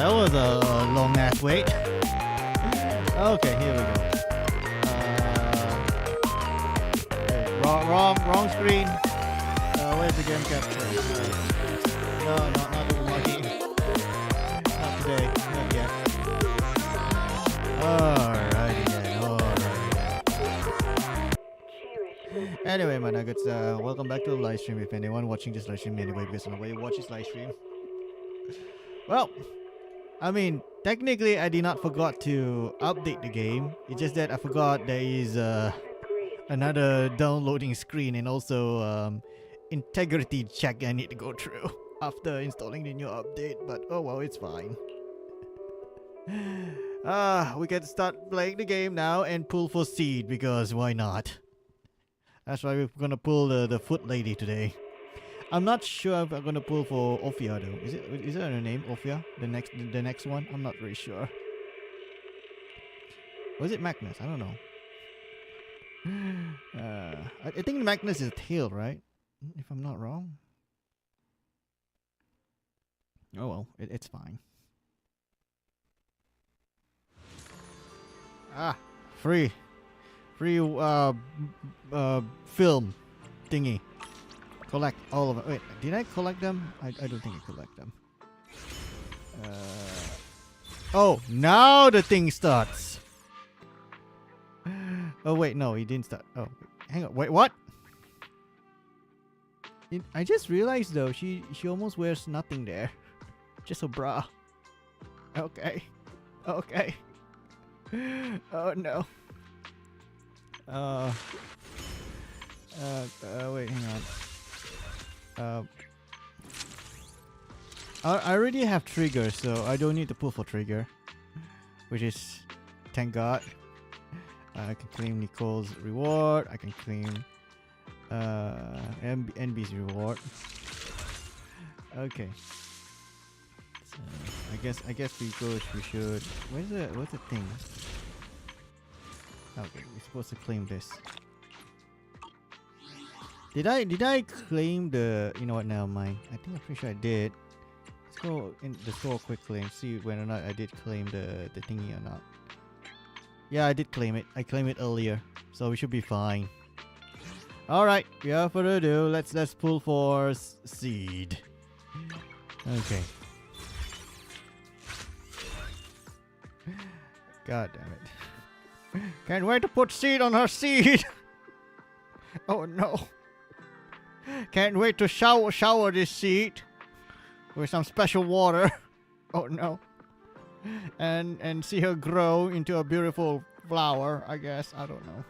that was a long ass wait. Okay, here we go. Wrong screen. Where's the game capture? No, not the lucky. Not today. Not yet. Alrighty then. Anyway, my nuggets, welcome back to the live stream. If anyone watching this live stream anyway, because nobody watches live stream. Well, I mean, technically I did not forgot to update the game. It's just that I forgot there is another downloading screen and also integrity check I need to go through after installing the new update. But oh well, it's fine. We can start playing the game now and pull for seed because why not? That's why we're gonna pull the foot lady today. I'm not sure if I'm gonna pull for Ophia though. Is that her name, Ophia? The next one? I'm not really sure. Was it Magnus? I don't know. I think Magnus is a tail, right? If I'm not wrong. Oh well, it's fine. Free film thingy. Collect all of it. Wait, did I collect them? I don't think I collect them. Oh, now the thing starts. Oh wait, no, he didn't start. Oh, hang on. Wait, what? I just realized though, she almost wears nothing there. Just a bra. Okay. Okay. Oh no. Wait, hang on. I already have trigger, so I don't need to pull for trigger, which is thank God. I can claim Nicole's reward. I can claim NB's reward. Okay. So I guess we should. What's the thing? Okay, we're supposed to claim this. Did I claim the? You know what? Never mind. I think I'm pretty sure I did. Let's go in the store quickly and see whether or not I did claim the thingy or not. Yeah, I did claim it. I claimed it earlier, so we should be fine. All right. Without further ado, let's pull for seed. Okay. God damn it! Can't wait to put seed on her seed. Oh no! Can't wait to shower this seed with some special water. Oh no! And see her grow into a beautiful flower. I guess I don't know.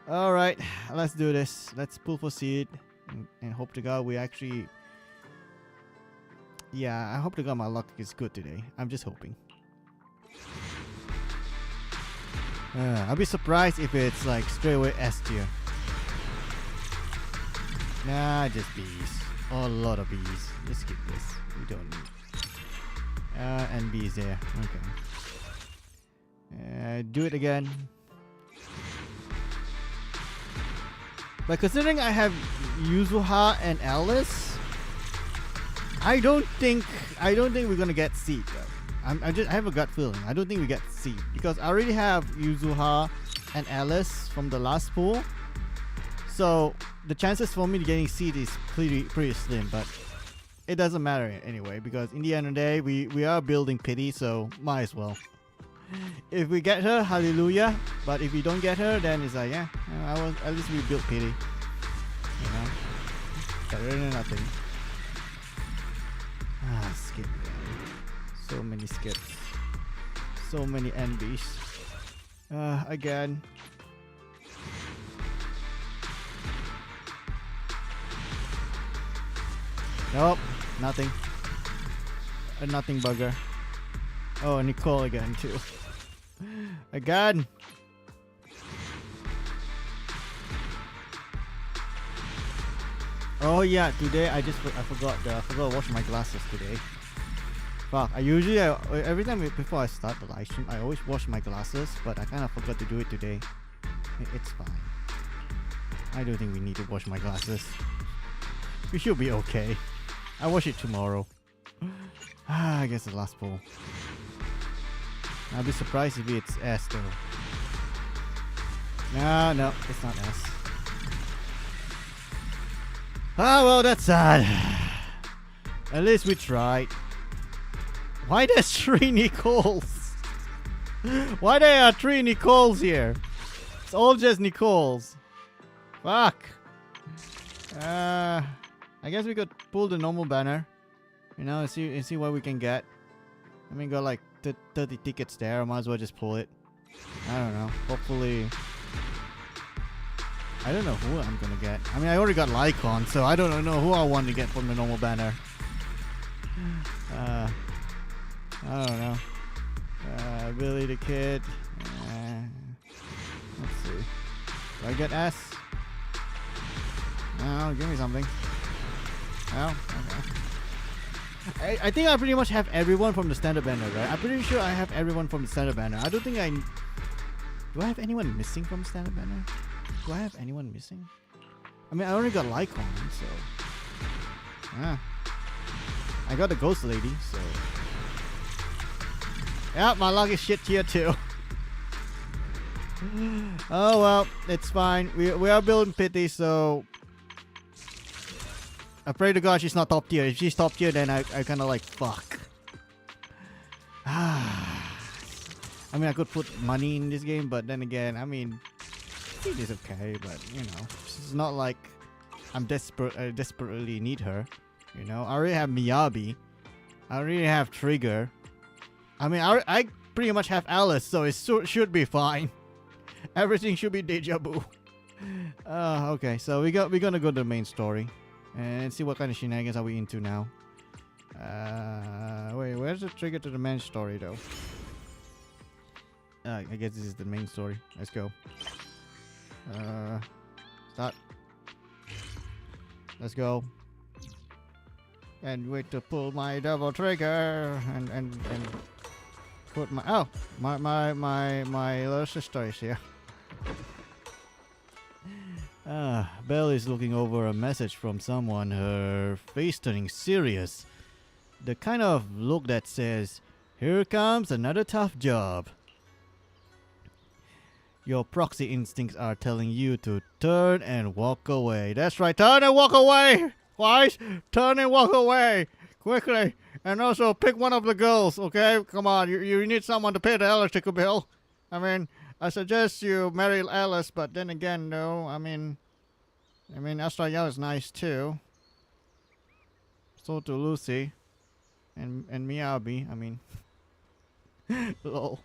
All right, let's do this. Let's pull for seed and hope to God we actually. Yeah, I hope to God my luck is good today. I'm just hoping. I'll be surprised if it's like straight away S tier. Nah, just bees. Oh, a lot of bees. Let's skip this. We don't need. And bees there. Okay. Do it again. But considering I have Yuzuha and Alice, I don't think we're gonna get seed though. I have a gut feeling. I don't think we get seed because I already have Yuzuha and Alice from the last pool. So the chances for me getting seed is pretty slim, but it doesn't matter anyway because in the end of the day we are building pity, so might as well. If we get her, hallelujah. But if we don't get her, then it's like yeah, at least we built pity. You know, better than nothing. Skip. So many skips. So many NBs. Again. Nope, nothing. A nothing bugger. Oh, Nicole again too. Again. Oh yeah, today I forgot to wash my glasses today. Fuck, every time before I start the live stream, I always wash my glasses, but I kind of forgot to do it today. It's fine. I don't think we need to wash my glasses. We should be okay. I'll wash it tomorrow. I guess the last poll. I'll be surprised if it's S though. No, it's not S. Ah, well, that's sad. At least we tried. Why there's 3 Nicoles? Why there are 3 Nicoles here? It's all just Nicoles. Fuck. I guess we could pull the normal banner. You know, and see what we can get. I mean, got like 30 tickets there. I might as well just pull it. I don't know. Hopefully. I don't know who I'm gonna get. I mean, I already got Lycon, so I don't know who I want to get from the normal banner. I don't know. Billy the Kid. Let's see. Do I get S? No, give me something. No? Okay. I think I pretty much have everyone from the standard banner, right? I'm pretty sure I have everyone from the standard banner. I don't think I... Do I have anyone missing from standard banner? Do I have anyone missing? I mean, I already got Lycon, so... I got the Ghost Lady, so... Yeah, my luck is shit tier 2. Oh well, it's fine. We are building pity, so... I pray to God she's not top tier. If she's top tier, then I kind of like, fuck. I mean, I could put money in this game, but then again, I mean... It is okay, but, you know, it's not like I'm desperately need her. You know, I already have Miyabi. I already have Trigger. I mean, I pretty much have Alice, so it should be fine. Everything should be deja vu. Okay, so we're gonna go to the main story and see what kind of shenanigans are we into now. Wait, where's the trigger to the main story though? I guess this is the main story. Let's go. Start. Let's go. And wait to pull my double trigger and put my my little sister is here. Belle is looking over a message from someone, her face turning serious. The kind of look that says, "Here comes another tough job." Your proxy instincts are telling you to turn and walk away. That's right, turn and walk away! Guys, turn and walk away! Quickly! And also pick one of the girls, okay? Come on, you need someone to pay the electrical bill. I mean, I suggest you marry Alice, but then again, no. I mean, Astrayal is nice too. So to Lucy. And Miyabi, I mean. Lol.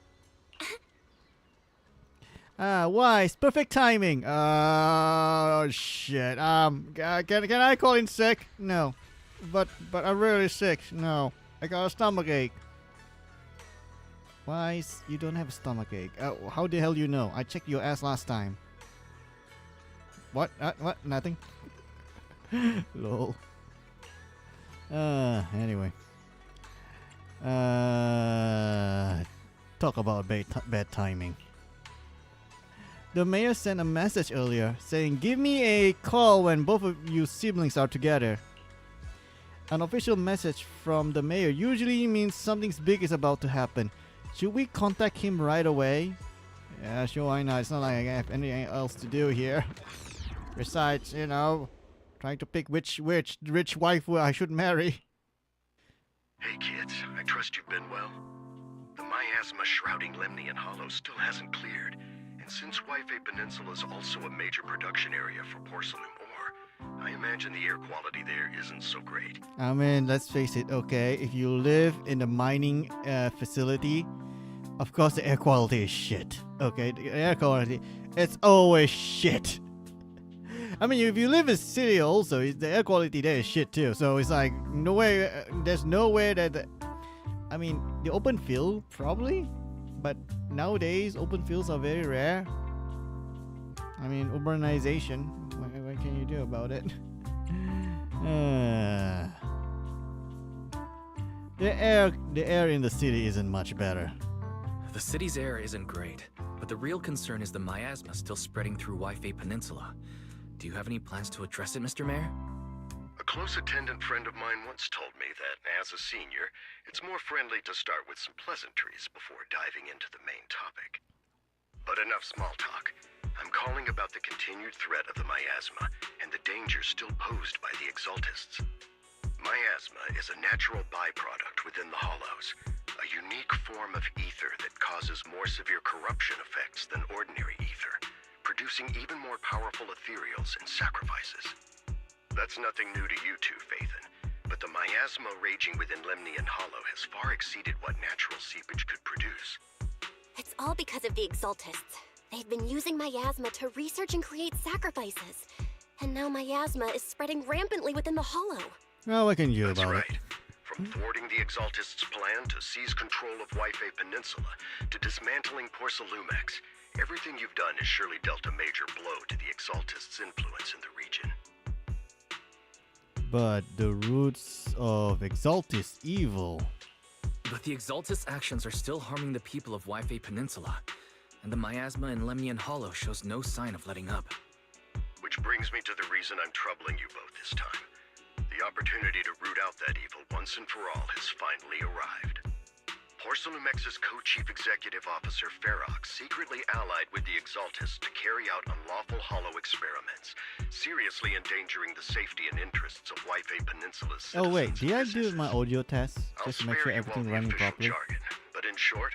Wise, perfect timing. Oh shit. Can I call in sick? No. But I'm really sick. No. I got a stomach ache. Wise, you don't have a stomach ache. How the hell you know? I checked your ass last time. What? What? Nothing. Lol. Anyway. Talk about bad timing. The mayor sent a message earlier saying, "Give me a call when both of you siblings are together." An official message from the mayor usually means something big is about to happen. Should we contact him right away? Yeah, sure, why not? It's not like I have anything else to do here. Besides, you know, trying to pick which rich wife I should marry. Hey kids, I trust you've been well. The miasma shrouding Lemnian Hollow still hasn't cleared. And since Wi-Fi Peninsula is also a major production area for porcelain ore, I imagine the air quality there isn't so great. I mean, let's face it, okay? If you live in a mining facility, of course the air quality is shit. Okay, the air quality, it's always shit. I mean, if you live in a city also, the air quality there is shit too. So it's like, no way, there's no way that... I mean, the open field, probably? But nowadays, open fields are very rare. I mean, urbanization. What can you do about it? The air in the city isn't much better. The city's air isn't great, but the real concern is the miasma still spreading through Wi-Fi Peninsula. Do you have any plans to address it, Mr. Mayor? A close attendant friend of mine once told me that, as a senior, it's more friendly to start with some pleasantries before diving into the main topic. But enough small talk. I'm calling about the continued threat of the miasma and the danger still posed by the Exaltists. Miasma is a natural byproduct within the Hollows, a unique form of ether that causes more severe corruption effects than ordinary ether, producing even more powerful ethereals and sacrifices. That's nothing new to you two, Phaethon, but the miasma raging within Lemnian Hollow has far exceeded what natural seepage could produce. It's all because of the Exaltists. They've been using miasma to research and create sacrifices. And now miasma is spreading rampantly within the Hollow. Well, what can you do That's about right. it? From thwarting the Exaltists' plan to seize control of Yfei Peninsula to dismantling Porcelumex, everything you've done has surely dealt a major blow to the Exaltists' influence in the region. But the roots of Exaltist evil. But the Exaltist actions are still harming the people of Yfei Peninsula, and the miasma in Lemnian Hollow shows no sign of letting up. Which brings me to the reason I'm troubling you both this time. The opportunity to root out that evil once and for all has finally arrived. Porcelumex's co-chief executive officer Ferox secretly allied with the Exaltists to carry out unlawful hollow experiments, seriously endangering the safety and interests of Yfei Peninsula's citizens. Oh wait, did I and do my businesses. audio test? I'll Just to make spare sure you all everything's the running official properly? jargon, but in short,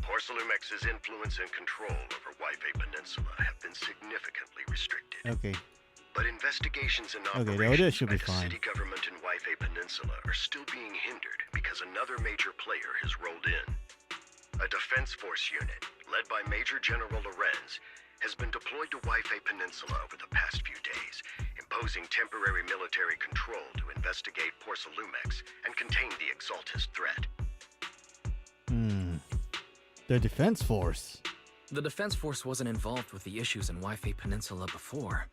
Porcelumex's influence and control over Yfei Peninsula have been significantly restricted. Okay. But investigations and Okay, the audio operations should by be the fine. city government in Yfei Peninsula are still being hindered because another major player has rolled in. A defense force unit, led by Major General Lorenz, has been deployed to Yfei Peninsula over the past few days, imposing temporary military control to investigate Porcelumex and contain the Exaltist threat. The defense force. The Defense Force wasn't involved with the issues in Yfei Peninsula before,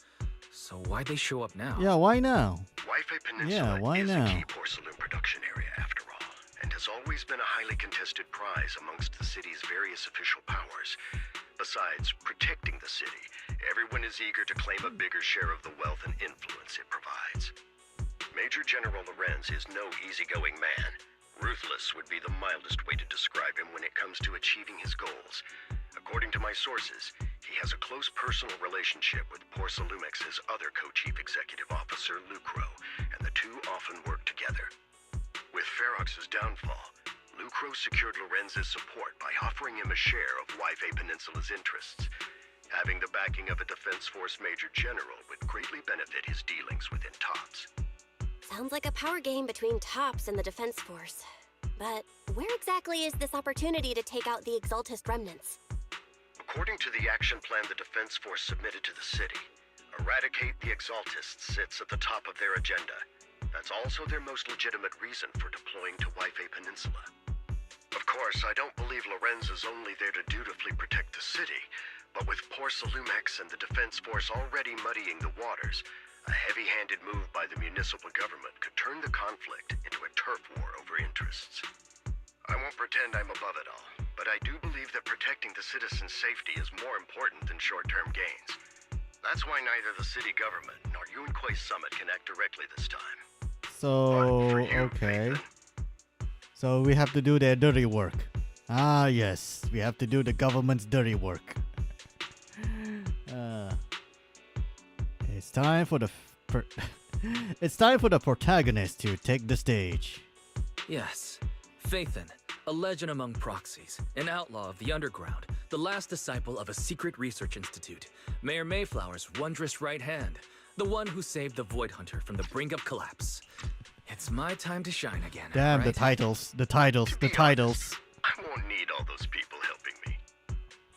so why'd they show up now? Yeah, why now? Yfei Peninsula Yeah, why is now? a key porcelain production area after all, and has always been a highly contested prize amongst the city's various official powers. Besides protecting the city, everyone is eager to claim a bigger share of the wealth and influence it provides. Major General Lorenz is no easygoing man. Ruthless would be the mildest way to describe him when it comes to achieving his goals. According to my sources, he has a close personal relationship with Porcelumex's other co-chief executive officer, Lucro, and the two often work together. With Ferox's downfall, Lucro secured Lorenz's support by offering him a share of Yfei Peninsula's interests. Having the backing of a Defense Force Major General would greatly benefit his dealings within TOPS. Sounds like a power game between TOPS and the Defense Force. But where exactly is this opportunity to take out the Exaltist remnants? According to the action plan the Defense Force submitted to the city, eradicate the Exaltists sits at the top of their agenda. That's also their most legitimate reason for deploying to Yfei Peninsula. Of course, I don't believe Lorenz is only there to dutifully protect the city, but with Porcelumex and the Defense Force already muddying the waters, a heavy-handed move by the municipal government could turn the conflict into a turf war over interests. I won't pretend I'm above it all, but I do believe that protecting the citizens' safety is more important than short-term gains. That's why neither the city government nor Yunquei Summit can act directly this time. So, But for you, okay. Phaethon, So we have to do their dirty work. Ah, yes. We have to do the government's dirty work. It's time for the it's time for the protagonist to take the stage. Yes, Phaethon, a legend among proxies, an outlaw of the underground, the last disciple of a secret research institute, Mayor Mayflower's wondrous right hand, the one who saved the Void Hunter from the brink of collapse. It's my time to shine again. Damn, right? the titles. I won't need all those people helping me.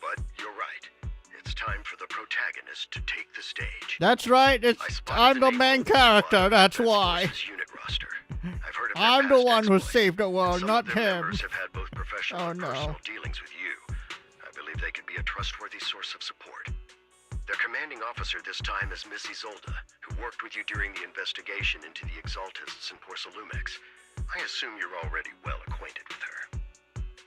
But you're right. It's time for the protagonist to take the stage. That's right. I'm the main character. That's why. Unit roster. I've heard of their I'm the past one who exploits, saved the and world, some not of their him. members have had both professional Oh, and no. personal dealings with you. I believe they could be a trustworthy source of support. Their commanding officer this time is Miss Isolda, who worked with you during the investigation into the Exaltists and Porcelumex. I assume you're already well acquainted with her.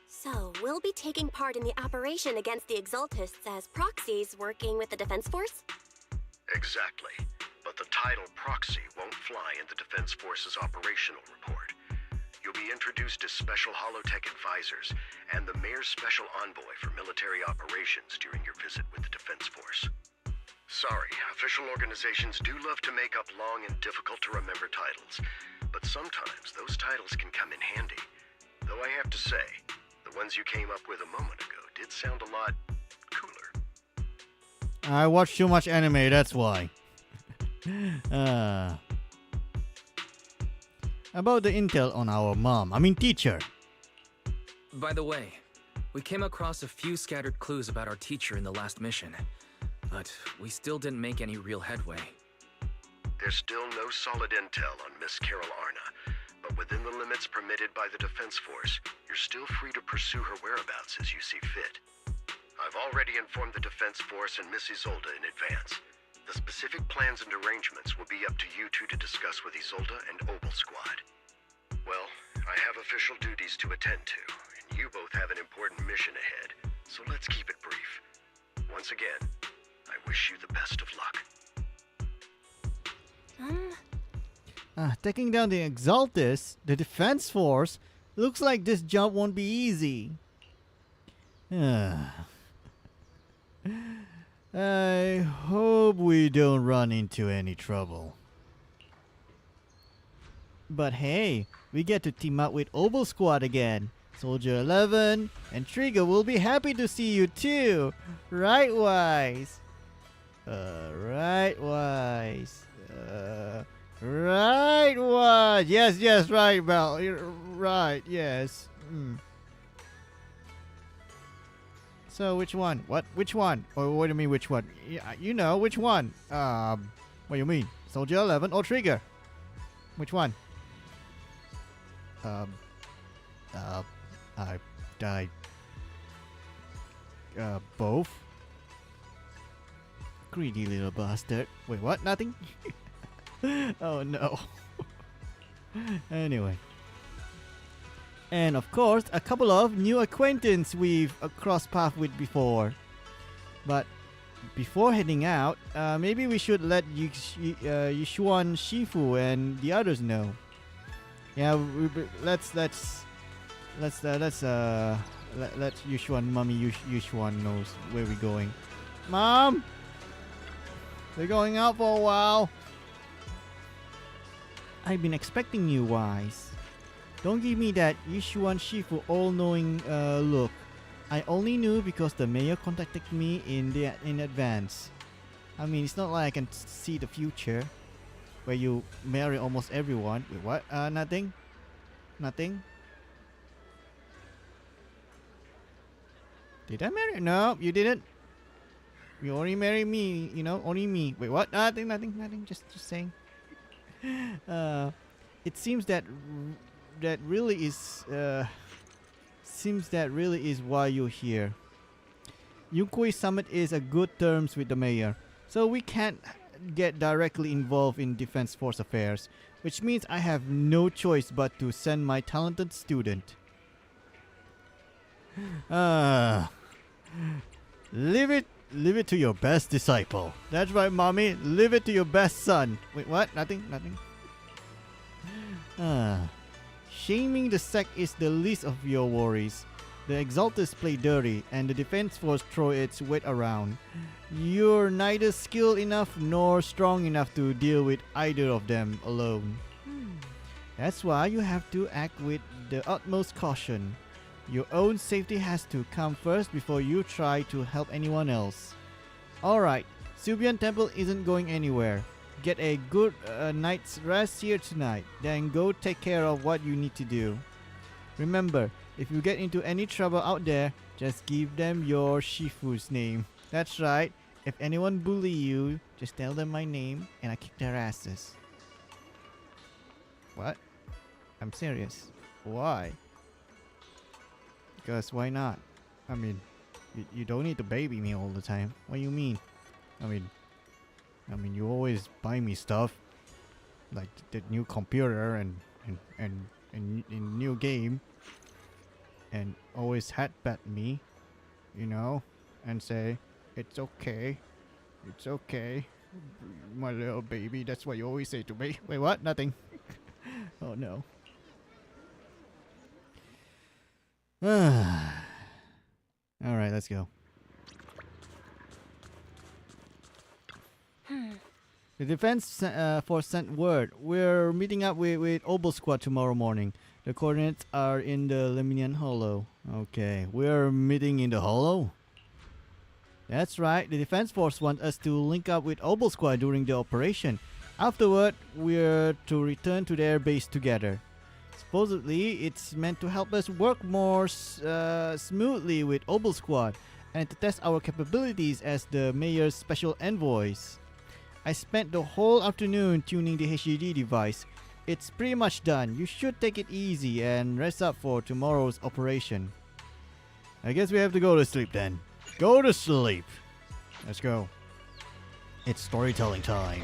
So, we'll be taking part in the operation against the Exaltists as proxies working with the Defense Force? Exactly. But but the title Proxy won't fly in the Defense Force's operational report. You'll be introduced as Special Holotech Advisors and the Mayor's Special Envoy for Military Operations during your visit with the Defense Force. Sorry, official organizations do love to make up long and difficult-to-remember titles, but sometimes those titles can come in handy. Though I have to say, the ones you came up with a moment ago did sound a lot cooler. I watch too much anime, that's why. About the intel on our teacher. By the way, we came across a few scattered clues about our teacher in the last mission, but we still didn't make any real headway. There's still no solid intel on Miss Carol Arna, but within the limits permitted by the Defense Force, you're still free to pursue her whereabouts as you see fit. I've already informed the Defense Force and Miss Isolde in advance. The specific plans and arrangements will be up to you two to discuss with Isolde and Obel Squad. Well, I have official duties to attend to, and you both have an important mission ahead, so let's keep it brief. Once again, I wish you the best of luck. Taking down the Exaltus, the Defense Force, looks like this job won't be easy. I hope we don't run into any trouble. But hey, we get to team up with Obel Squad again. Soldier 11 and Trigger will be happy to see you too. Right, Wise? Right, Wise? Right, Wise? Yes, right, Bell. Right, yes. So which one? What? Which one? Oh, what do you mean which one? Yeah, you know which one? What do you mean? Soldier 11 or Trigger? Which one? I died. Both? Greedy little bastard. Wait, what? Nothing? Oh no. Anyway. And of course, a couple of new acquaintances we've crossed paths with before. But before heading out, maybe we should let Yushuan Shifu and the others know. Yeah, let's let Yushuan, Mommy Yushuan knows where we're going. Mom, we're going out for a while. I've been expecting you, Wise. Don't give me that Yushuan Shifu all-knowing look. I only knew because the mayor contacted me in advance. I mean, it's not like I can see the future, where you marry almost everyone. Wait, what? Nothing? Nothing? Did I marry? No, you didn't. You only marry me, only me. Wait, what? Nothing. Just saying. It seems that really is why you're here. Yunkui Summit is a good terms with the mayor, so we can't get directly involved in Defense Force affairs, which means I have no choice but to send my talented student. Leave it to your best disciple. That's right, Mommy. Leave it to your best son. Wait, what? Nothing. Shaming the sect is the least of your worries. The Exaltus play dirty, and the Defense Force throw its weight around. You're neither skilled enough nor strong enough to deal with either of them alone. That's why you have to act with the utmost caution. Your own safety has to come first before you try to help anyone else. Alright, Subian Temple isn't going anywhere. Get a good night's rest here tonight, then go take care of what you need to do. Remember, if you get into any trouble out there, just give them your Shifu's name. That's right, if anyone bully you, just tell them my name and I kick their asses. What? I'm serious. Why? Because why not? I mean, you don't need to baby me all the time. What do you mean? I mean, you always buy me stuff, like the new computer and new game, and always headbutt me, and say it's okay, My little baby, that's what you always say to me. Wait, what? Nothing. Oh no. Alright, let's go. The defense force sent word. We're meeting up with Obel Squad tomorrow morning. The coordinates are in the Lemnian Hollow. Okay, we're meeting in the Hollow? That's right, the defense force wants us to link up with Obel Squad during the operation. Afterward, we're to return to their base together. Supposedly, it's meant to help us work more smoothly with Obel Squad and to test our capabilities as the mayor's special envoys. I spent the whole afternoon tuning the HDD device. It's pretty much done. You should take it easy and rest up for tomorrow's operation. I guess we have to go to sleep then. Go to sleep. Let's go. It's storytelling time.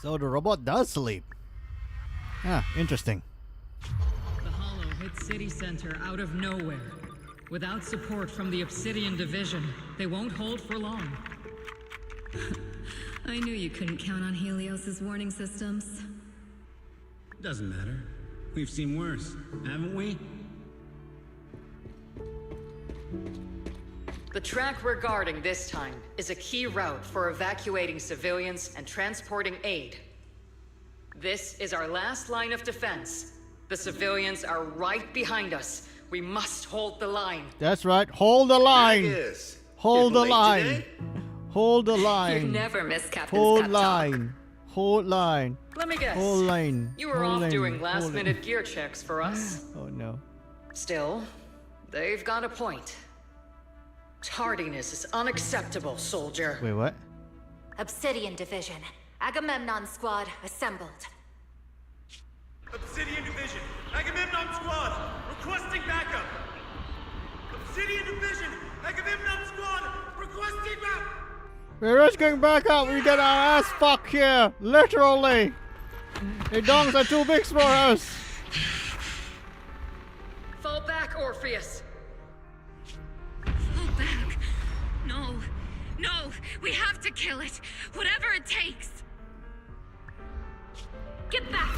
So the robot does sleep. Ah, interesting. The Hollow hit City Center out of nowhere. Without support from the Obsidian Division, they won't hold for long. I knew you couldn't count on Helios's warning systems. Doesn't matter. We've seen worse, haven't we? The track we're guarding this time is a key route for evacuating civilians and transporting aid. This is our last line of defense. The civilians are right behind us. We must hold the line. That's right. Hold the line. Yes. Hold the Late line. today? Hold the You line. never miss Captain's Hold pep talk. line. Hold line. Let me guess. Hold line. You were Hold off line. doing Hold last-minute line. gear checks for us. Oh no. Still, they've got a point. Tardiness is unacceptable, soldier. Wait, what? Obsidian Division. Agamemnon Squad assembled. Obsidian Division, Agamemnon Squad, requesting backup. Obsidian Division, Agamemnon Squad, requesting backup. We're just going back up. We get our ass fucked here. Literally. The dongs are too big for us. Fall back, Orpheus. Fall back. No. No. We have to kill it. Whatever it takes. Get back.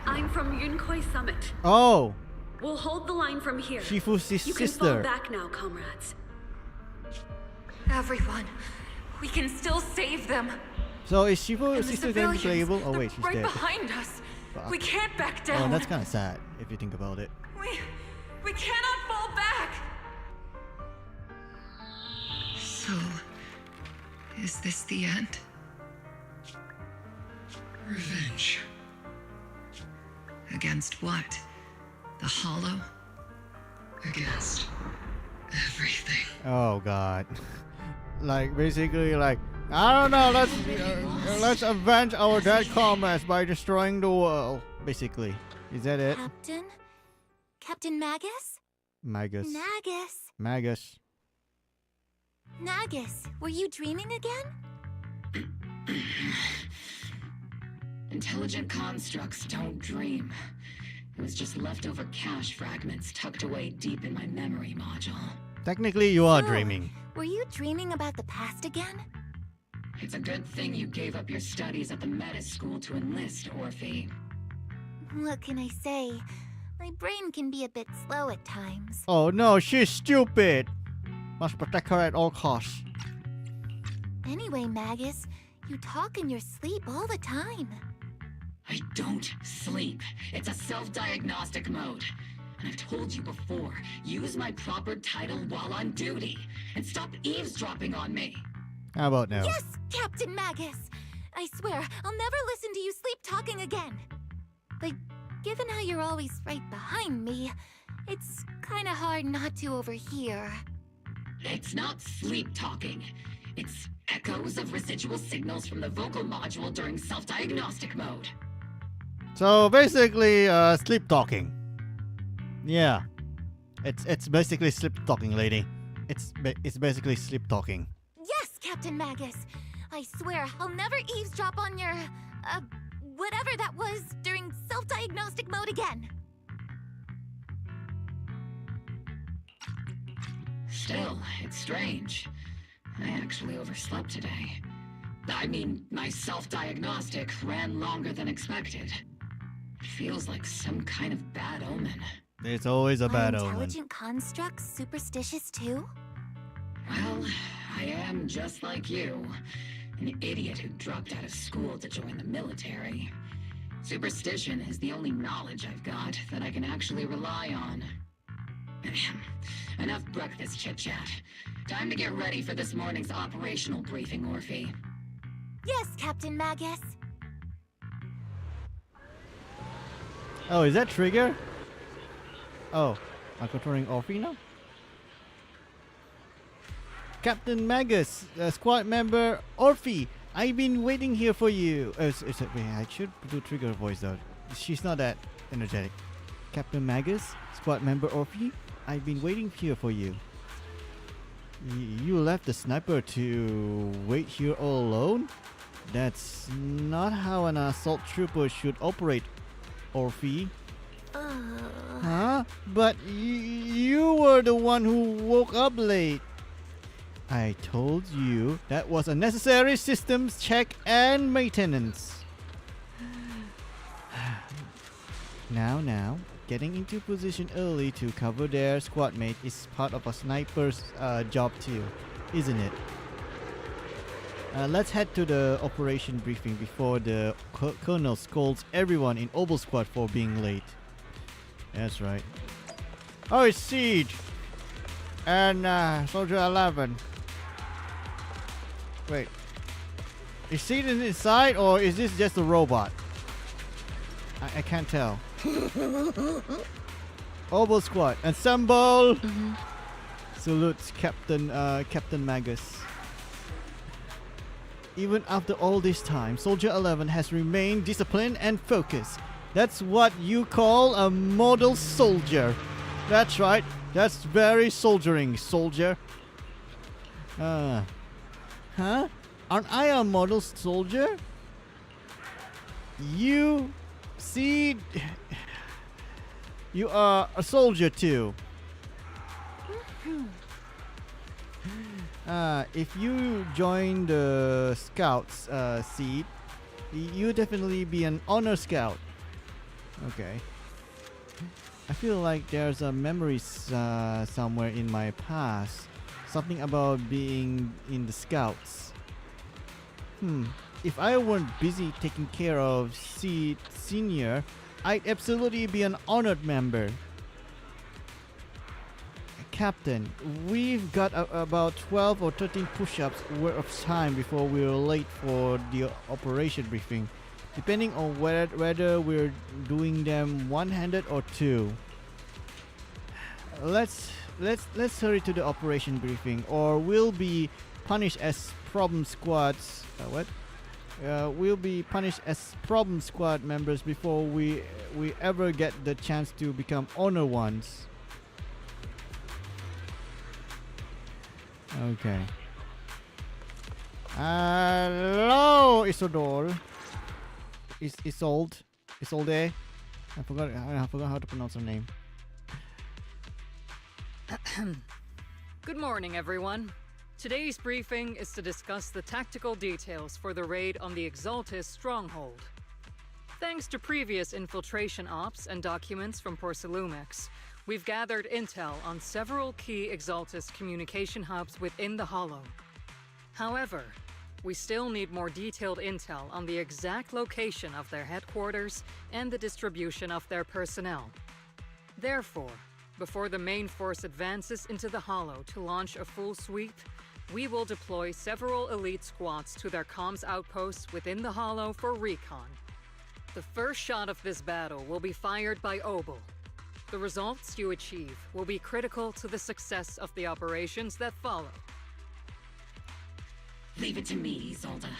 I'm from Yunkoi Summit. Oh, We'll hold the line from here. Shifu's You can fall sister. back now, comrades. Everyone, we can still save them. So is Shifu's And the sister going to be civilians, playable? Oh they're wait, she's right dead. behind us. Fuck. We can't back Oh, down. that's kind of sad if you think about it. We cannot fall back. So, is this the end? Revenge. Against what? The Hollow? Against everything. Oh god. Like basically like I don't know. Let's avenge our dead comrades by destroying the world. Basically, is that it? Captain Magus? Magus. Nagus. Magus. Nagus, were you dreaming again? Intelligent constructs don't dream. It was just leftover cache fragments tucked away deep in my memory module. Technically, you are So, dreaming. Were you dreaming about the past again? It's a good thing you gave up your studies at the Meta School to enlist, Orphe. What can I say? My brain can be a bit slow at times. Oh no, she's stupid. Must protect her at all costs. Anyway, Magus, you talk in your sleep all the time. I don't sleep. It's a self-diagnostic mode. And I've told you before, use my proper title while on duty. And stop eavesdropping on me. How about now? Yes, Captain Magus! I swear, I'll never listen to you sleep talking again. But given how you're always right behind me, it's kinda hard not to overhear. It's not sleep talking. It's echoes of residual signals from the vocal module during self-diagnostic mode. So basically, sleep talking. Yeah, it's basically sleep talking, lady. It's basically sleep talking. Yes, Captain Magus. I swear I'll never eavesdrop on your, whatever that was during self-diagnostic mode again. Still, it's strange. I actually overslept today. I mean, my self-diagnostic ran longer than expected. It feels like some kind of bad omen. There's always a bad Are omen. intelligent constructs superstitious too? Well, I am just like you. An idiot who dropped out of school to join the military. Superstition is the only knowledge I've got that I can actually rely on. Enough breakfast chit-chat. Time to get ready for this morning's operational briefing, Orphe. Yes, Captain Magus. Oh, is that Trigger? Oh, I'm controlling Orphe now? Captain Magus, squad member Orphe, I've been waiting here for you. Wait, I should do Trigger voice though. She's not that energetic. Captain Magus, squad member Orphe, I've been waiting here for you. You left the sniper to wait here all alone? That's not how an assault trooper should operate, Orphe. Huh? But you were the one who woke up late. I told you that was a necessary systems check and maintenance. Now, getting into position early to cover their squad mate is part of a sniper's job too, isn't it? Let's head to the operation briefing before the colonel scolds everyone in Obel Squad for being late. That's right. Oh, it's Siege and Soldier 11. Wait, is Siege inside or is this just a robot? I can't tell. Obel Squad, assemble! Salutes Captain Magus. Even after all this time, Soldier 11 has remained disciplined and focused. That's what you call a model soldier. That's right. That's very soldiering, soldier. Huh? Aren't I a model soldier? You see, you are a soldier too. If you join the scouts seat, you definitely be an honor scout. Okay. I feel like there's a memory somewhere in my past. Something about being in the scouts. If I weren't busy taking care of Seed Senior, I'd absolutely be an honored member. Captain, we've got about 12 or 13 push-ups worth of time before we're late for the operation briefing, depending on whether we're doing them one-handed or two. Let's hurry to the operation briefing, or we'll be punished as problem squads. We'll be punished as problem squad members before we ever get the chance to become honor ones. Okay. Hello, Isolde. Isolde. I forgot how to pronounce her name. Good morning, everyone. Today's briefing is to discuss the tactical details for the raid on the Exaltus stronghold. Thanks to previous infiltration ops and documents from Porcelumix, we've gathered intel on several key Exaltus communication hubs within the Hollow. However, we still need more detailed intel on the exact location of their headquarters and the distribution of their personnel. Therefore, before the main force advances into the Hollow to launch a full sweep, we will deploy several elite squads to their comms outposts within the Hollow for recon. The first shot of this battle will be fired by Obel. The results you achieve will be critical to the success of the operations that follow. Leave it to me, Isolde.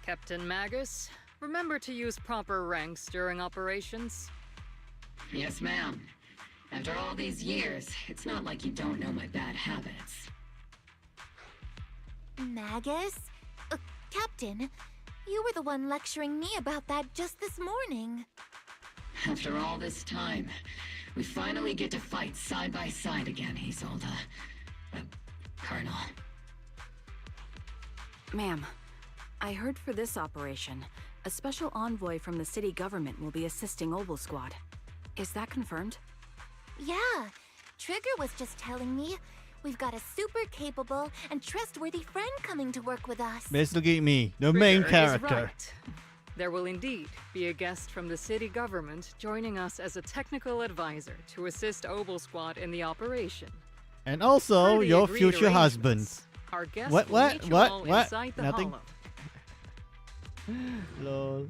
Captain Magus, remember to use proper ranks during operations. Yes, ma'am. After all these years, it's not like you don't know my bad habits. Magus? Captain, you were the one lecturing me about that just this morning. After all this time, we finally get to fight side by side again, Isolde. Colonel. Ma'am, I heard for this operation, a special envoy from the city government will be assisting Obel Squad. Is that confirmed? Yeah, Trigger was just telling me we've got a super capable and trustworthy friend coming to work with us. Basically me, the main Trigger is character. right. There will indeed be a guest from the city government joining us as a technical advisor to assist Obel Squad in the operation. And also Per the your agreed future arrangements, husband. Our guest What, will what, meet you what, all what? inside the Nothing? hollow. Lol.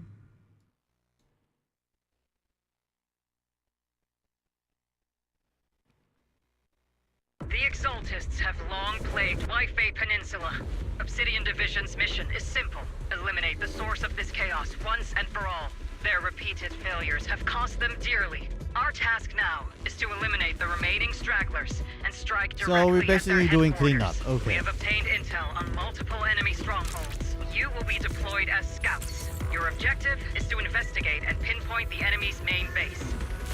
The Exaltists have long plagued Wi-Fi Peninsula. Obsidian Division's mission is simple. Eliminate the source of this chaos once and for all. Their repeated failures have cost them dearly. Our task now is to eliminate the remaining stragglers and strike directly So we're at their basically doing headquarters. cleanup. Okay. We have obtained intel on multiple enemy strongholds. You will be deployed as scouts. Your objective is to investigate and pinpoint the enemy's main base.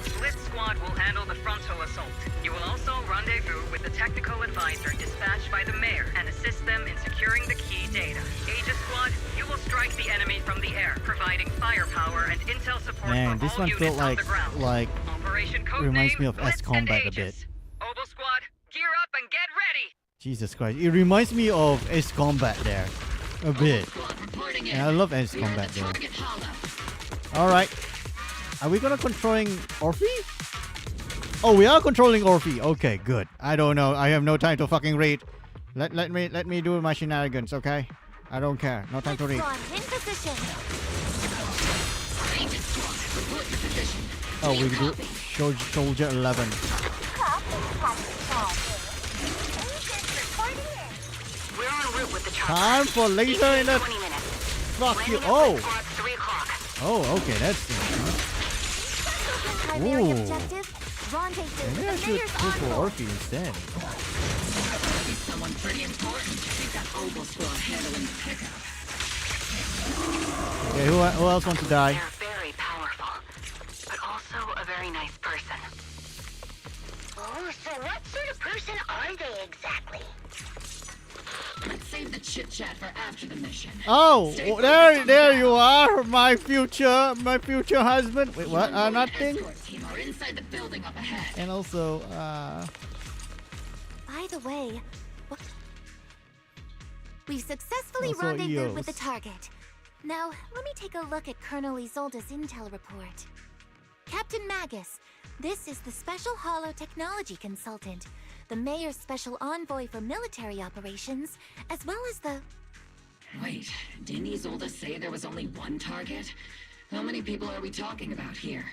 Split Squad will handle the frontal assault. You will also rendezvous with the technical advisor dispatched by the mayor and assist them in securing the key data. Aegis Squad, you will strike the enemy from the air, providing firepower and intel support Man, for this all one units felt on the ground. like Operation reminds Codename me of Blitz S and Combat a Aegis. bit. Obel Squad, gear up and get ready! Jesus Christ, it reminds me of Ace Combat there, a bit. Squad reporting in. And I love Ace We are at Combat the though. target hollow. All right, are we gonna controlling Orphe? Oh, we are controlling Orphe. Okay, good. I don't know. I have no time to fucking read. Let me do my shenanigans, okay? I don't care. No time to read. Squad in position. Aegis Squad, report your position. Oh, we Clear do copy. Soldier 11. We're en route with the chopper. Time for laser in the 20 minutes. fuck you. Landing at Oh, Blitz Squad, 3 o'clock. oh, okay, that's interesting. Primary Ooh. objective. Rendezvous Maybe with I the should mayor's go for envoy. Orphe instead. He's someone pretty important. We've got Obel Squad handling the pickup. Okay, who else wants to die? They're very powerful, but also a very nice person. Oh, so what sort of person are they exactly? Let's save the chit chat for after the mission. Oh, Stay focused there on the you are, my future husband. Wait, what? One Nothing. escort team are inside the building up ahead. And also, By the way, we've successfully Also rendezvoused with the EOS. target. Now, let me take a look at Colonel Isolde's intel report. Captain Magus, this is the Special Hollow Technology Consultant, the Mayor's Special Envoy for Military Operations, as well as the... Wait, didn't Isolde say there was only one target? How many people are we talking about here?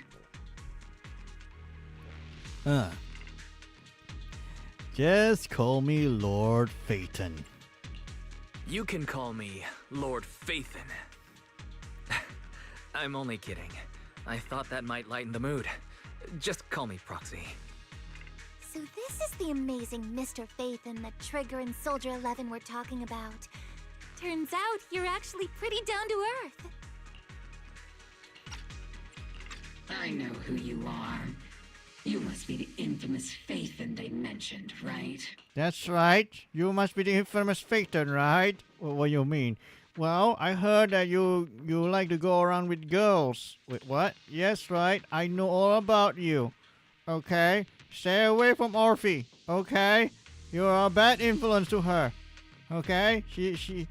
just call me Lord Phaeton. You can call me Lord Phaeton. I'm only kidding. I thought that might lighten the mood. Just call me Proxy. So this is the amazing Mr. Phaeton that Trigger and Soldier 11 were talking about. Turns out you're actually pretty down to earth. I know who you are. You must be the infamous Phaeton they mentioned, right? That's right. You must be the infamous Phaeton, right? What do you mean? Well, I heard that you like to go around with girls. Wait, what? Yes, right. I know all about you. Okay? Stay away from Orphe. Okay? You're a bad influence to her. Okay? She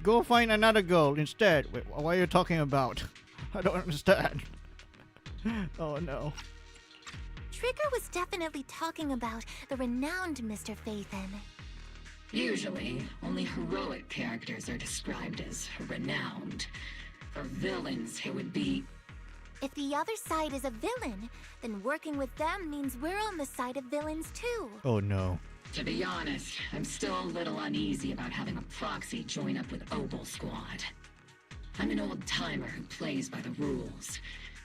go find another girl instead. Wait, what are you talking about? I don't understand. Oh no. Trigger was definitely talking about the renowned Mr. Phaeton. Usually, only heroic characters are described as renowned. For villains, it would be... If the other side is a villain, then working with them means we're on the side of villains too. Oh no. To be honest, I'm still a little uneasy about having a proxy join up with Obel Squad. I'm an old-timer who plays by the rules.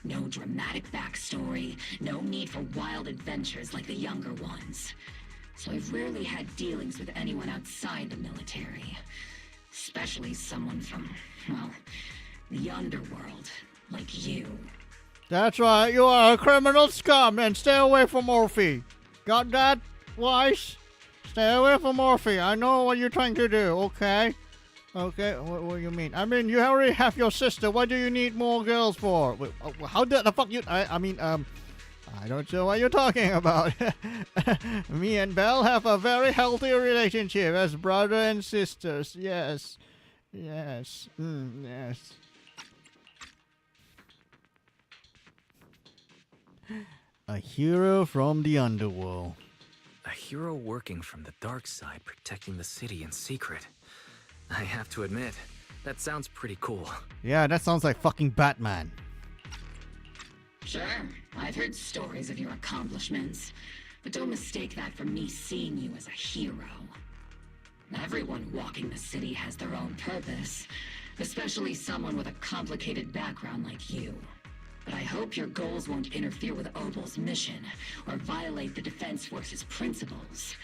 No dramatic backstory, no need for wild adventures like the younger ones. So I've rarely had dealings with anyone outside the military. Especially someone from, well, the underworld, like you. That's right, you are a criminal scum and stay away from Morphe. Got that, Weiss? Stay away from Morphe. I know what you're trying to do, okay? Okay, what do you mean? I mean, you already have your sister. What do you need more girls for? Wait, how the fuck you... I mean, I don't know what you're talking about. Me and Belle have a very healthy relationship as brother and sisters. Yes. Yes. Yes. A hero from the underworld. A hero working from the dark side, protecting the city in secret. I have to admit, that sounds pretty cool. Yeah, that sounds like fucking Batman. Sure, I've heard stories of your accomplishments, but don't mistake that for me seeing you as a hero. Everyone walking the city has their own purpose, especially someone with a complicated background like you. But I hope your goals won't interfere with Opal's mission, or violate the Defense Force's principles.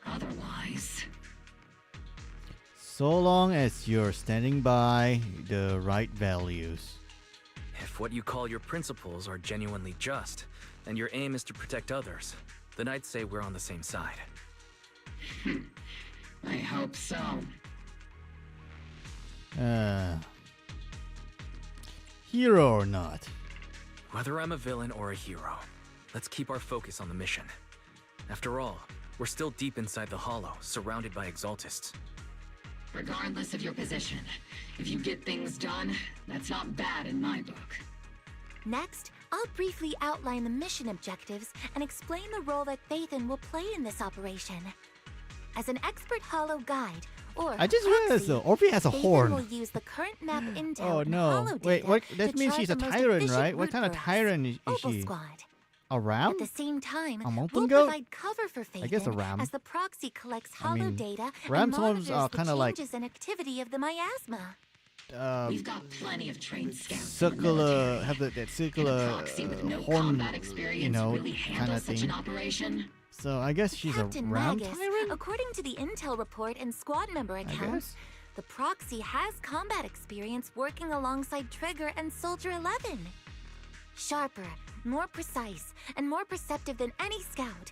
Otherwise... So long as you're standing by the right values. If what you call your principles are genuinely just, and your aim is to protect others, then I'd say we're on the same side. I hope so. Hero or not? Whether I'm a villain or a hero, let's keep our focus on the mission. After all, we're still deep inside the Hollow, surrounded by Exaltists. Regardless of your position, if you get things done, that's not bad in my book. Next, I'll briefly outline the mission objectives and explain the role that Phaethon will play in this operation. As an expert Hollow guide, or I just realized though, Orphe has a Phaethon horn. will use the current map intel Oh and no! Hollow Wait, data what? That to means chart she's a the most tyrant, efficient right? What route kind of for us, tyrant is Opal she? Squad. A ram? At the same time, A mountain we'll goat? provide cover for Phaethon I guess a ram. as the proxy collects I Hollow mean, data ram and swarms monitors are the kinda like- changes and activity of the miasma. We've got plenty of trained scouts. Circular, have that circular Proxy with no horn, combat experience you know, really kind handle of such thing. an operation. So I guess she's Captain a ram Magus, tyrant. according to the intel report and squad member accounts, the proxy has combat experience working alongside Trigger and Soldier 11. Sharper, more precise, and more perceptive than any scout.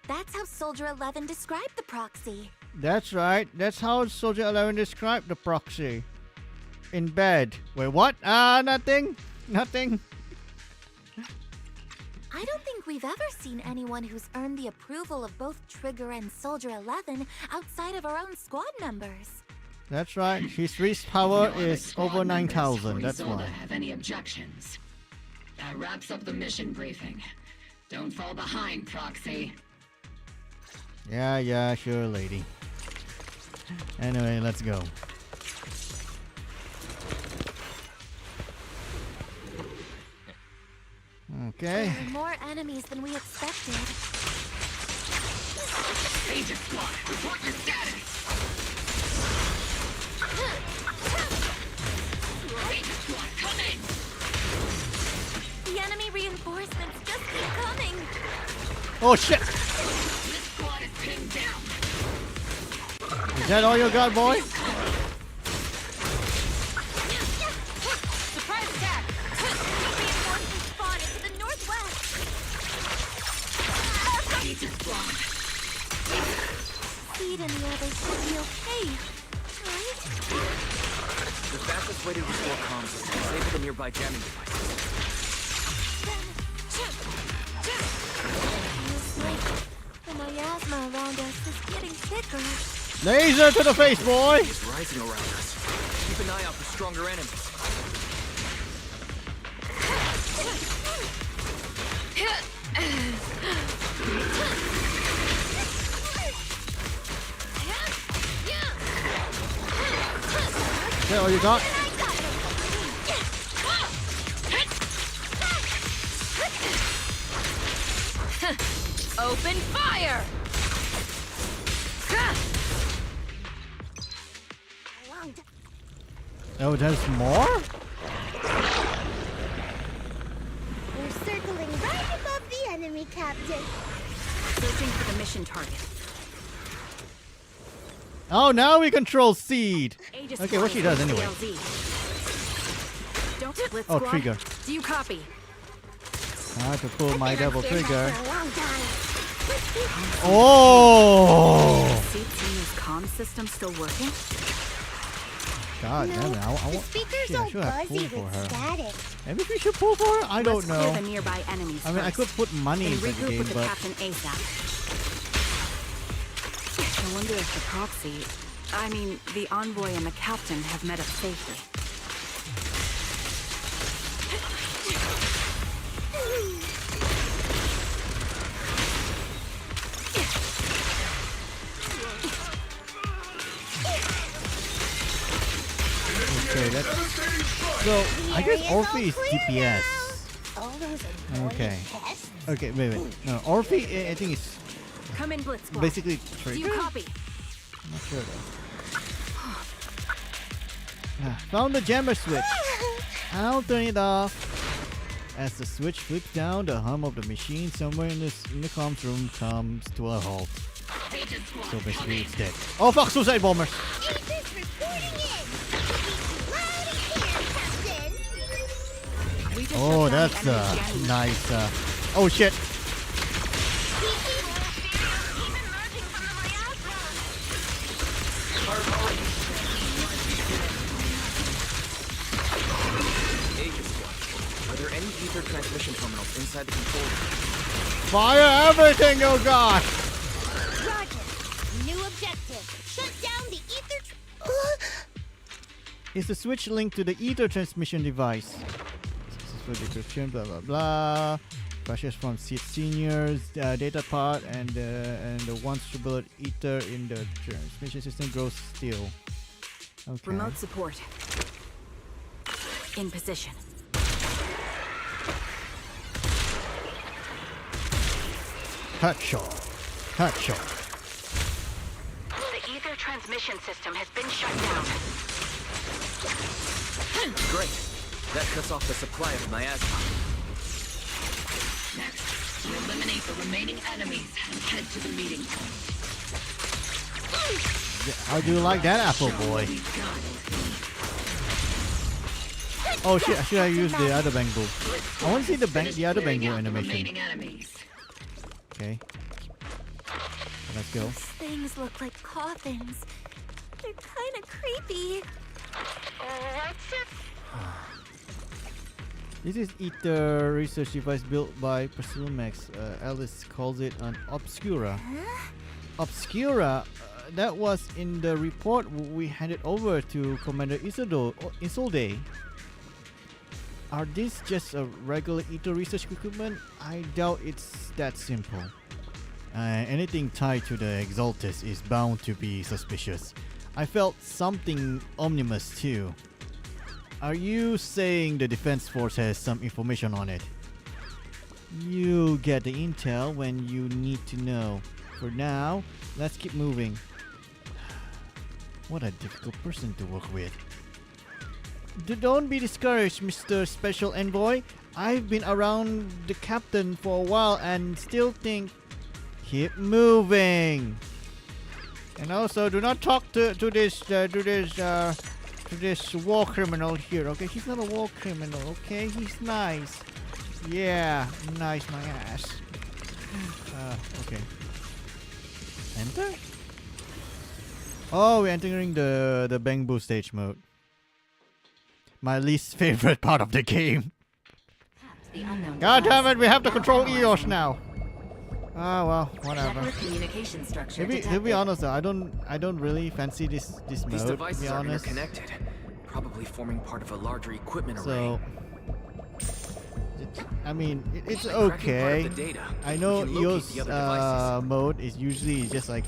That's how Soldier 11 described the proxy. That's right. That's how Soldier 11 described the proxy. In bed. Wait, what? Nothing. Nothing. I don't think we've ever seen anyone who's earned the approval of both Trigger and Soldier 11 outside of our own squad members. That's right. His reach power No other is squad over members 9,000. or That's Isolde why. have any objections? That wraps up the mission briefing. Don't fall behind, Proxy. Yeah, sure, lady. Anyway, let's go. Okay. There are more enemies than we expected. Agent Squad, report your status! Agent Squad, come in! The enemy reinforcements just keep coming. Oh shit! This squad is pinned down. Is that all you got, boy? Surprise attack! Reinforcements spotted to the northwest. Agent Squad. Speed and the others should be okay, right? The fastest way to restore comms is to disable the nearby jamming devices. Feels like the miasma around us is getting thicker. Laser to the face, boy! It's rising around us. Keep an eye out for stronger enemies. Is that all you got? Open fire! Oh, there's more? We're circling right above the enemy, Captain. Searching for the mission target. Oh, now we control Seed. Aegis Okay, what she does anyway. CLZ. Don't split Oh, squad. trigger. Do you copy? I have to pull my double Been trigger. back for a long time. Oh! Seed Senior's comm system still working? God damn it! I The want. speaker's Shit, I all should have buzzy pulled for with her. static. Maybe we should pull for her. I don't Let's clear know. the nearby enemies I mean, I first. could put money Then into the regroup game, with the but captain ASAP. I wonder if the proxy, I mean, the envoy and the captain have met up safely. okay, that's. So I guess Orphe is DPS. All those annoying Okay. pests. Okay, wait. No, Orphe, I think it's Come in, Blitz Squad. basically Do you trigger. copy? I'm not sure though. Found the jammer switch. I'll turn it off. As the switch flips down, the hum of the machine somewhere in the comms room comes to a halt. So basically, it's dead. Oh fuck! Suicide bombers. Aegis reporting in. Loud and clear, Captain. We just Oh, shut down that's the enemy jamming. nice. Oh shit! Aegis Squad. Are there any ether transmission terminals inside the control room? Fire everything, you got! Roger. New objective. Shut down the ether. Is the switch linked to the ether transmission device? Successful decryption, blah blah blah. Crashes from Senior's data pod and the once troubled ether in the transmission system grows still. Okay. Remote support. In position. Headshot. Headshot. The ether transmission system has been shut down. Great. That cuts off the supply of miasma. Next, we eliminate the remaining enemies and head to the meeting point. How do you like that, Apple Boy? We've got it. Oh shit! Should I use the other bamboo? I want to see the other Clearing bamboo out the animation. remaining enemies. Okay. Let's go. These things look like coffins. They're kind of creepy. What's it? This is Ether research device built by Persumax. Alice calls it an Obscura. Obscura? That was in the report we handed over to Commander Isolde. Are these just a regular Ether research equipment? I doubt it's that simple. Anything tied to the Exaltus is bound to be suspicious. I felt something ominous too. Are you saying the Defense Force has some information on it? You get the intel when you need to know. For now, let's keep moving. What a difficult person to work with. Don't be discouraged, Mr. Special Envoy. I've been around the captain for a while and still think keep moving. And also, do not talk to this war criminal here. Okay, he's not a war criminal. Okay, he's nice. Yeah, nice my ass. Okay. Enter. Oh, we're entering the bamboo stage mode. My least favorite part of the game. God damn it, we have to control EOS now. Oh well, whatever. Network communication structure To be detected. honest though, I don't really fancy this These mode, to devices be are honest. interconnected, probably forming part of a larger equipment array. So I mean, it's By cracking part okay. of the data, I know we can locate EOS the other devices. mode is usually just like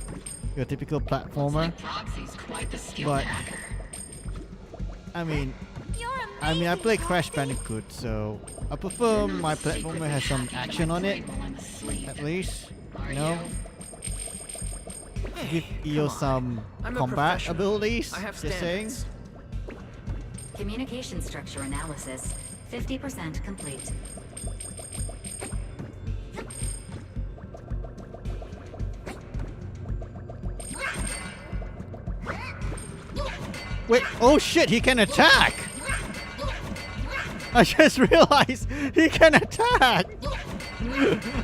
your typical platformer, Proxy's quite the skilled but hacker. I mean, You're I play amazing, Crash Captain. Bandicoot, so I prefer my platformer has some action on it, at least, you know. Give EOS some I'm a combat professional. abilities. I have Just saying. standards. Communication structure analysis 50% complete. Wait, oh shit, he can attack! I just realized he can attack!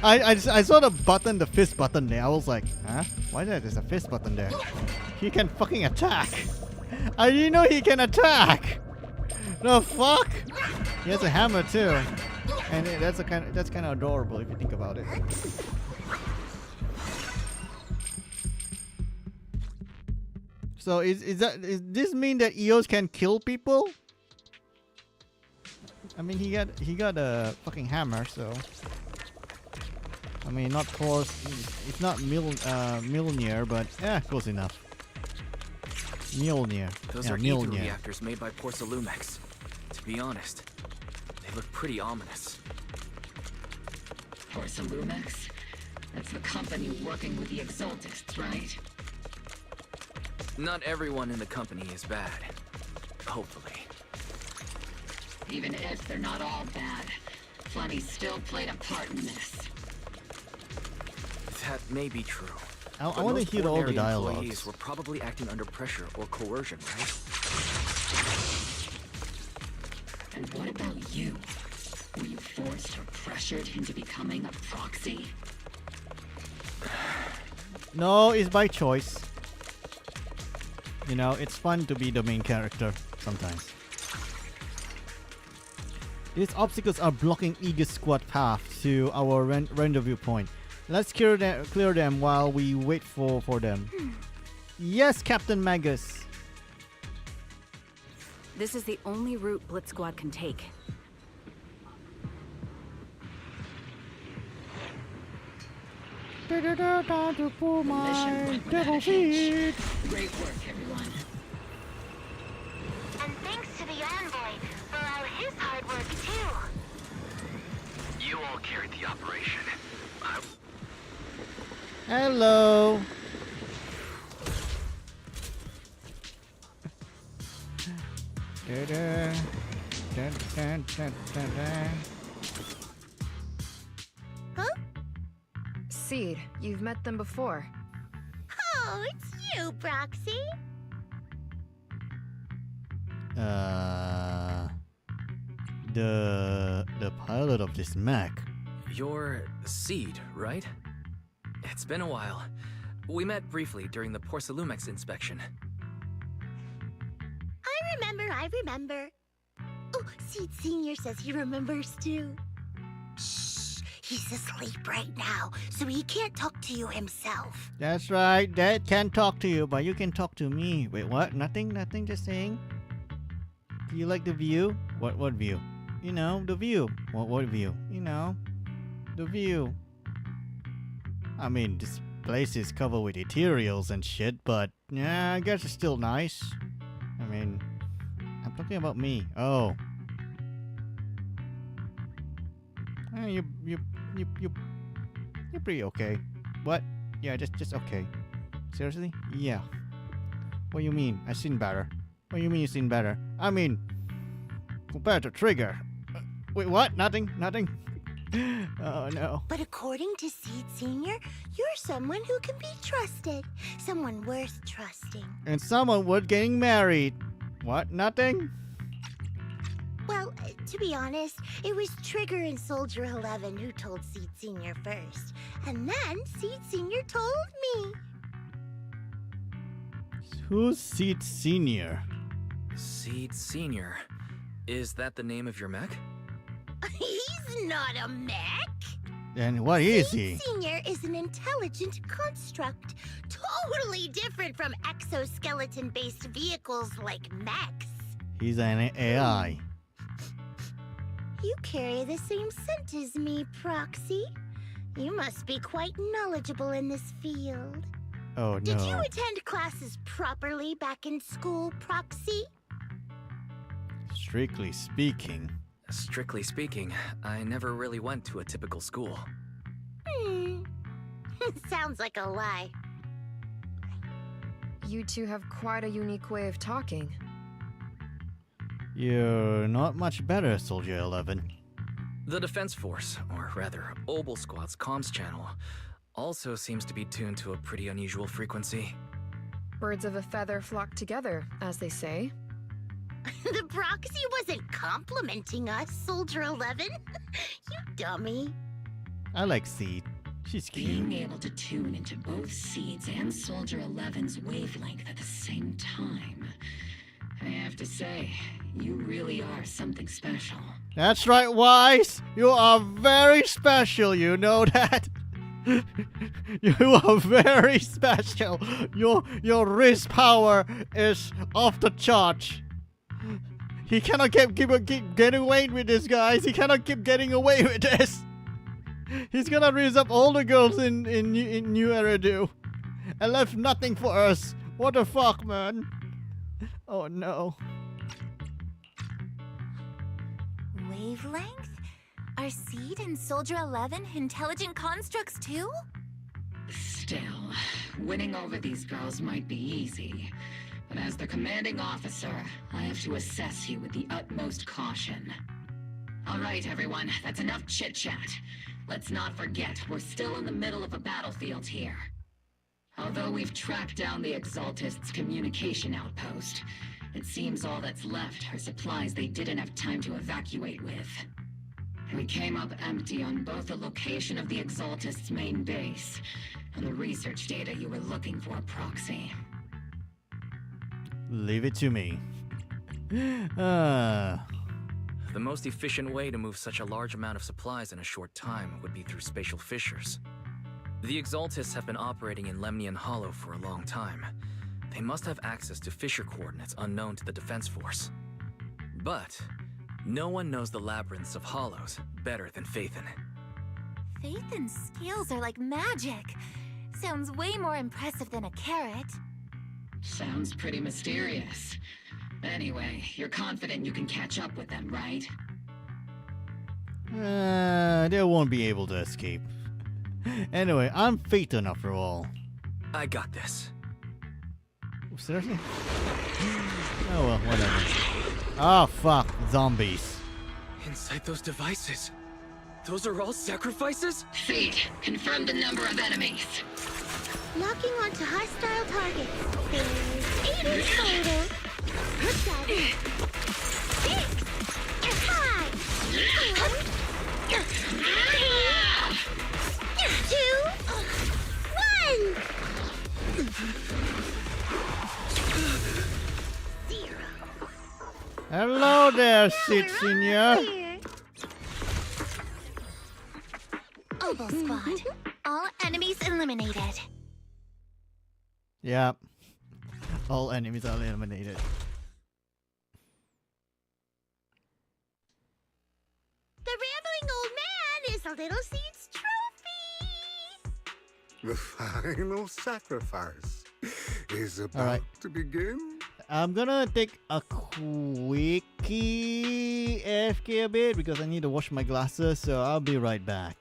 I saw the button, the fist button there. I was like, huh? Why there's a fist button there? He can fucking attack! I didn't know he can attack! The fuck? He has a hammer too. And that's kind of adorable if you think about it. So is this mean that EOS can kill people? I mean he got a fucking hammer, so I mean not close. It's not Mjolnir, but yeah, close enough. Mjolnir. Those are ether reactors made by Porcelumex. To be honest, they look pretty ominous. Porcelumex? That's the company working with the Exaltists, right? Not everyone in the company is bad. Hopefully. Even if they're not all bad, Flemmy still played a part in this. That may be true. I want to hear all the dialogues. Employees were probably acting under pressure or coercion, right? And what about you? Were you forced or pressured into becoming a proxy? No, it's by choice. You know, it's fun to be the main character sometimes. These obstacles are blocking Eagle's squad path to our rendezvous point. Let's clear them while we wait for them. Yes, Captain Magus. This is the only route Blitz Squad can take. The mission went without a hitch. Great work, everyone. And thanks to the envoy for all his hard work, too. You all carried the operation. Hello. Huh? Seed, you've met them before. Oh, it's you, Proxy. The pilot of this mech. You're Seed, right? It's been a while. We met briefly during the Porcelumex inspection. I remember. Oh, Seed Senior says he remembers too. Shh, he's asleep right now, so he can't talk to you himself. That's right. Dad can't talk to you, but you can talk to me. Wait, what? Nothing. Just saying. Do you like the view? What view? You know, the view. What view? You know, the view. I mean, this place is covered with ethereals and shit, but yeah, I guess it's still nice. I mean, I'm talking about me. Oh. You're pretty okay. What? Yeah, just okay. Seriously? Yeah. What do you mean? I've seen better. What do you mean you've seen better? I mean, compared to Trigger. Wait, what? Nothing? Oh no. But according to Seed Senior, you're someone who can be trusted. Someone worth trusting. And someone worth getting married. What? Nothing? Well, to be honest, it was Trigger and Soldier 11 who told Seed Senior first. And then Seed Senior told me. Who's Seed Senior? Seed Senior. Is that the name of your mech? He's not a mech. Then what is he? Seed Senior is an intelligent construct. Totally different from exoskeleton-based vehicles like mechs. He's an AI. You carry the same scent as me, Proxy. You must be quite knowledgeable in this field. Oh no. Did you attend classes properly back in school, Proxy? Strictly speaking. Strictly speaking, I never really went to a typical school. Sounds like a lie. You two have quite a unique way of talking. You're not much better, Soldier 11. The Defense Force, or rather, Obel Squad's comms channel, also seems to be tuned to a pretty unusual frequency. Birds of a feather flock together, as they say. The proxy wasn't complimenting us, Soldier 11. You dummy. I like Seed. She's Being cute. able to tune into both Seeds and Soldier 11's wavelength at the same time. I have to say, you really are something special. That's right, Wise. You are very special. You know that. You are very special. Your wrist power is off the chart. He cannot keep getting away with this, guys. He cannot keep getting away with this. He's gonna raise up all the girls in New Eridu and left nothing for us. What the fuck, man? Oh no. Wavelength? Are Seed and Soldier 11 intelligent constructs too? Still, winning over these girls might be easy. But as the commanding officer, I have to assess you with the utmost caution. All right, everyone, that's enough chit-chat. Let's not forget, we're still in the middle of a battlefield here. Although we've tracked down the Exaltists' communication outpost, it seems all that's left are supplies they didn't have time to evacuate with. We came up empty on both the location of the Exaltists' main base and the research data you were looking for, Proxy. Leave it to me. The most efficient way to move such a large amount of supplies in a short time would be through spatial fissures. The Exaltists have been operating in Lemnian Hollow for a long time. They must have access to fissure coordinates unknown to the Defense Force. But no one knows the labyrinths of hollows better than Phaethon. Phaethon's skills are like magic. Sounds way more impressive than a carrot. Sounds pretty mysterious. Anyway, you're confident you can catch up with them, right? They won't be able to escape. Anyway, I'm Phaethon after all. I got this. Seriously? Oh well, whatever. Oh fuck, zombies. Inside those devices, those are all sacrifices? Feet, confirm the number of enemies. Locking onto hostile targets. There's 8 in total. 7, 6, 5, 4, 3, 2, 1. 0. Hello there, Sid Senior. Oboe Squad. All enemies eliminated. Yep. All enemies are eliminated. The rambling old man is a little Seed's trophy. The final sacrifice is about Alright. to begin. I'm gonna take a quickie AFK a bit because I need to wash my glasses, so I'll be right back.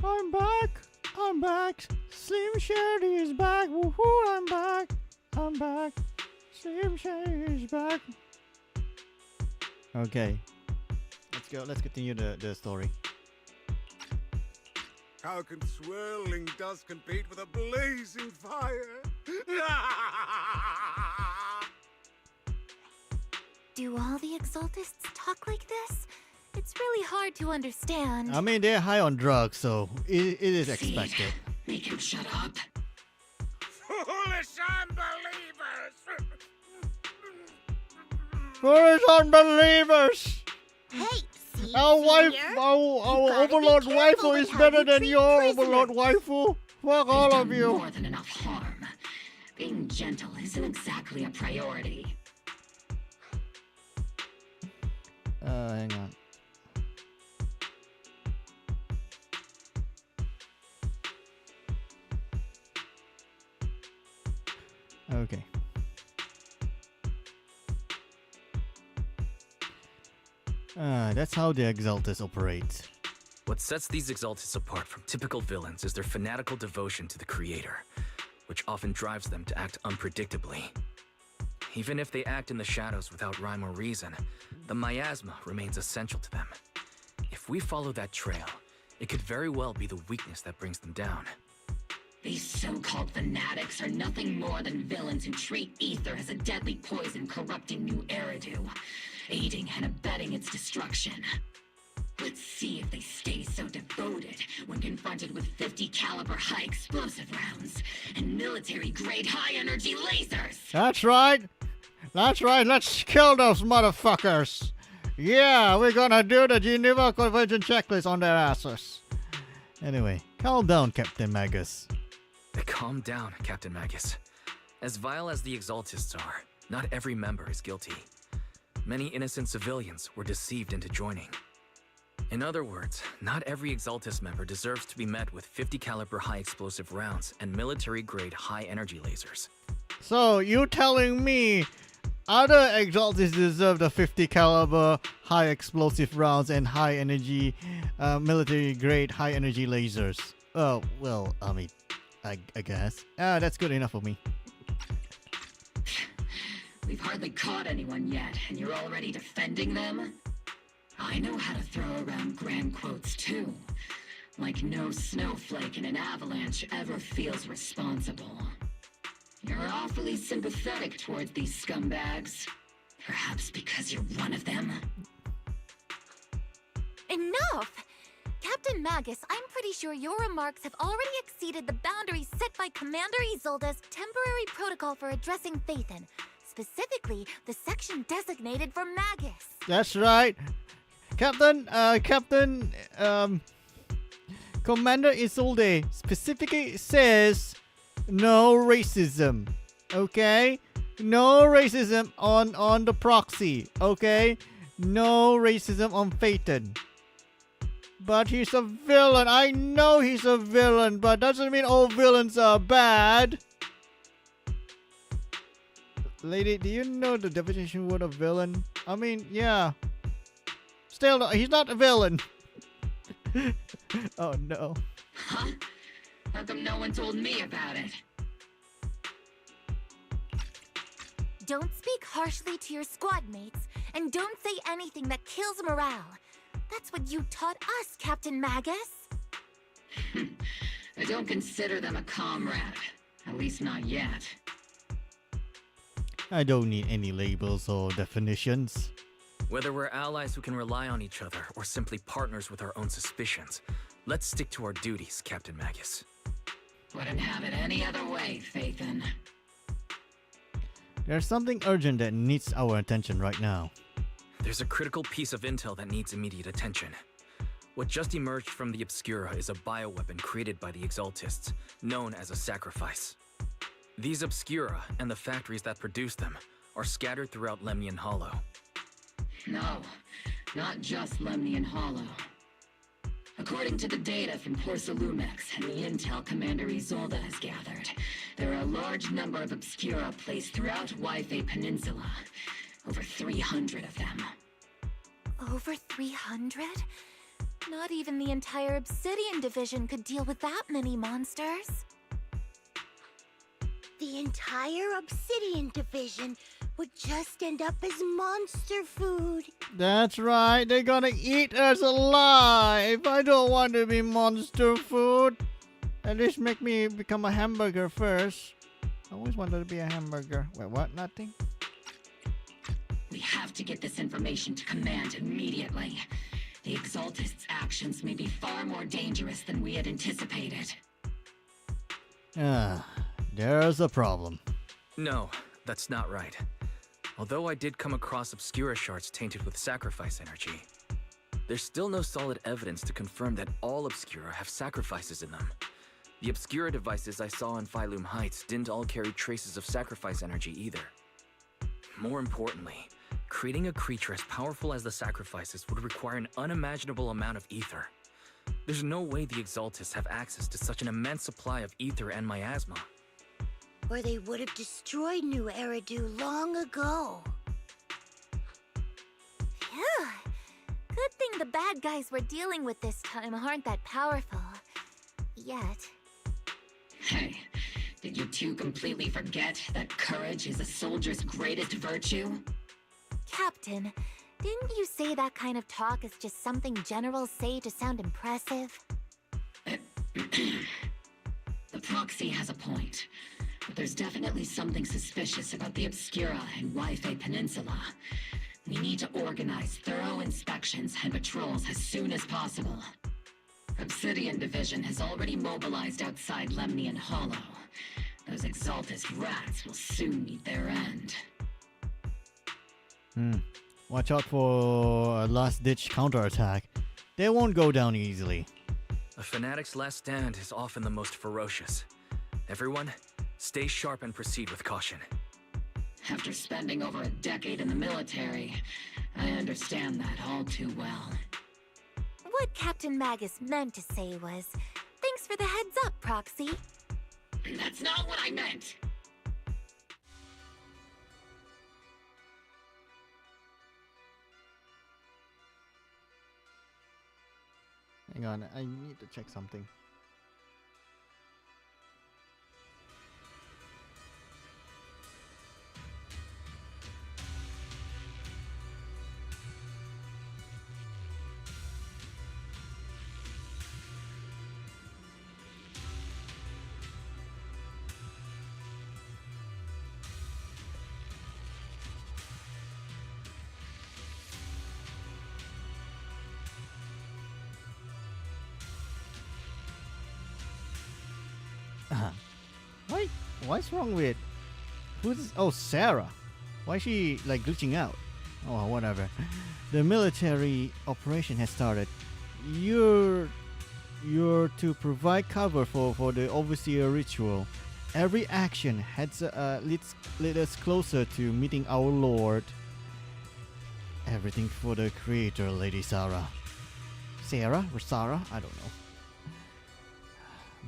I'm back. I'm back. Slim Shady is back. Woohoo! I'm back. I'm back. Slim Shady is back. Okay. Let's go. Let's continue the story. How can swirling dust compete with a blazing fire? Do all the Exaltists talk like this? It's really hard to understand. I mean, they're high on drugs, so it is Seed, expected. make him shut up. Foolish unbelievers! Foolish unbelievers! Hey, see, Our wife, Senior? our gotta be Overlord careful waifu with is how better you than treat your prisoners. Overlord waifu. Fuck all They've of done you. more than enough harm. Being gentle isn't exactly a priority. Hang on. Okay. That's how the Exaltus operate. What sets these Exaltists apart from typical villains is their fanatical devotion to the Creator, which often drives them to act unpredictably. Even if they act in the shadows without rhyme or reason, the miasma remains essential to them. If we follow that trail, it could very well be the weakness that brings them down. These so-called fanatics are nothing more than villains who treat ether as a deadly poison corrupting New Eridu, aiding and abetting its destruction. Let's see if they stay so devoted when confronted with 50 caliber high explosive rounds and military-grade high-energy lasers! That's right. That's right. Let's kill those motherfuckers. Yeah, we're gonna do the Geneva Convention checklist on their asses. Anyway, calm down, Captain Magus. Calm down, Captain Magus. As vile as the Exaltists are, not every member is guilty. Many innocent civilians were deceived into joining. In other words, not every Exaltist member deserves to be met with 50 caliber high explosive rounds and military-grade high energy lasers. So, you telling me other Exaltists deserve the 50 caliber high explosive rounds and high energy military grade high energy lasers? Oh, well, I mean, I guess. That's good enough for me. We've hardly caught anyone yet, and you're already defending them? I know how to throw around grand quotes too. Like no snowflake in an avalanche ever feels responsible. You're awfully sympathetic towards these scumbags. Perhaps because you're one of them? Enough! Captain Magus, I'm pretty sure your remarks have already exceeded the boundaries set by Commander Isolde's temporary protocol for addressing Phaethon. Specifically, the section designated for Magus. That's right. Commander Isolde specifically says no racism. Okay? No racism on the proxy. Okay? No racism on Phaethon. But he's a villain. I know he's a villain, but doesn't mean all villains are bad. Lady, do you know the definition word of villain? I mean, yeah. Still, no, he's not a villain. Oh no. Huh? How come no one told me about it? Don't speak harshly to your squad mates, and don't say anything that kills morale. That's what you taught us, Captain Magus. I don't consider them a comrade. At least not yet. I don't need any labels or definitions. Whether we're allies who can rely on each other or simply partners with our own suspicions, let's stick to our duties, Captain Magus. Wouldn't have it any other way, Phaethon. There's something urgent that needs our attention right now. There's a critical piece of intel that needs immediate attention. What just emerged from the Obscura is a bioweapon created by the Exaltists, known as a sacrifice. These Obscura, and the factories that produce them, are scattered throughout Lemnian Hollow. No, not just Lemnian Hollow. According to the data from Porcelumex and the intel Commander Isolde has gathered, there are a large number of Obscura placed throughout Yfei Peninsula. Over 300 of them. Over 300? Not even the entire Obsidian Division could deal with that many monsters. The entire Obsidian Division would just end up as monster food. That's right, they're gonna eat us alive. I don't want to be monster food. At least make me become a hamburger first. I always wanted to be a hamburger. Wait, what? Nothing? We have to get this information to Command immediately. The Exaltists' actions may be far more dangerous than we had anticipated. Ah, there's a problem. No, that's not right. Although I did come across Obscura shards tainted with sacrifice energy, there's still no solid evidence to confirm that all Obscura have sacrifices in them. The Obscura devices I saw in Phylum Heights didn't all carry traces of sacrifice energy either. More importantly, creating a creature as powerful as the sacrifices would require an unimaginable amount of ether. There's no way the Exaltists have access to such an immense supply of ether and miasma. Or they would have destroyed New Eridu long ago. Phew. Good thing the bad guys we're dealing with this time aren't that powerful. Yet. Hey, did you two completely forget that courage is a soldier's greatest virtue? Captain, didn't you say that kind of talk is just something generals say to sound impressive? The proxy has a point, but there's definitely something suspicious about the Obscura and Wi-Fi Peninsula. We need to organize thorough inspections and patrols as soon as possible. Obsidian Division has already mobilized outside Lemnian Hollow. Those Exaltist rats will soon meet their end. Watch out for a last-ditch counterattack. They won't go down easily. A fanatic's last stand is often the most ferocious. Everyone, stay sharp and proceed with caution. After spending over a decade in the military, I understand that all too well. What Captain Magus meant to say was, thanks for the heads up, Proxy. That's not what I meant! Hang on, I need to check something. What's wrong with... Who's this? Oh, Sarah. Why is she like glitching out? Oh, whatever. The military operation has started. You're to provide cover for the Overseer ritual. Every action leads us closer to meeting our Lord. Everything for the Creator, Lady Sarah. Sarah or Sarah? I don't know.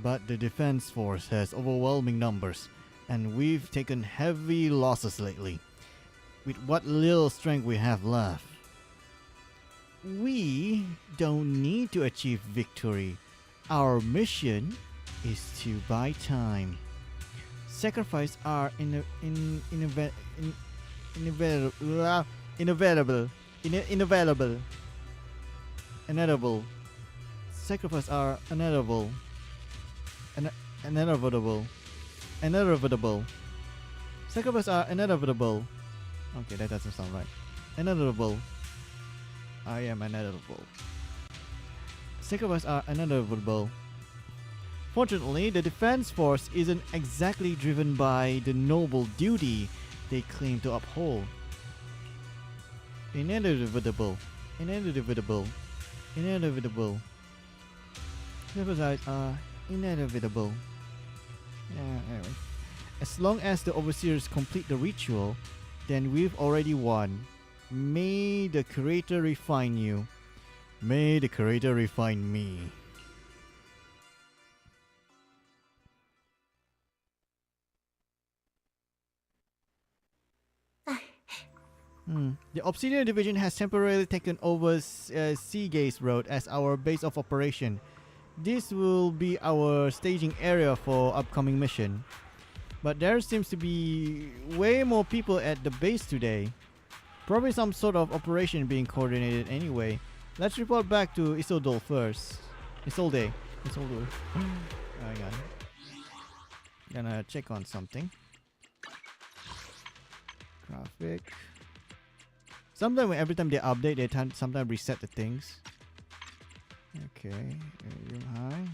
But the defense force has overwhelming numbers, and we've taken heavy losses lately. With what little strength we have left, we don't need to achieve victory. Our mission is to buy time. Sacrifices are inevitable. Sacrifices are inevitable. Inevitable. Sacrifices are inevitable. Okay, that doesn't sound right. Inevitable. I am inevitable. Sacrifices are inevitable. Fortunately, the defense force isn't exactly driven by the noble duty they claim to uphold. Inevitable. Sacrifices are inevitable. Anyway. As long as the Overseers complete the ritual, then we've already won. May the Creator refine you. May the Creator refine me. The Obsidian Division has temporarily taken over Seagaze Road as our base of operation. This will be our staging area for upcoming mission. But there seems to be way more people at the base today. Probably some sort of operation being coordinated anyway. Let's report back to Isolde first. Isolde. Hang on. Gonna check on something. Graphic. Sometimes every time they update, they sometimes reset the things. Okay, medium high.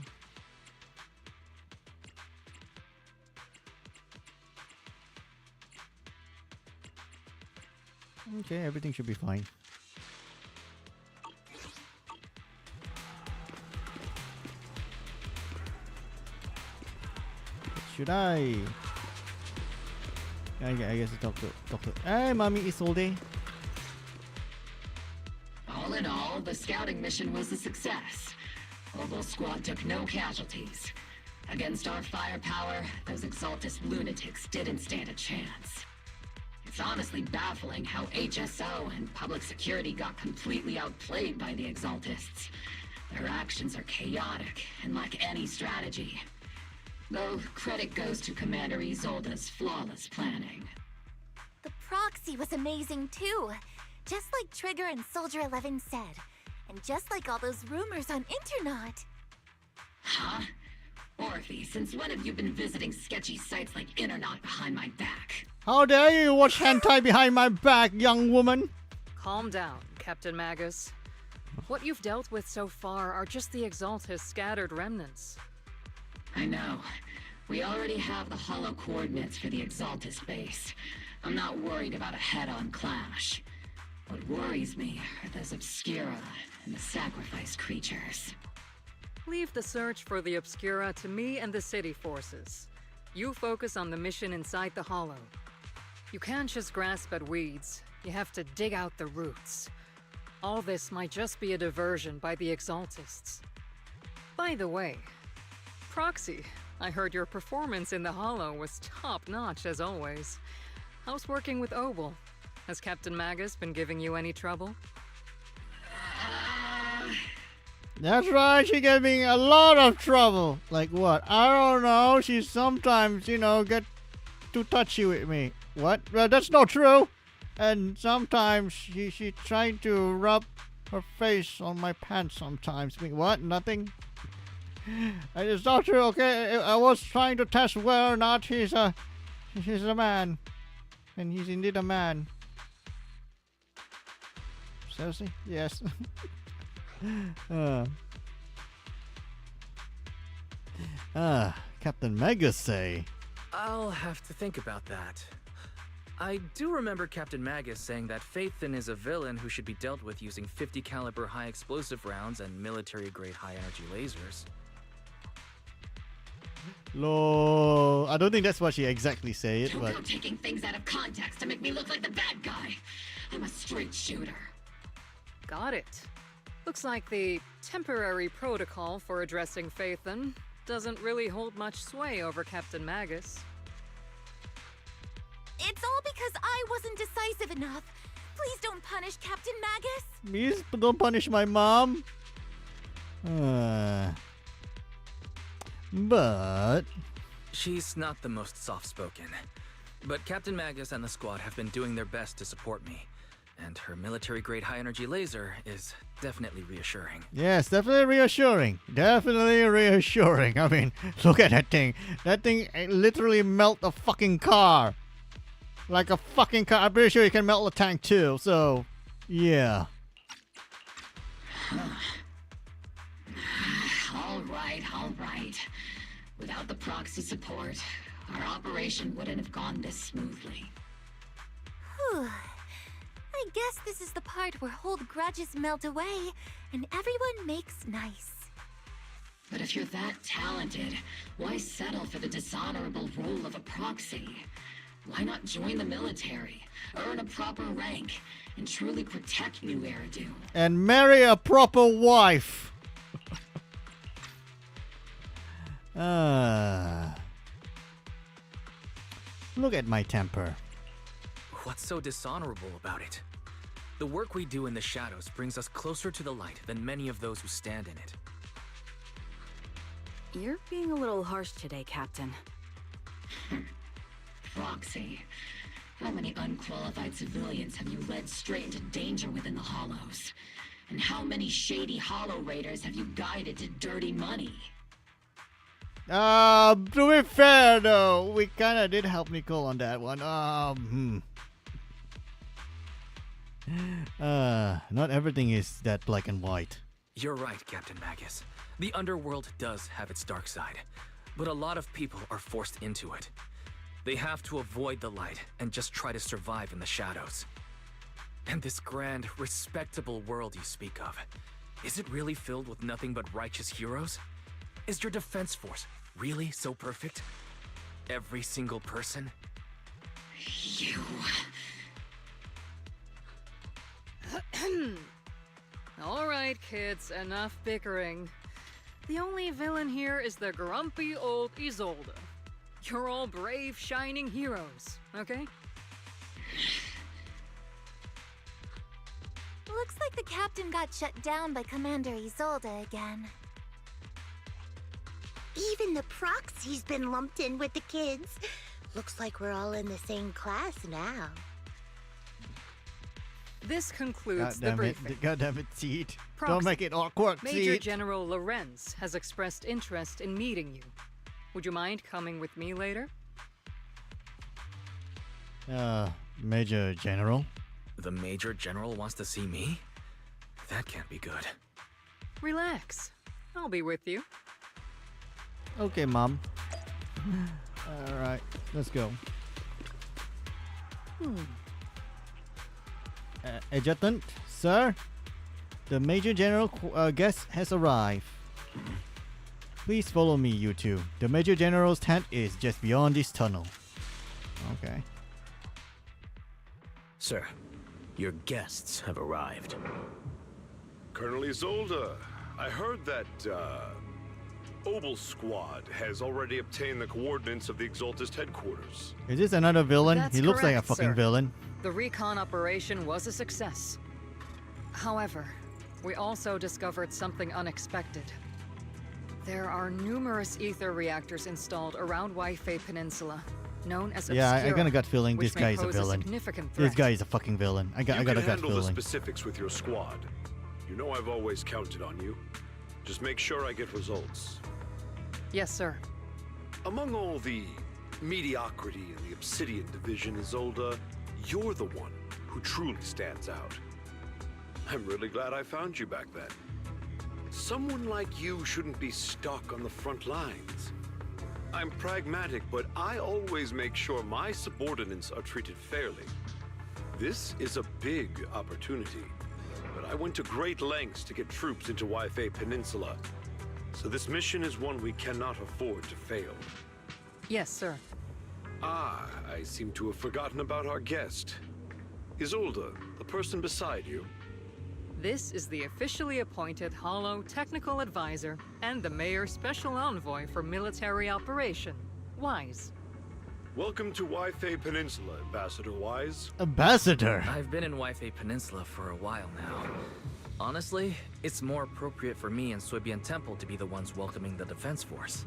Okay, everything should be fine. Should I? I guess talk to. Hey, Mommy Isolde. All in all, the scouting mission was a success. Oval Squad took no casualties. Against our firepower, those Exaltus lunatics didn't stand a chance. It's honestly baffling how HSO and public security got completely outplayed by the Exaltists. Their actions are chaotic and lack any strategy. Though credit goes to Commander Isolde's flawless planning. The proxy was amazing too. Just like Trigger and Soldier 11 said. And just like all those rumors on Internet. Huh? Orphe, since when have you been visiting sketchy sites like Internet behind my back? How dare you watch hentai behind my back, young woman? Calm down, Captain Magus. What you've dealt with so far are just the Exaltus scattered remnants. I know. We already have the hollow coordinates for the Exaltus base. I'm not worried about a head-on clash. What worries me are those Obscura and the sacrifice creatures. Leave the search for the Obscura to me and the city forces. You focus on the mission inside the Hollow. You can't just grasp at weeds. You have to dig out the roots. All this might just be a diversion by the Exaltists. By the way, Proxy, I heard your performance in the Hollow was top-notch as always. How's working with Oval? Has Captain Magus been giving you any trouble? That's right, she gave me a lot of trouble. Like what? I don't know. She sometimes, get too touchy with me. What? Well, that's not true. And sometimes she tried to rub her face on my pants sometimes. What? Nothing? It's not true, okay? I was trying to test whether or not he's a man. And he's indeed a man. Seriously? Yes. Captain Magus say. I'll have to think about that. I do remember Captain Magus saying that Phaethon is a villain who should be dealt with using 50 caliber high explosive rounds and military-grade high-energy lasers. Lol. I don't think that's what she exactly said, Don't but... go taking things out of context to make me look like the bad guy. I'm a straight shooter. Got it. Looks like the temporary protocol for addressing Phaethon doesn't really hold much sway over Captain Magus. It's all because I wasn't decisive enough. Please don't punish Captain Magus. Please don't punish my mom. But... She's not the most soft-spoken. But Captain Magus and the squad have been doing their best to support me. And her military-grade high-energy laser is definitely reassuring. Yes, definitely reassuring. Definitely reassuring. I mean, look at that thing. That thing literally melt a fucking car. Like a fucking car. I'm pretty sure you can melt a tank too, so... Yeah. All right. Without the proxy support, our operation wouldn't have gone this smoothly. Whew. I guess this is the part where old grudges melt away and everyone makes nice. But if you're that talented, why settle for the dishonorable role of a proxy? Why not join the military, earn a proper rank, and truly protect New Eridu? And marry a proper wife. Look at my temper. What's so dishonorable about it? The work we do in the shadows brings us closer to the light than many of those who stand in it. You're being a little harsh today, Captain. Proxy. How many unqualified civilians have you led straight into danger within the Hollows? And how many shady Hollow Raiders have you guided to dirty money? To be fair though, we kinda did help Nicole on that one. Not everything is that black and white. You're right, Captain Magus. The underworld does have its dark side, but a lot of people are forced into it. They have to avoid the light and just try to survive in the shadows. And this grand, respectable world you speak of, is it really filled with nothing but righteous heroes? Is your defense force really so perfect? Every single person? You... All right, kids, enough bickering. The only villain here is the grumpy old Isolde. You're all brave, shining heroes, okay? Looks like the captain got shut down by Commander Isolde again. Even the proxy's been lumped in with the kids. Looks like we're all in the same class now. This concludes the briefing. God damn it, Seed. Proxy. Don't make it awkward, Major Seed. General Lorenz has expressed interest in meeting you. Would you mind coming with me later? Major General? The Major General wants to see me? That can't be good. Relax. I'll be with you. Okay, Mom. Alright, let's go. Adjutant, sir? The Major General guest has arrived. Please follow me, you two. The Major General's tent is just beyond this tunnel. Okay. Sir, your guests have arrived. Colonel Isolde, I heard that, Obel Squad has already obtained the coordinates of the Exaltist headquarters. Is this another villain? That's He looks like a correct, fucking sir. villain. The recon operation was a success. However, we also discovered something unexpected. There are numerous ether reactors installed around Waifei Peninsula, known as Yeah, I got a Obscura, gut feeling which this may guy is a pose villain. significant This threat. guy is a fucking villain. I got a You can gut handle the feeling. specifics with your squad. You know I've always counted on you. Just make sure I get results. Yes, sir. Among all the mediocrity in the Obsidian Division, Isolde, you're the one who truly stands out. I'm really glad I found you back then. Someone like you shouldn't be stuck on the front lines. I'm pragmatic, but I always make sure my subordinates are treated fairly. This is a big opportunity, but I went to great lengths to get troops into Waifei Peninsula. So this mission is one we cannot afford to fail. Yes, sir. Ah, I seem to have forgotten about our guest. Isolde, the person beside you. This is the officially appointed Hollow Technical Advisor and the Mayor's Special Envoy for Military Operation, Wise. Welcome to Waifei Peninsula, Ambassador Wise. Ambassador? I've been in Waifei Peninsula for a while now. Honestly, it's more appropriate for me and Swabian Temple to be the ones welcoming the Defense Force.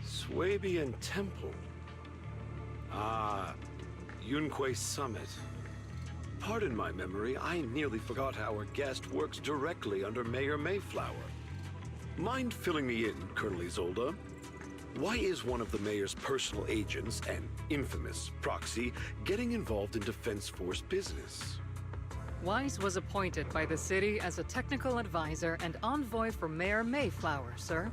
Swabian Temple. Ah, Yunque Summit. Pardon my memory, I nearly forgot our guest works directly under Mayor Mayflower. Mind filling me in, Colonel Isolde? Why is one of the mayor's personal agents, an infamous proxy, getting involved in Defense Force business? Wise was appointed by the city as a technical advisor and envoy for Mayor Mayflower, sir.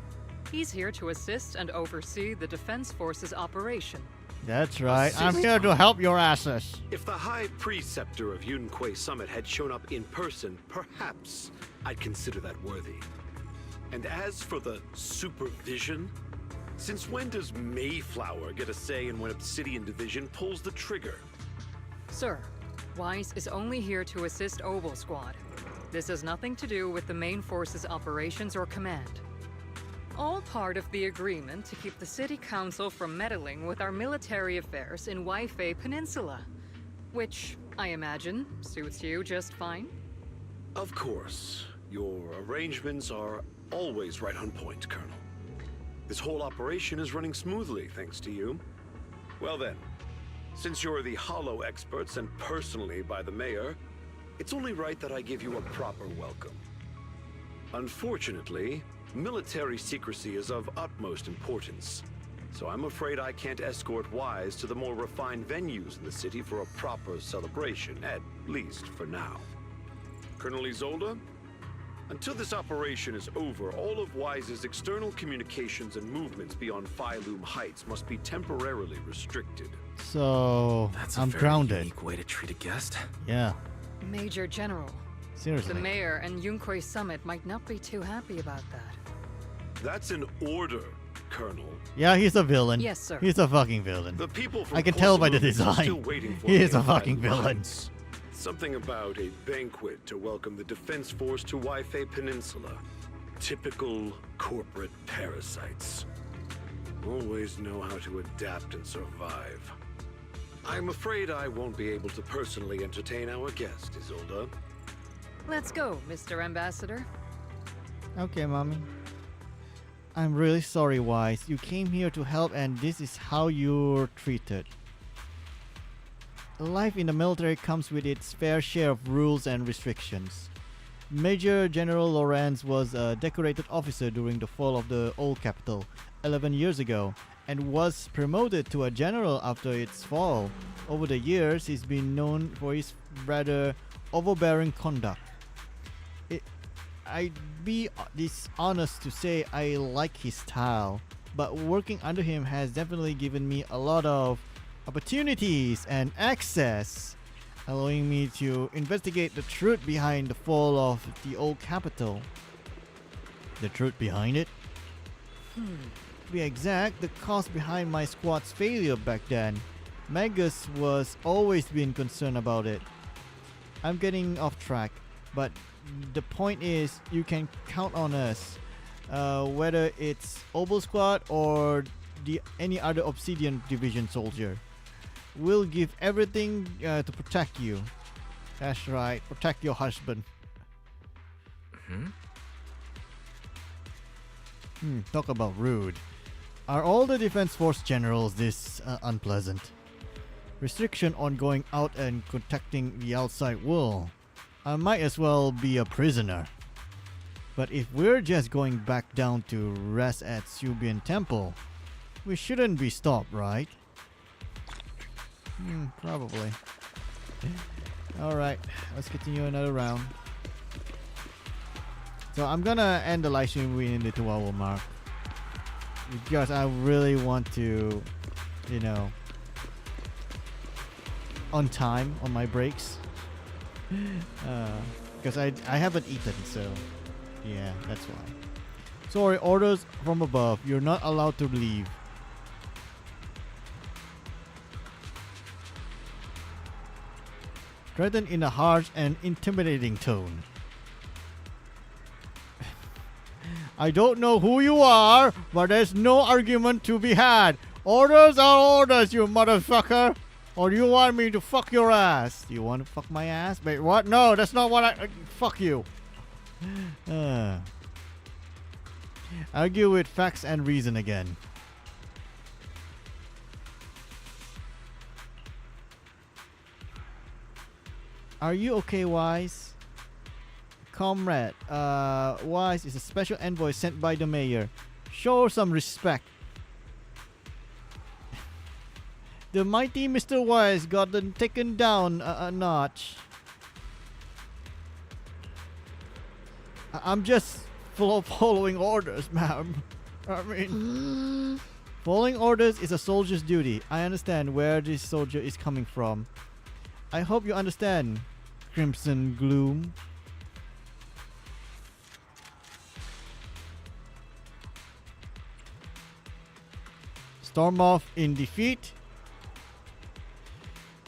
He's here to assist and oversee the Defense Force's operation. That's right. I'm here to help your asses. If the High Preceptor of Yunque Summit had shown up in person, perhaps I'd consider that worthy. And as for the supervision, since when does Mayflower get a say in when Obsidian Division pulls the trigger? Sir, Wise is only here to assist Obel Squad. This has nothing to do with the main force's operations or command. All part of the agreement to keep the City Council from meddling with our military affairs in Waifei Peninsula. Which, I imagine, suits you just fine. Of course. Your arrangements are always right on point, Colonel. This whole operation is running smoothly, thanks to you. Well then, since you're the Hollow expert sent personally by the mayor, it's only right that I give you a proper welcome. Unfortunately, military secrecy is of utmost importance, so I'm afraid I can't escort Wise to the more refined venues in the city for a proper celebration, at least for now. Colonel Isolde? Until this operation is over, all of Wise's external communications and movements beyond Phylum Heights must be temporarily restricted. So That's I'm a very grounded. unique way to treat a guest. Yeah. Major General. Seriously. The mayor and Yunquei Summit might not be too happy about that. That's an order, Colonel. Yeah, he's a villain. Yes, sir. He's a fucking villain. The people from I can tell by the Porcelain are still design. waiting for He me is a in fucking Phylum villain. Heights. Something about a banquet to welcome the Defense Force to Waifei Peninsula. Typical corporate parasites. Always know how to adapt and survive. I'm afraid I won't be able to personally entertain our guest, Isolde. Let's go, Mr. Ambassador. Okay, mommy. I'm really sorry, Wise. You came here to help and this is how you're treated. Life in the military comes with its fair share of rules and restrictions. Major General Lorenz was a decorated officer during the fall of the old capital 11 years ago and was promoted to a general after its fall. Over the years, he's been known for his rather overbearing conduct. I'd be dishonest to say I like his style, but working under him has definitely given me a lot of opportunities and access, allowing me to investigate the truth behind the fall of the old capital. The truth behind it? To be exact, the cause behind my squad's failure back then. Magus was always been concerned about it. I'm getting off track, but the point is you can count on us, whether it's Obel Squad or any other Obsidian Division soldier. We'll give everything to protect you. That's right, protect your husband. Talk about rude. Are all the Defense Force generals this unpleasant? Restriction on going out and contacting the outside world. I might as well be a prisoner. But if we're just going back down to rest at Subian Temple, we shouldn't be stopped, right? Probably. Alright, let's continue another round. So I'm gonna end the live stream within the 2-hour mark, because I really want to, you know, on time on my breaks. Because I haven't eaten, so yeah, that's why. Sorry, orders from above. You're not allowed to leave. Threaten in a harsh and intimidating tone. I don't know who you are, but there's no argument to be had. Orders are orders, you motherfucker. Or do you want me to fuck your ass? Do you want to fuck my ass? Wait, what? No, that's not what I... fuck you. Argue with facts and reason again. Are you okay, Wise? Comrade, Wise is a special envoy sent by the mayor. Show some respect. The mighty Mr. Wise got them taken down a notch. I'm just following orders, ma'am. I mean, following orders is a soldier's duty. I understand where this soldier is coming from. I hope you understand, Crimson Gloom. Storm off in defeat.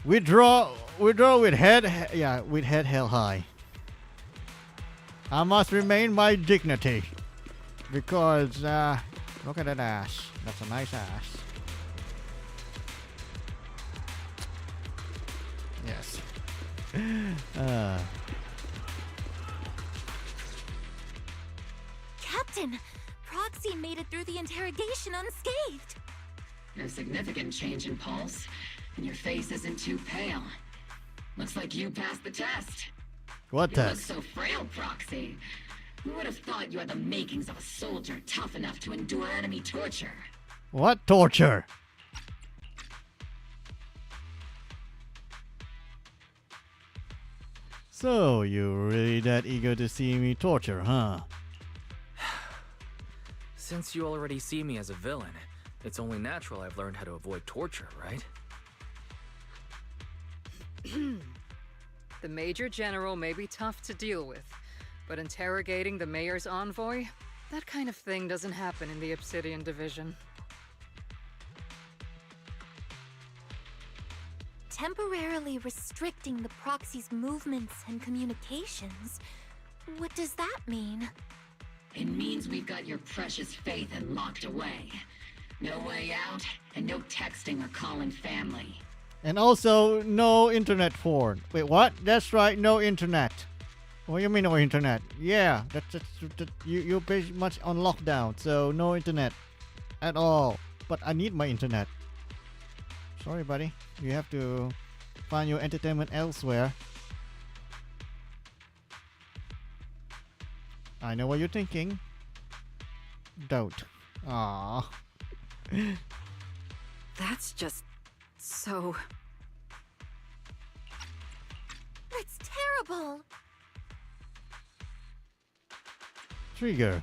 Withdraw with head held high. I must remain my dignity, because look at that ass. That's a nice ass. Yes. Captain, Proxy made it through the interrogation unscathed. No significant change in pulse, and your face isn't too pale. Looks like you passed the test. What You test? look so frail, Proxy. Who would have thought you had the makings of a soldier tough enough to endure enemy torture? What torture? So, you're really that eager to see me torture, huh? Since you already see me as a villain, it's only natural I've learned how to avoid torture, right? The Major General may be tough to deal with, but interrogating the Mayor's envoy? That kind of thing doesn't happen in the Obsidian Division. Temporarily restricting the Proxy's movements and communications. What does that mean? It means we've got your precious Phaethon locked away. No way out, and no texting or calling family. And also, no internet porn. Wait, what? That's right, no internet. What do you mean no internet? Yeah, that's you're pretty much on lockdown, so no internet at all. But I need my internet. Sorry, buddy. You have to find your entertainment elsewhere. I know what you're thinking. Don't. Ah. That's just so... That's terrible! Trigger,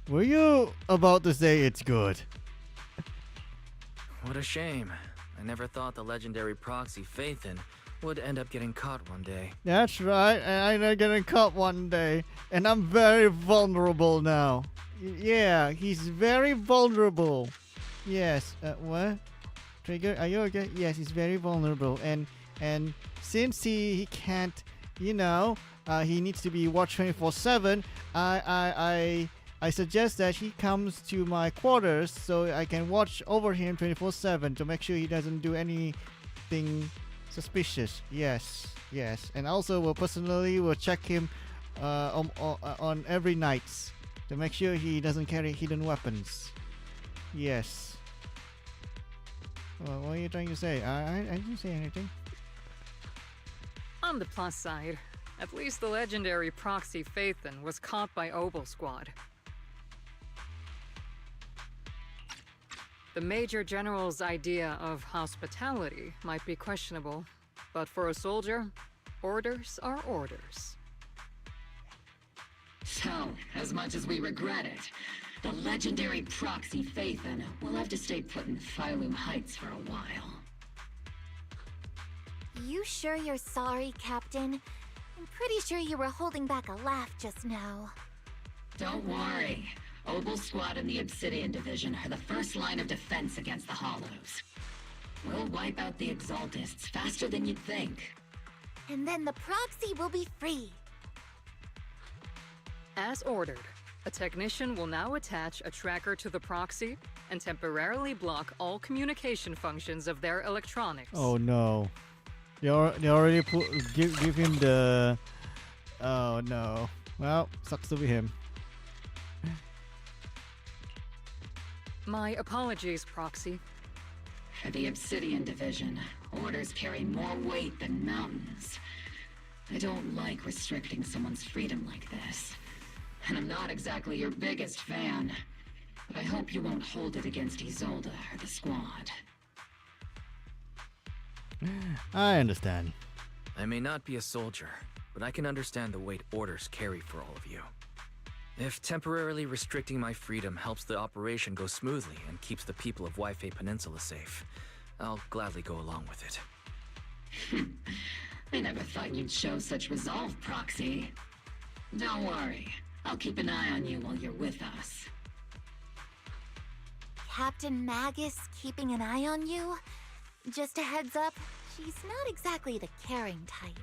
were you about to say it's good? What a shame. I never thought the legendary proxy Phaethon would end up getting caught one day. That's right, and I'm getting caught one day, and I'm very vulnerable now. Yeah, he's very vulnerable. Yes, what? Trigger, are you okay? Yes, he's very vulnerable, and since he can't, you know, he needs to be watched 24/7. I suggest that he comes to my quarters so I can watch over him 24/7 to make sure he doesn't do anything suspicious. Yes, and also we'll check him on every night to make sure he doesn't carry hidden weapons. Yes. Well, what are you trying to say? I didn't say anything. On the plus side, at least the legendary proxy Phaethon was caught by Obel Squad. The Major General's idea of hospitality might be questionable, but for a soldier, orders are orders. So, as much as we regret it, the legendary proxy Phaethon will have to stay put in Phylum Heights for a while. You sure you're sorry, Captain? I'm pretty sure you were holding back a laugh just now. Don't worry. Obel Squad and the Obsidian Division are the first line of defense against the Hollows. We'll wipe out the Exaltists faster than you'd think. And then the proxy will be free. As ordered, a technician will now attach a tracker to the proxy and temporarily block all communication functions of their electronics. Oh no. They already give him the... Oh no. Well, sucks to be him. My apologies, Proxy. For the Obsidian Division, orders carry more weight than mountains. I don't like restricting someone's freedom like this. And I'm not exactly your biggest fan. But I hope you won't hold it against Isolde or the Squad. I understand. I may not be a soldier, but I can understand the weight orders carry for all of you. If temporarily restricting my freedom helps the operation go smoothly and keeps the people of Waifei Peninsula safe, I'll gladly go along with it. I never thought you'd show such resolve, Proxy. Don't worry. I'll keep an eye on you while you're with us. Captain Magus keeping an eye on you? Just a heads up, she's not exactly the caring type.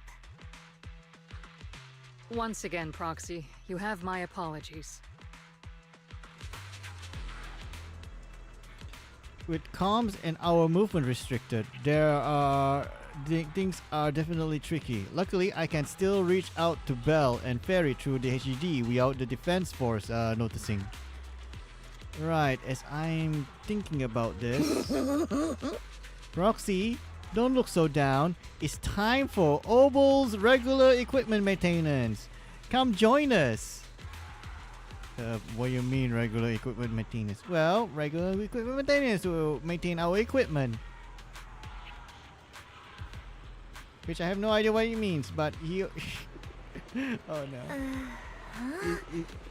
Once again, Proxy, you have my apologies. With comms and our movement restricted, there are things are definitely tricky. Luckily, I can still reach out to Bell and ferry through the HDD without the defense force noticing. Right, as I'm thinking about this, Roxy, don't look so down. It's time for Obal's regular equipment maintenance. Come join us. What do you mean regular equipment maintenance? Well, regular equipment maintenance will maintain our equipment. Which I have no idea what it means, but he... oh no.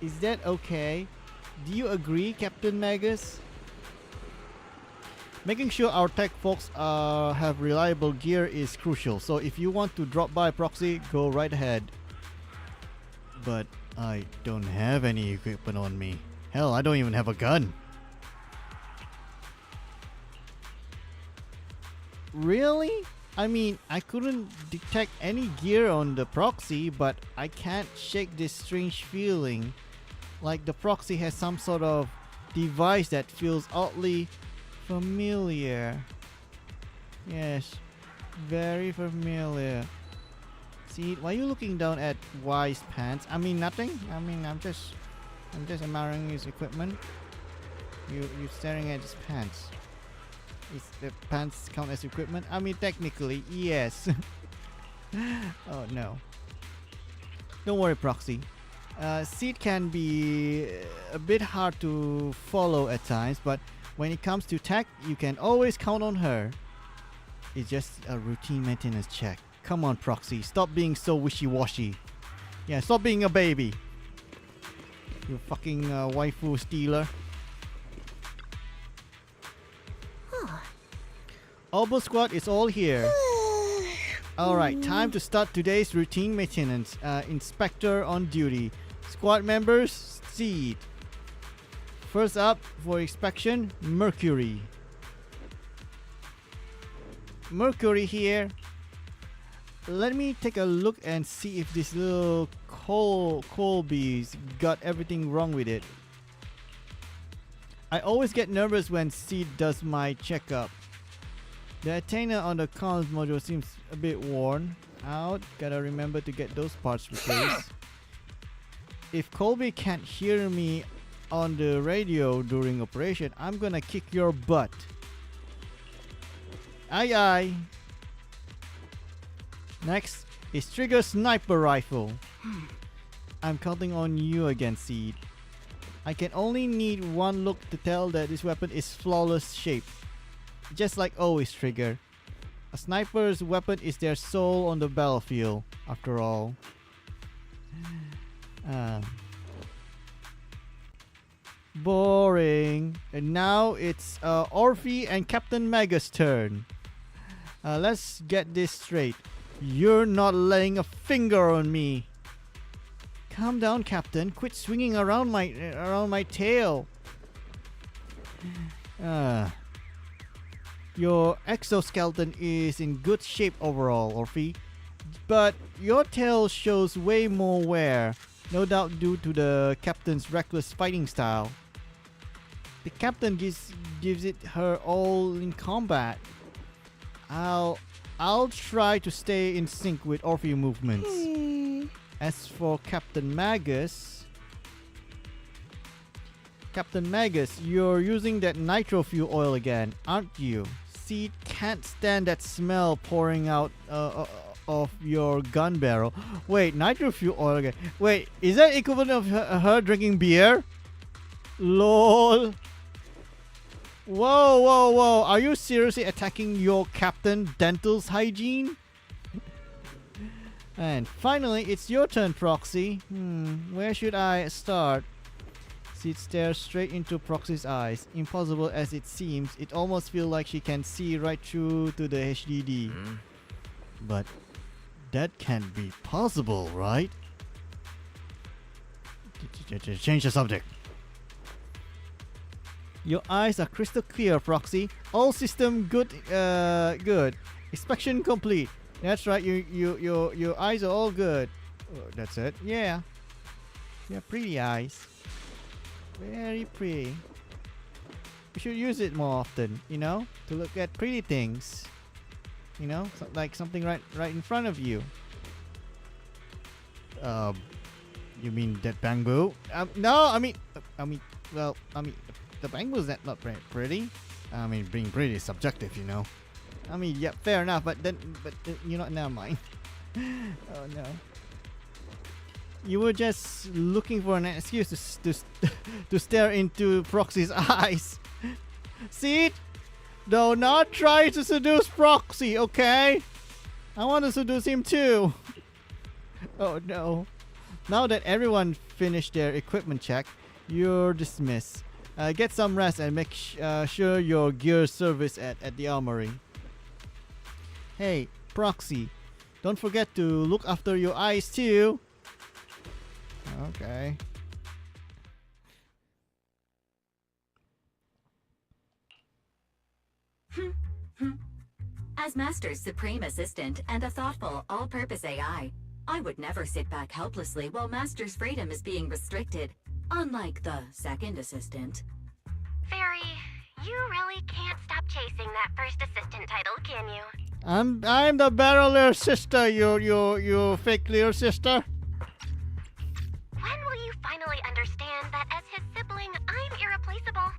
Is that okay? Do you agree, Captain Magus? Making sure our tech folks have reliable gear is crucial, so if you want to drop by Proxy, go right ahead. But I don't have any equipment on me. Hell, I don't even have a gun. Really? I mean, I couldn't detect any gear on the Proxy, but I can't shake this strange feeling like the Proxy has some sort of device that feels oddly familiar. Yes, very familiar. See, why are you looking down at Y's pants? I mean nothing. I mean I'm just admiring his equipment. You're staring at his pants. Is the pants count as equipment? I mean technically yes. Oh no. Don't worry, Proxy. Seed can be a bit hard to follow at times, but when it comes to tech, you can always count on her. It's just a routine maintenance check. Come on, Proxy, stop being so wishy-washy. Yeah, stop being a baby. You fucking waifu stealer. Obo Squad is all here. Alright, time to start today's routine maintenance. Inspector on duty. Squad members, Seed. First up for inspection, Mercury. Mercury here. Let me take a look and see if this little Colby's got everything wrong with it. I always get nervous when Seed does my checkup. The antenna on the comms module seems a bit worn out. Gotta remember to get those parts replaced. If Colby can't hear me on the radio during operation, I'm gonna kick your butt. Aye aye. Next is Trigger Sniper Rifle. I'm counting on you again, Seed. I can only need one look to tell that this weapon is flawless shape. Just like always, Trigger. A sniper's weapon is their soul on the battlefield, after all. Boring. And now it's Orphe and Captain Magus' turn. Let's get this straight. You're not laying a finger on me. Calm down, Captain. Quit swinging around my tail. Your exoskeleton is in good shape overall, Orphe, but your tail shows way more wear, no doubt due to the captain's reckless fighting style. The captain gives it her all in combat. I'll try to stay in sync with Orphe movements. As for Captain Magus, you're using that nitro fuel oil again, aren't you? Seed can't stand that smell pouring out of your gun barrel. Wait, nitro fuel oil again. Wait, is that equivalent of her drinking beer? LOL. Whoa. Are you seriously attacking your Captain Dental's hygiene? And finally, it's your turn, Proxy. Where should I start? Seed stares straight into Proxy's eyes. Impossible as it seems, it almost feels like she can see right through to the HDD. But that can't be possible, right? Change the subject. Your eyes are crystal clear, Proxy. All system good. Good. Inspection complete. That's right. Your eyes are all good. That's it. Yeah. Yeah, pretty eyes. Very pretty. You should use it more often, you know, to look at pretty things. You know, like something right in front of you. You mean that bamboo? No, I mean, well, the bamboo's not pretty. I mean, being pretty is subjective, you know. I mean, yeah, fair enough, but you know, never mind. Oh no. You were just looking for an excuse to stare into Proxy's eyes. See it? Do not try to seduce Proxy, okay? I want to seduce him too. Oh no. Now that everyone finished their equipment check, you're dismissed. Get some rest and make sure your gear service at the armory. Hey, Proxy, don't forget to look after your eyes too. Okay. As Master's supreme assistant and a thoughtful, all-purpose AI, I would never sit back helplessly while Master's freedom is being restricted, unlike the second assistant. Fairy, you really can't stop chasing that first assistant title, can you? I'm the better little sister, you fake little sister. When will you finally understand that as his sibling, I'm irreplaceable?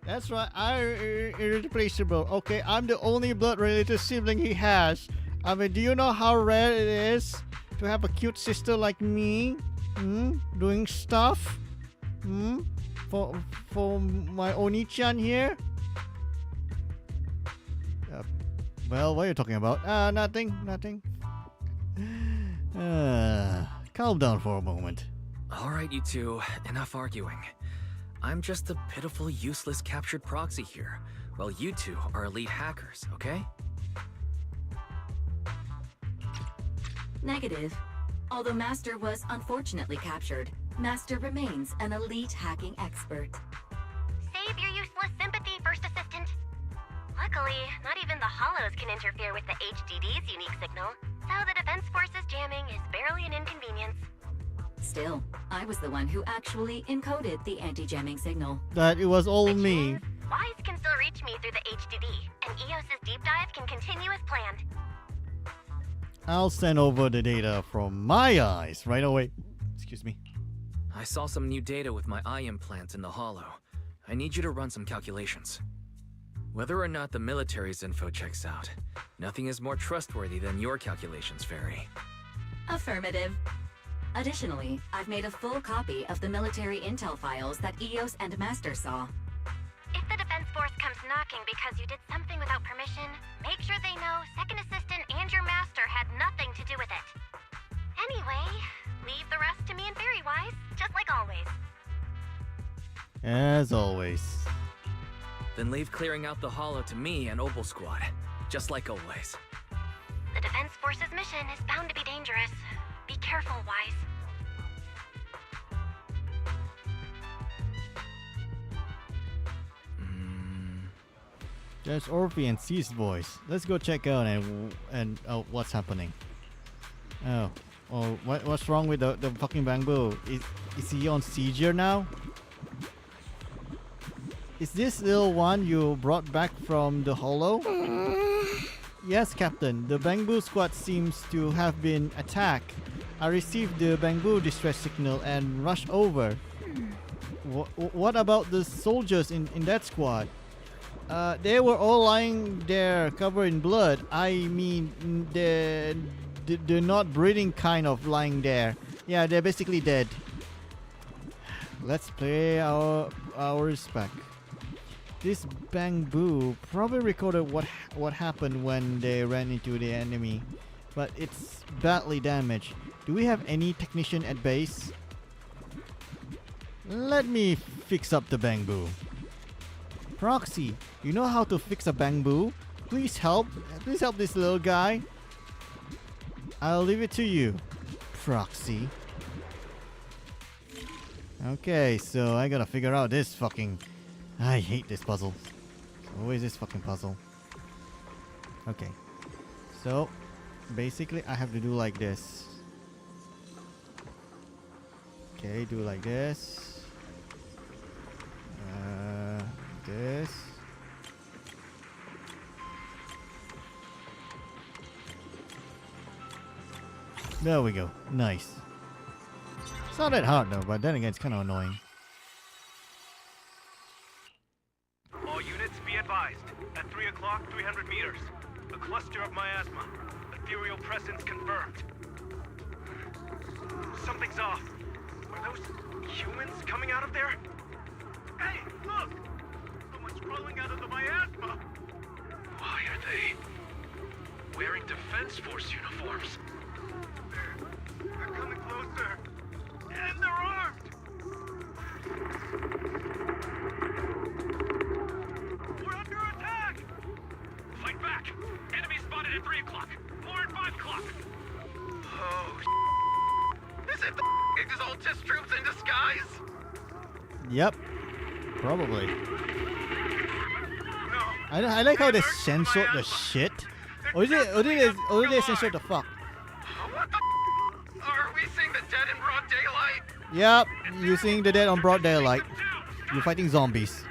That's right, I'm irreplaceable. Okay, I'm the only blood-related sibling he has. I mean, do you know how rare it is to have a cute sister like me? Doing stuff? For my Oni-chan here? Well, what are you talking about? Nothing. Calm down for a moment. Alright, you two, enough arguing. I'm just a pitiful, useless captured proxy here, while you two are elite hackers, okay? Negative. Although Master was unfortunately captured, Master remains an elite hacking expert. Save your useless sympathy, First Assistant. Luckily, not even the Hollows can interfere with the HDD's unique signal, so the Defense Force's jamming is barely an inconvenience. Still, I was the one who actually encoded the anti-jamming signal. That it was all me. Wise can still reach me through the HDD, and EOS's deep dive can continue as planned. I'll send over the data from my eyes right away. Excuse me. I saw some new data with my eye implants in the hollow. I need you to run some calculations. Whether or not the military's info checks out, nothing is more trustworthy than your calculations, Fairy. Affirmative. Additionally, I've made a full copy of the military intel files that EOS and Master saw. If the Defense Force comes knocking because you did something without permission, make sure they know Second Assistant and your Master had nothing to do with it. Anyway, leave the rest to me and Fairy Wise, just like always. As always. Then leave clearing out the hollow to me and Opal Squad, just like always. The Defense Force's mission is bound to be dangerous. Be careful, Wise. There's Orphe and C's voice. Let's go check out and what's happening. What's wrong with the fucking bamboo? Is he on seizure now? Is this little one you brought back from the hollow? Yes, Captain. The bamboo squad seems to have been attacked. I received the bamboo distress signal and rushed over. What about the soldiers in that squad? They were all lying there covered in blood. I mean, they're not breathing kind of lying there. Yeah, they're basically dead. Let's play our respect. This bamboo probably recorded what happened when they ran into the enemy, but it's badly damaged. Do we have any technician at base? Let me fix up the bamboo. Proxy, you know how to fix a bamboo? Please help this little guy. I'll leave it to you, Proxy. Okay, so I gotta figure out this fucking... I hate this puzzle. Always this fucking puzzle. Okay. So, basically I have to do like this. Okay, do like this. This. There we go. Nice. It's not that hard though, but then again, it's kind of annoying. All units, be advised. At 3 o'clock, 300 meters. A cluster of miasma. Ethereal presence confirmed. Something's off. Are those humans coming out of there? Hey, look! Someone's crawling out of the miasma! Why are they wearing Defense Force uniforms? They're coming closer. And they're armed! We're under attack! Fight back! Enemy spotted at 3 o'clock. More at 5 o'clock. Oh, is it the Exaltus troops in disguise? Yep. Probably. I like how they censored the shit. Or did they censor the fuck? What the Are we seeing the dead in broad daylight? Yep, you're seeing the dead on broad daylight. You're fighting zombies.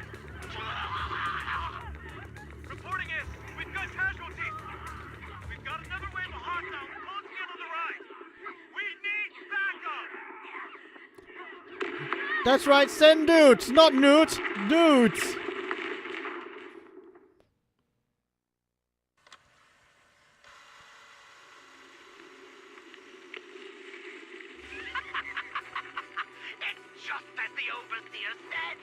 Reporting in. We've got casualties. We've got another wave of hostiles closing in on the right. We need backup. That's right, send dudes, not newts, dudes. It's just as the Overseer said.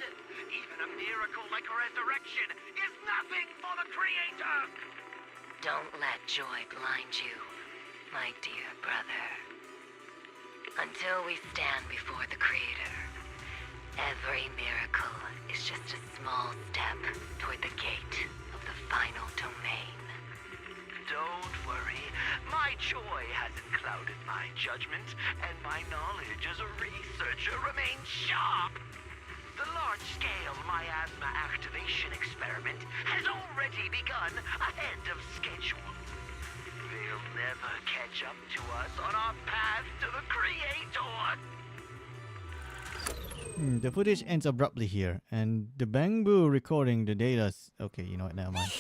Even a miracle like resurrection is nothing for the Creator. Don't let joy blind you, my dear brother. Until we stand before the Creator, every miracle is just a small step toward the gate of the final domain. Don't worry. My joy hasn't clouded my judgment, and my knowledge as a researcher remains sharp. The large-scale miasma activation experiment has already begun ahead of schedule. They'll never catch up to us on our path to the Creator. The footage ends abruptly here, and the bamboo recording the data's... Okay, you know what, never mind.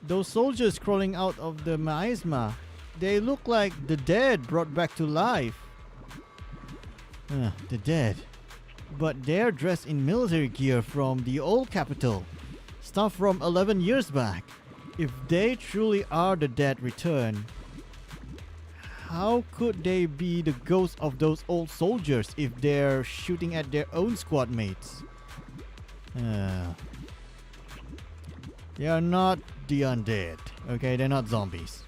Those soldiers crawling out of the miasma, they look like the dead brought back to life. The dead. But they're dressed in military gear from the old capital. Stuff from 11 years back. If they truly are the dead return, how could they be the ghosts of those old soldiers if they're shooting at their own squad mates? They are not the undead, okay? They're not zombies.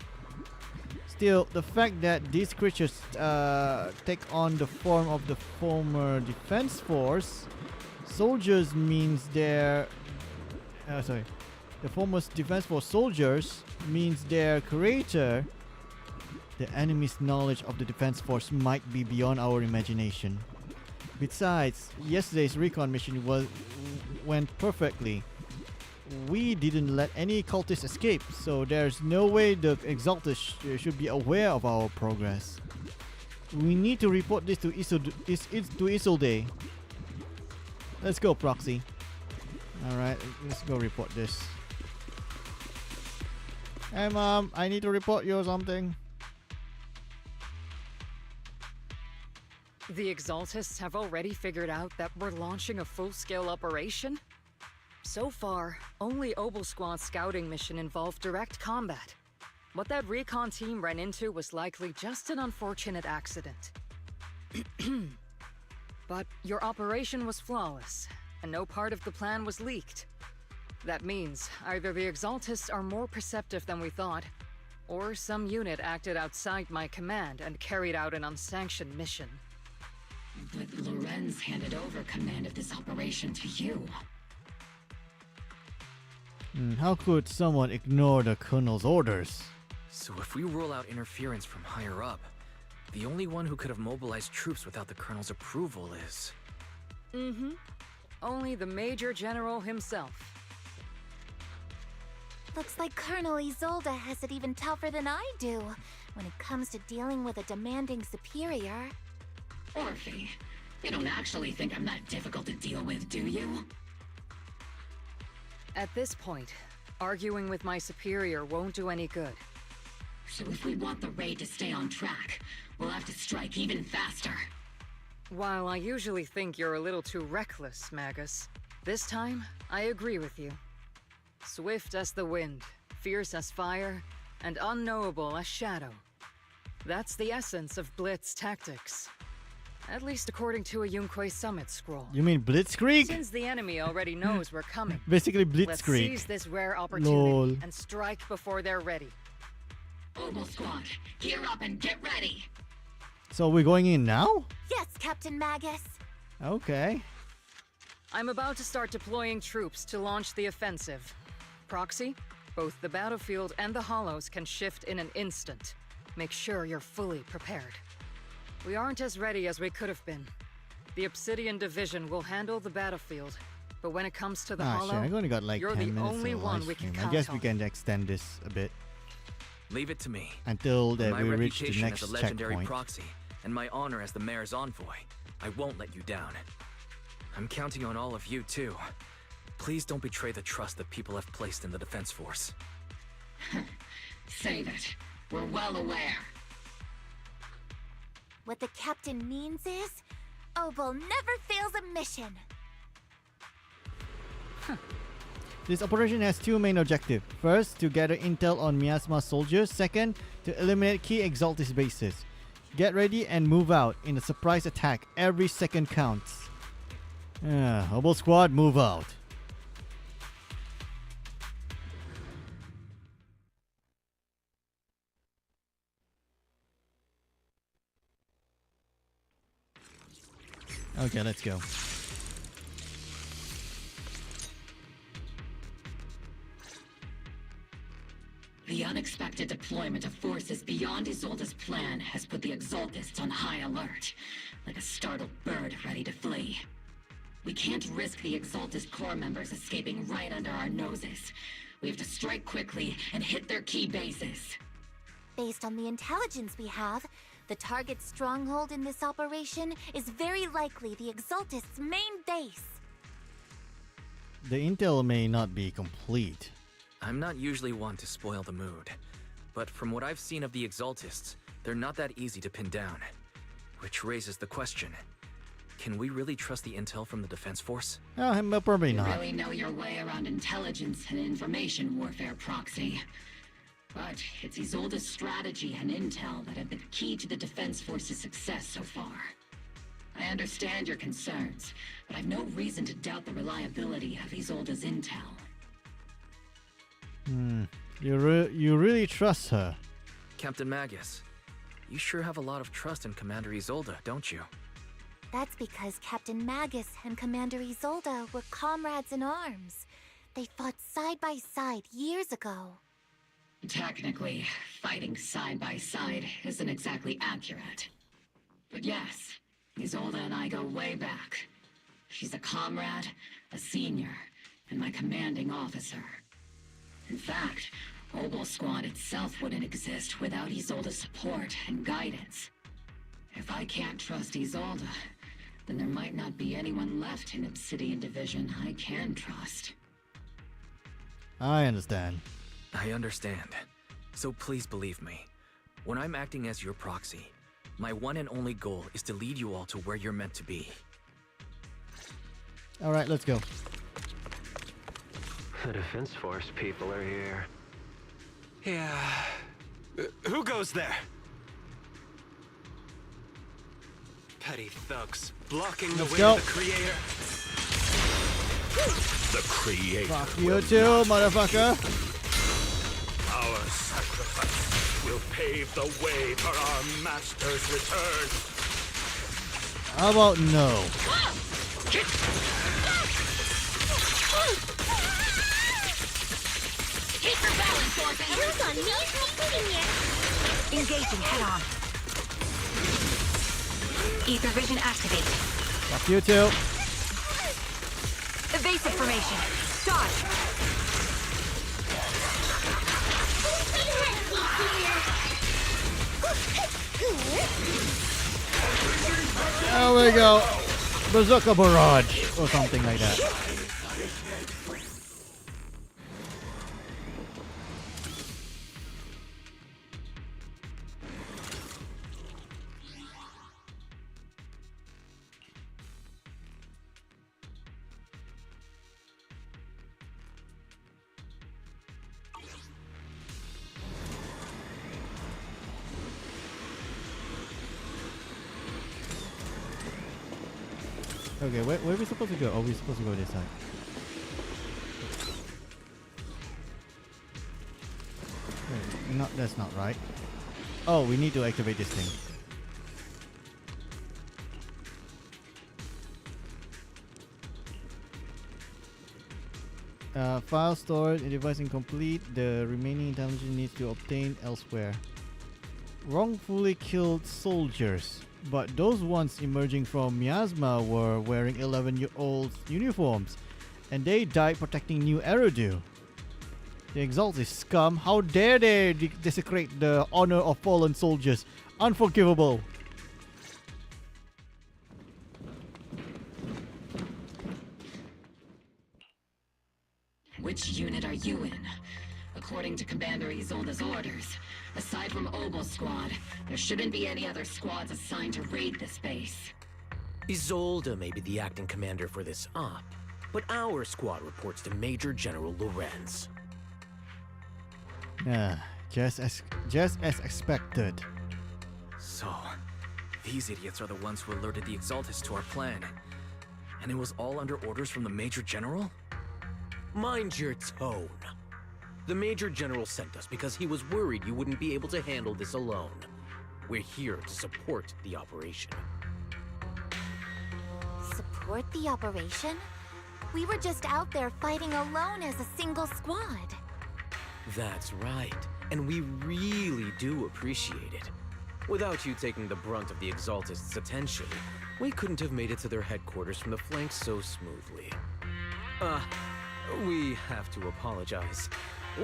Still, the fact that these creatures take on the form of the former Defense Force soldiers means they're... The former Defense Force soldiers means their creator, the enemy's knowledge of the Defense Force might be beyond our imagination. Besides, yesterday's recon mission went perfectly. We didn't let any cultists escape, so there's no way the Exaltus should be aware of our progress. We need to report this to Isolde. Let's go, Proxy. Alright, let's go report this. Hey Mom, I need to report you or something. The Exaltists have already figured out that we're launching a full-scale operation? So far, only Obel Squad's scouting mission involved direct combat. What that recon team ran into was likely just an unfortunate accident. But your operation was flawless, and no part of the plan was leaked. That means either the Exaltists are more perceptive than we thought, or some unit acted outside my command and carried out an unsanctioned mission. But Lorenz handed over command of this operation to you. How could someone ignore the Colonel's orders? So if we rule out interference from higher up, the only one who could have mobilized troops without the Colonel's approval is... Only the Major General himself. Looks like Colonel Isolde has it even tougher than I do when it comes to dealing with a demanding superior. Orphe, you don't actually think I'm that difficult to deal with, do you? At this point, arguing with my superior won't do any good. So if we want the raid to stay on track, we'll have to strike even faster. While I usually think you're a little too reckless, Magus, this time I agree with you. Swift as the wind, fierce as fire, and unknowable as shadow. That's the essence of Blitz tactics. At least according to a Yunque Summit scroll. You mean Blitzkrieg? Since the enemy already knows we're coming, Basically let's Blitzkrieg. seize this rare opportunity Lol. and strike before they're ready. Oval Squad, gear up and get ready! So we're going in now? Yes, Captain Magus. Okay. I'm about to start deploying troops to launch the offensive. Proxy, both the battlefield and the hollows can shift in an instant. Make sure you're fully prepared. We aren't as ready as we could have been. The Obsidian Division will handle the battlefield, but when it comes to the hollow, shit, I've only got like you're 10 the minutes only of one live we can stream. I count guess we on. can extend this a bit Leave it to me. until that My we reach the reputation next as a legendary checkpoint. proxy and my honor as the mayor's envoy, I won't let you down. I'm counting on all of you too. Please don't betray the trust that people have placed in the Defense Force. Save it. We're well aware. What the captain means is, Obel never fails a mission. This operation has two main objectives. First, to gather intel on Miasma soldiers. Second, to eliminate key Exaltis bases. Get ready and move out in a surprise attack. Every second counts. Obel Squad, move out. Okay, let's go. The unexpected deployment of forces beyond Isolde's plan has put the Exaltists on high alert, like a startled bird ready to flee. We can't risk the Exaltist core members escaping right under our noses. We have to strike quickly and hit their key bases. Based on the intelligence we have, the target stronghold in this operation is very likely the Exaltists' main base. The intel may not be complete. I'm not usually one to spoil the mood, but from what I've seen of the Exaltists, they're not that easy to pin down. Which raises the question, can we really trust the intel from the Defense Force? Probably You not. really know your way around intelligence and information warfare, Proxy. But it's Isolde's strategy and intel that have been key to the Defense Force's success so far. I understand your concerns, but I've no reason to doubt the reliability of Isolde's intel. You really trust her? Captain Magus, you sure have a lot of trust in Commander Isolde, don't you? That's because Captain Magus and Commander Isolde were comrades in arms. They fought side by side years ago. Technically, fighting side by side isn't exactly accurate. But yes, Isolde and I go way back. She's a comrade, a senior, and my commanding officer. In fact, Obel Squad itself wouldn't exist without Isolde's support and guidance. If I can't trust Isolde, then there might not be anyone left in Obsidian Division I can trust. I understand. I understand. So please believe me. When I'm acting as your proxy, my one and only goal is to lead you all to where you're meant to be. Alright, let's go. The Defense Force people are here. Yeah. Who goes there? Petty thugs blocking the Let's way go. of the Creator. The Creator. Fuck you too, motherfucker. Our sacrifice will pave the way for our master's return. How about no? Keep your balance, Dorothy! Who's on me? Engaging head-on. Ether vision activate. Fuck you too. Evasive formation. Dodge. There we go. Bazooka Barrage or something like that. Okay, where are we supposed to go? Oh, we're supposed to go this side. Wait, no, that's not right. Oh, we need to activate this thing. File stored in device incomplete. The remaining intelligence needs to obtain elsewhere. Wrongfully killed soldiers, but those ones emerging from miasma were wearing 11-year-old uniforms, and they died protecting New Eridu. The exalted scum, how dare they desecrate the honor of fallen soldiers? Unforgivable. Which unit are you in? According to Commander Isolde's orders, aside from Obel Squad, there shouldn't be any other squads assigned to raid this base. Isolde may be the acting commander for this op, but our squad reports to Major General Lorenz. Just as expected. So, these idiots are the ones who alerted the Exaltus to our plan. And it was all under orders from the Major General? Mind your tone. The Major General sent us because he was worried you wouldn't be able to handle this alone. We're here to support the operation. Support the operation? We were just out there fighting alone as a single squad. That's right, and we really do appreciate it. Without you taking the brunt of the Exaltists' attention, we couldn't have made it to their headquarters from the flank so smoothly. We have to apologize.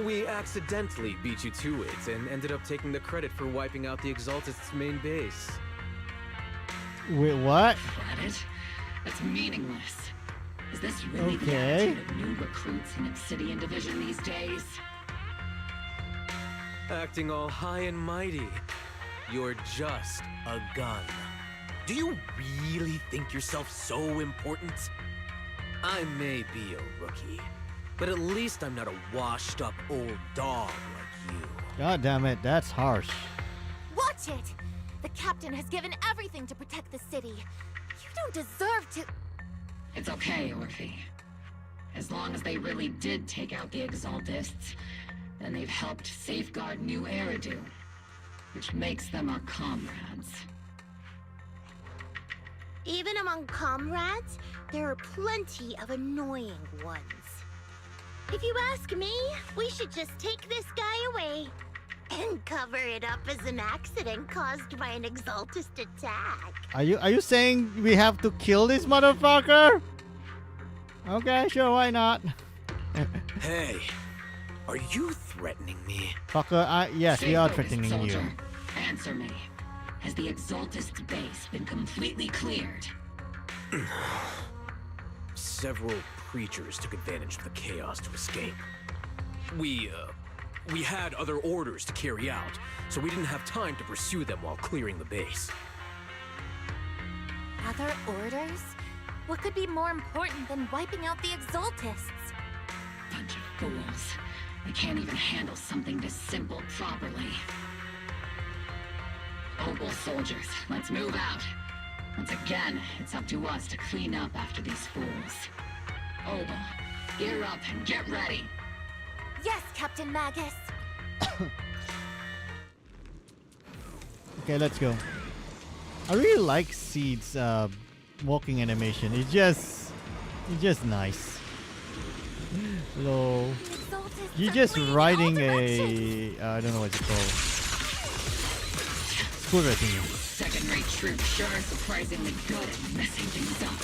We accidentally beat you to it and ended up taking the credit for wiping out the Exaltists' main base. Wait, what? Credit? That's meaningless. Is this really the Okay. attitude of new recruits in Obsidian Division these days? Acting all high and mighty. You're just a gun. Do you really think yourself so important? I may be a rookie, but at least I'm not a washed-up old dog like you. God damn it, that's harsh. Watch it! The captain has given everything to protect the city. You don't deserve to... It's okay, Orphe. As long as they really did take out the Exaltists, then they've helped safeguard New Eridu, which makes them our comrades. Even among comrades, there are plenty of annoying ones. If you ask me, we should just take this guy away and cover it up as an accident caused by an Exaltist attack. Are you saying we have to kill this motherfucker? Okay, sure, why not? Hey, are you threatening me? Fucker, yes, we are Stay focused, threatening you. soldier. Answer me. Has the Exaltist base been completely cleared? Several creatures took advantage of the chaos to escape. We had other orders to carry out, so we didn't have time to pursue them while clearing the base. Other orders? What could be more important than wiping out the Exaltists? Bunch of fools. They can't even handle something this simple properly. Obel soldiers, let's move out. Once again, it's up to us to clean up after these fools. Obel, gear up and get ready. Yes, Captain Magus. Okay, let's go. I really like Seed's walking animation. It's just nice. Hello. You're just riding a I don't know what it's called. Scooter thingy. Second-rate troops sure are surprisingly good at messing things up.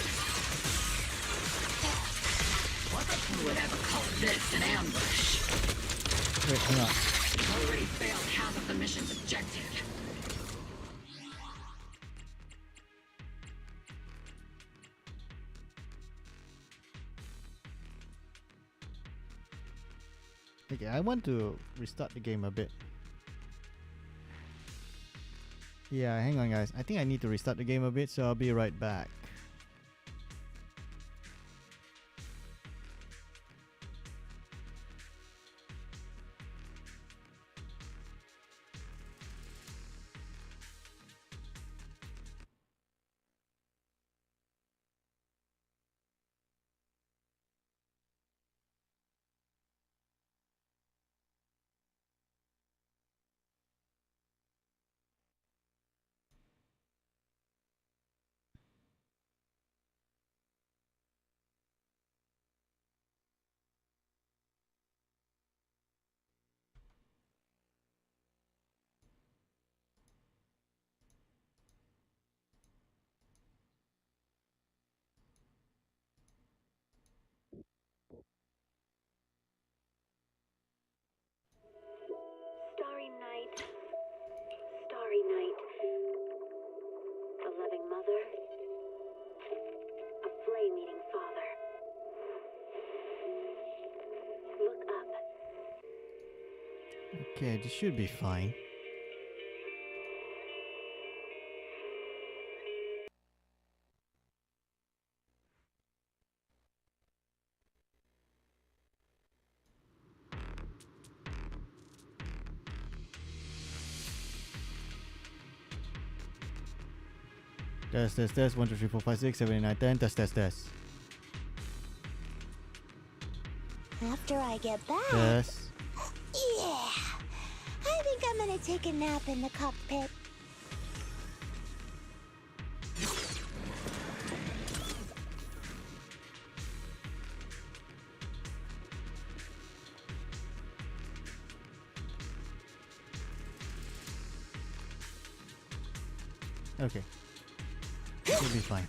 Who would ever call this an ambush? Wait, hang on. We've already failed half of the mission's objective. Okay, I want to restart the game a bit. Yeah, hang on guys. I think I need to restart the game a bit, so I'll be right back. Okay, this should be fine. Test. 1, 2, 3, 4, 5, 6, 7, 8, 9, 10. Test. After I get back. Test. Yeah. I think I'm gonna take a nap in the cockpit. Okay. Should be fine.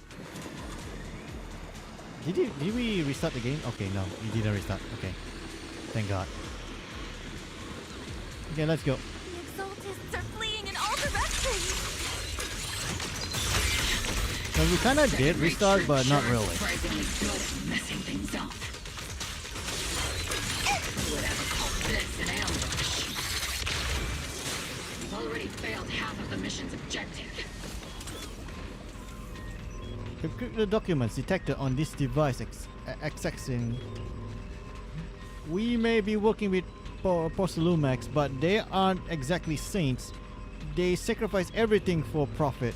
Did we restart the game? Okay, no, we didn't restart. Okay. Thank God. Okay, let's go. The Exaltists are fleeing in all directions. So we kinda did restart, but not really. Surprisingly good at messing things up. Who would ever call this an ambush? We've already failed half of the mission's objective. Encrypt the documents detected on this device accessing. We may be working with Porcelumex, but they aren't exactly saints. They sacrifice everything for profit.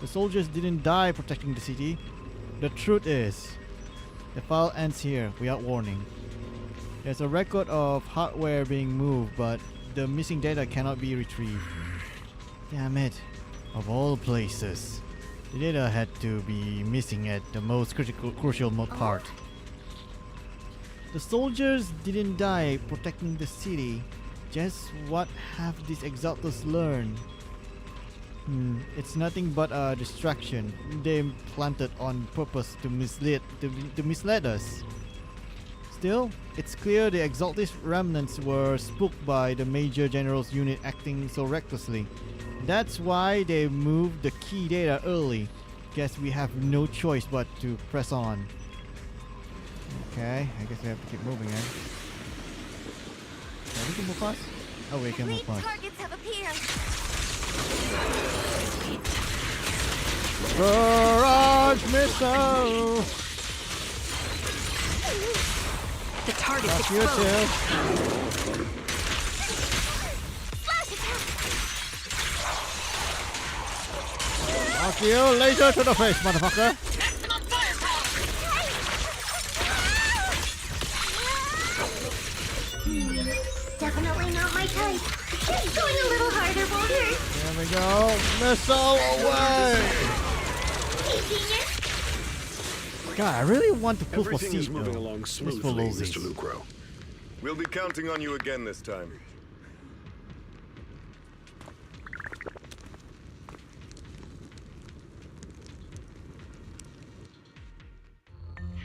The soldiers didn't die protecting the city. The truth is, the file ends here without warning. There's a record of hardware being moved, but the missing data cannot be retrieved. Damn it. Of all places. The data had to be missing at the most crucial part. The soldiers didn't die protecting the city. Just what have these exalters learned? It's nothing but a distraction they planted on purpose to mislead us. Still, it's clear the exalted remnants were spooked by the Major General's unit acting so recklessly. That's why they moved the key data early. Guess we have no choice but to press on. Okay, I guess we have to keep moving, eh? Yeah, we can move fast? Oh, we can move fast. Targets have appeared. Barrage missile! The target That's exposed. you too. Fuck you, laser to the face, motherfucker! Definitely not my type. Just going a little harder, Boulder. There we go. Missile away! God, I really want to pull for Everything is seat moving though. along Just for smoothly, lolsies. Mr. Lucro. We'll be counting on you again this time.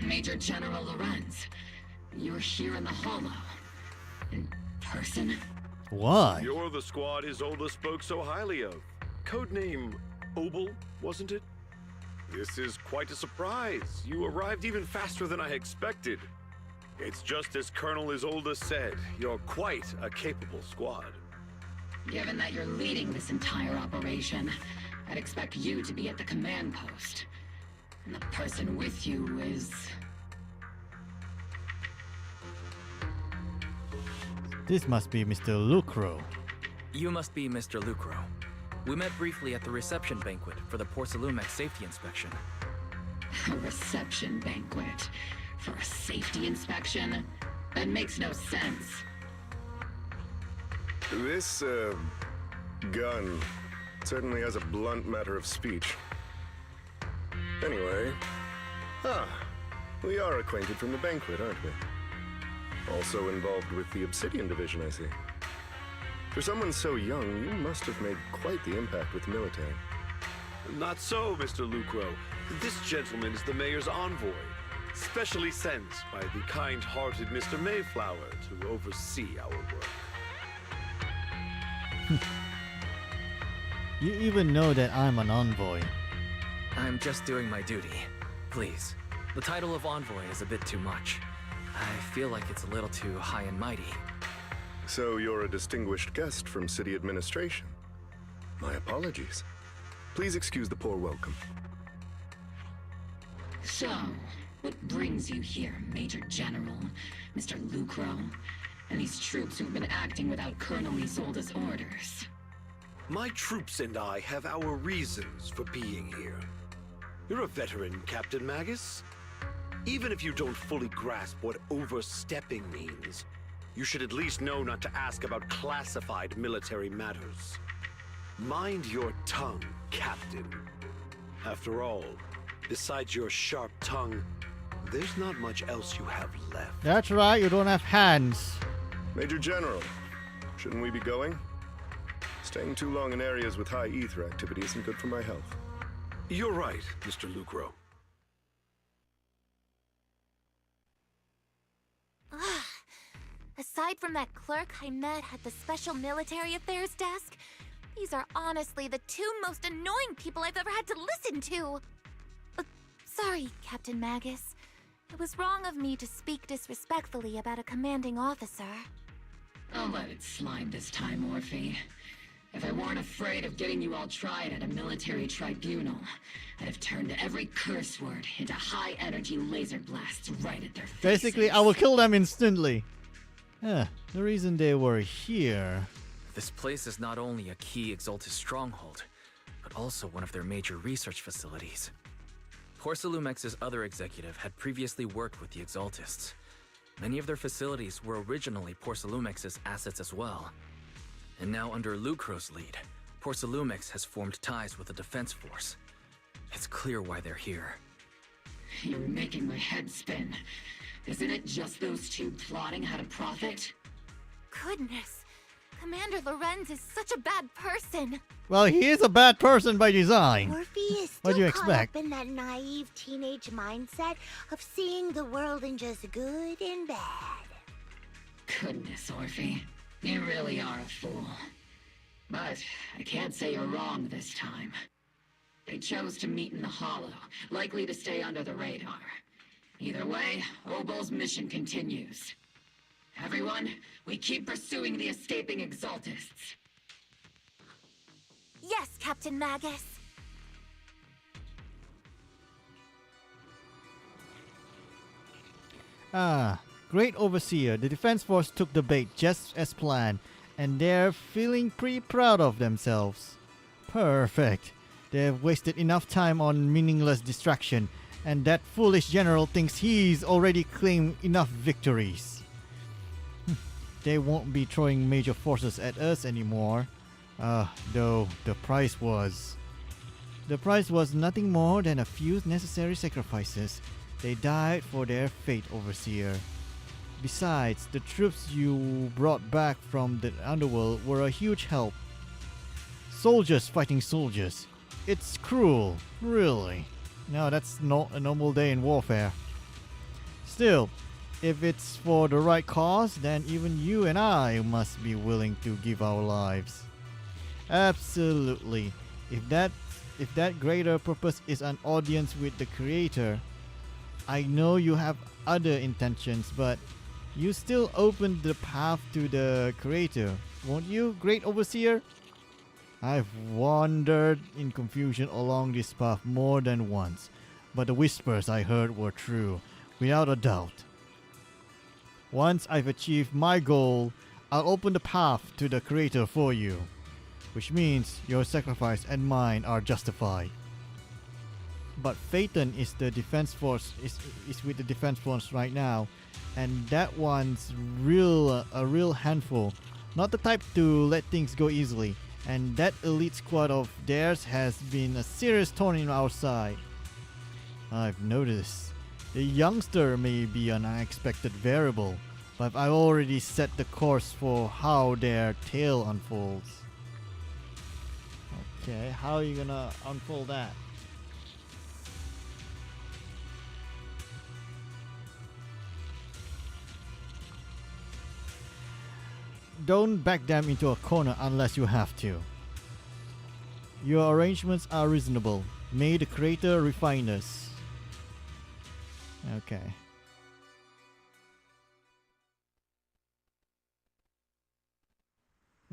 Major General Lorenz, you're here in the Hollow. In person? Why? You're the squad Isolde spoke so highly of. Codename Obel, wasn't it? This is quite a surprise. You arrived even faster than I expected. It's just as Colonel Isolde said. You're quite a capable squad. Given that you're leading this entire operation, I'd expect you to be at the command post. And the person with you is... This must be Mr. Lucro. You must be Mr. Lucro. We met briefly at the reception banquet for the Porcelumex safety inspection. A reception banquet for a safety inspection? That makes no sense. This, gun certainly has a blunt matter of speech. Anyway, we are acquainted from the banquet, aren't we? Also involved with the Obsidian Division, I see. For someone so young, you must have made quite the impact with the military. Not so, Mr. Lucro. This gentleman is the mayor's envoy, specially sent by the kind-hearted Mr. Mayflower to oversee our work. You even know that I'm an envoy. I'm just doing my duty. Please. The title of envoy is a bit too much. I feel like it's a little too high and mighty. So you're a distinguished guest from city administration. My apologies. Please excuse the poor welcome. So, what brings you here, Major General, Mr. Lucro, and these troops who've been acting without Colonel Isolde's orders? My troops and I have our reasons for being here. You're a veteran, Captain Magus. Even if you don't fully grasp what overstepping means, you should at least know not to ask about classified military matters. Mind your tongue, Captain. After all, besides your sharp tongue, there's not much else you have left. That's right, you don't have hands. Major General, shouldn't we be going? Staying too long in areas with high ether activity isn't good for my health. You're right, Mr. Lucro. Aside from that clerk I met at the Special Military Affairs desk, these are honestly the two most annoying people I've ever had to listen to. Sorry, Captain Magus. It was wrong of me to speak disrespectfully about a commanding officer. I'll let it slide this time, Orphe. If I weren't afraid of getting you all tried at a military tribunal, I'd have turned every curse word into high-energy laser blasts right at their faces. Basically, I will kill them instantly. The reason they were here... This place is not only a key Exaltus stronghold, but also one of their major research facilities. Porcelumex's other executive had previously worked with the Exaltists. Many of their facilities were originally Porcelumex's assets as well. And now under Lucro's lead, Porcelumex has formed ties with the defense force. It's clear why they're here. You're making my head spin. Isn't it just those two plotting how to profit? Goodness, Commander Lorenz is such a bad person. Well, he is a bad person by design. Orphe is What still do you caught expect? up in that naive teenage mindset of seeing the world in just good and bad. Goodness, Orphe. You really are a fool. But I can't say you're wrong this time. They chose to meet in the Hollow, likely to stay under the radar. Either way, Obol's mission continues. Everyone, we keep pursuing the escaping Exaltists. Yes, Captain Magus. Great Overseer, the Defense Force took the bait just as planned, and they're feeling pretty proud of themselves. Perfect. They've wasted enough time on meaningless distraction, and that foolish general thinks he's already claimed enough victories. They won't be throwing major forces at us anymore. Though the price was nothing more than a few necessary sacrifices. They died for their fate, Overseer. Besides, the troops you brought back from the underworld were a huge help. Soldiers fighting soldiers. It's cruel, really. No, that's not a normal day in warfare. Still, if it's for the right cause, then even you and I must be willing to give our lives. Absolutely. If that greater purpose is an audience with the Creator, I know you have other intentions, but you still open the path to the Creator, won't you, Great Overseer? I've wandered in confusion along this path more than once, but the whispers I heard were true, without a doubt. Once I've achieved my goal, I'll open the path to the Creator for you, which means your sacrifice and mine are justified. But Phaeton is the defense force is with the defense force right now, and that one's a real handful, not the type to let things go easily. And that elite squad of theirs has been a serious thorn in our side. I've noticed the youngster may be an unexpected variable, but I've already set the course for how their tale unfolds. Okay, how are you gonna unfold that? Don't back them into a corner unless you have to. Your arrangements are reasonable. May the Creator refine us. Okay.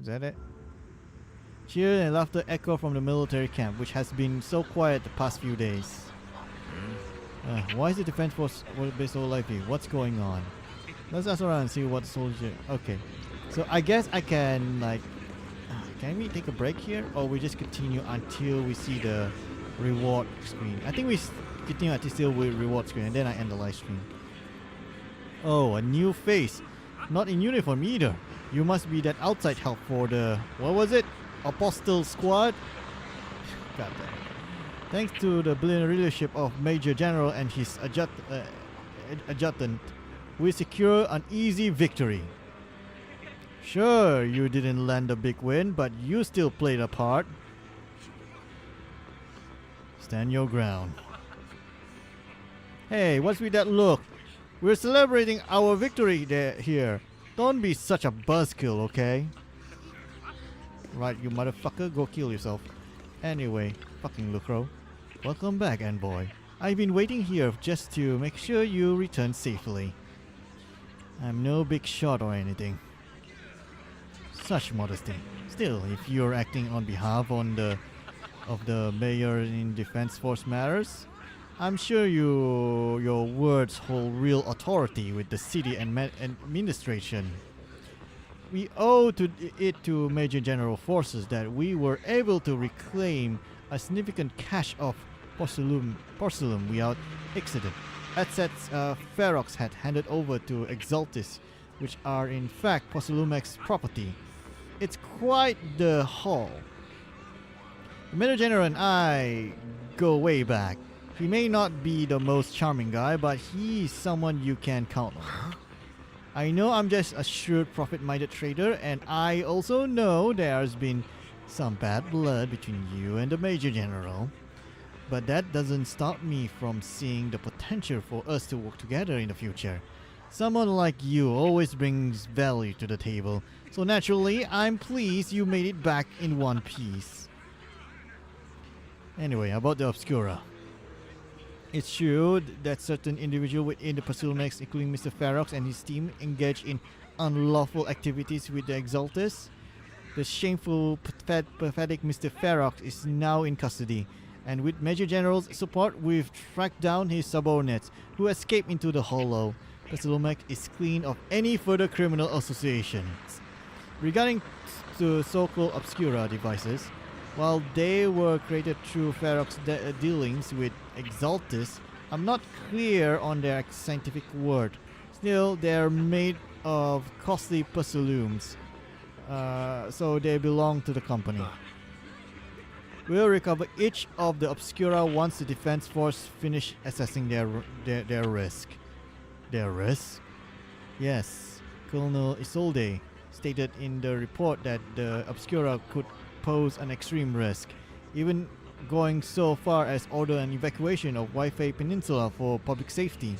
that it? Cheer and laughter echo from the military camp, which has been so quiet the past few days. Why is the defense force base so lively? What's going on? Let's ask around and see what soldier. Okay, so I guess I can like. Can we take a break here, or we just continue until we see the reward screen? I think we continue until still with reward screen, and then I end the live stream. Oh, a new face, not in uniform either. You must be that outside help for the what was it? Apostle Squad. God damn. Thanks to the brilliant leadership of Major General and his adjutant, we secure an easy victory. Sure, you didn't land a big win, but you still played a part. Stand your ground. Hey, what's with that look? We're celebrating our victory here. Don't be such a buzzkill, okay? Right, you motherfucker, go kill yourself. Anyway, fucking Lucro. Welcome back, envoy. I've been waiting here just to make sure you return safely. I'm no big shot or anything. Such modesty. Still, if you're acting on behalf of the mayor in Defense Force matters, I'm sure your words hold real authority with the city and administration. We owe it to Major General Forces that we were able to reclaim a significant cache of porcelain without accident. Assets Ferox had handed over to Exaltis, which are in fact Porcelumex's property. It's quite the haul. The Major General and I go way back. He may not be the most charming guy, but he's someone you can count on. I know I'm just a shrewd, profit-minded trader, and I also know there's been some bad blood between you and the Major General. But that doesn't stop me from seeing the potential for us to work together in the future. Someone like you always brings value to the table, so naturally, I'm pleased you made it back in one piece. Anyway, about the Obscura. It's true that certain individuals within the Porcelumex, including Mr. Ferox and his team, engage in unlawful activities with the Exaltus. The shameful, pathetic Mr. Ferox is now in custody, and with Major General's support, we've tracked down his subordinates who escaped into the Hollow. Porcelumex is clean of any further criminal associations. Regarding the so-called Obscura devices, while they were created through Ferox dealings with Exaltis, I'm not clear on their scientific word. Still, they're made of costly porcelains, so they belong to the company. We'll recover each of the Obscura once the Defense Force finish assessing their risk. Their risk? Yes, Colonel Isolde stated in the report that the Obscura could pose an extreme risk, even going so far as order an evacuation of Wi-Fi Peninsula for public safety.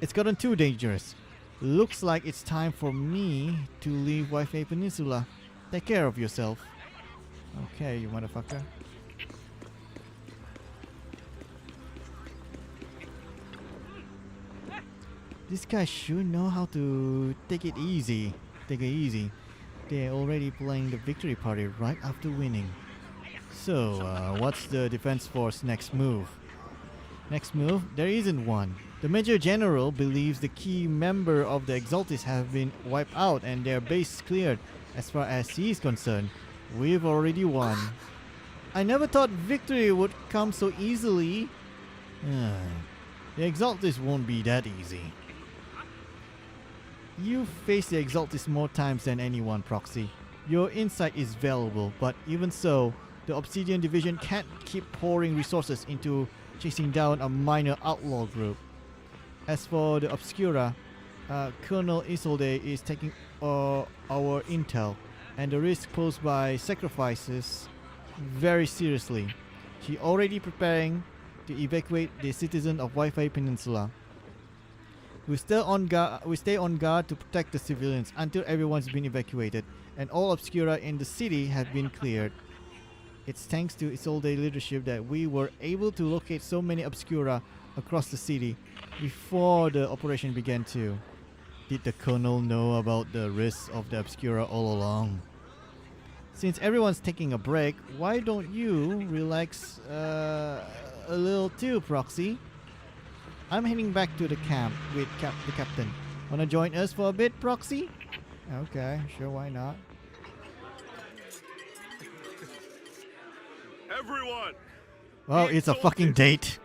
It's gotten too dangerous. Looks like it's time for me to leave Wi-Fi Peninsula. Take care of yourself. Okay, you motherfucker. This guy should know how to take it easy. Take it easy. They're already playing the victory party right after winning. So, what's the Defense Force next move? Next move? There isn't one. The Major General believes the key member of the Exaltis have been wiped out and their base cleared. As far as he's concerned, we've already won. I never thought victory would come so easily. The Exaltis won't be that easy. You face the Exaltis more times than anyone, Proxy. Your insight is valuable, but even so, the Obsidian Division can't keep pouring resources into chasing down a minor outlaw group. As for the Obscura, Colonel Isolde is taking our intel and the risk posed by sacrifices very seriously. She already preparing to evacuate the citizens of Wi-Fi Peninsula. We stay on guard to protect the civilians until everyone's been evacuated and all Obscura in the city have been cleared. It's thanks to Isolde leadership that we were able to locate so many Obscura across the city before the operation began too. Did the Colonel know about the risks of the Obscura all along? since everyone's taking a break, why don't you relax a little too, Proxy? I'm heading back to the camp with the captain. Wanna join us for a bit, Proxy? Okay, sure, why not? Everyone! Well, it's a fucking date.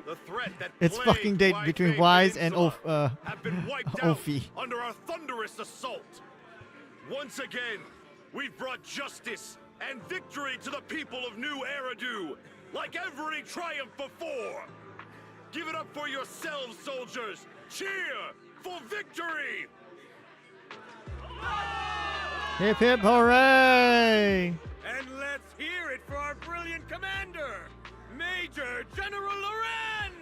The threat that It's fucking date between Wise and have been wiped out Ophi. under our thunderous assault. Once again, we've brought justice and victory to the people of New Eridu, like every triumph before. Give it up for yourselves, soldiers. Cheer for victory! Hip hip hooray! And let's hear it for our brilliant commander, Major General Lorenz!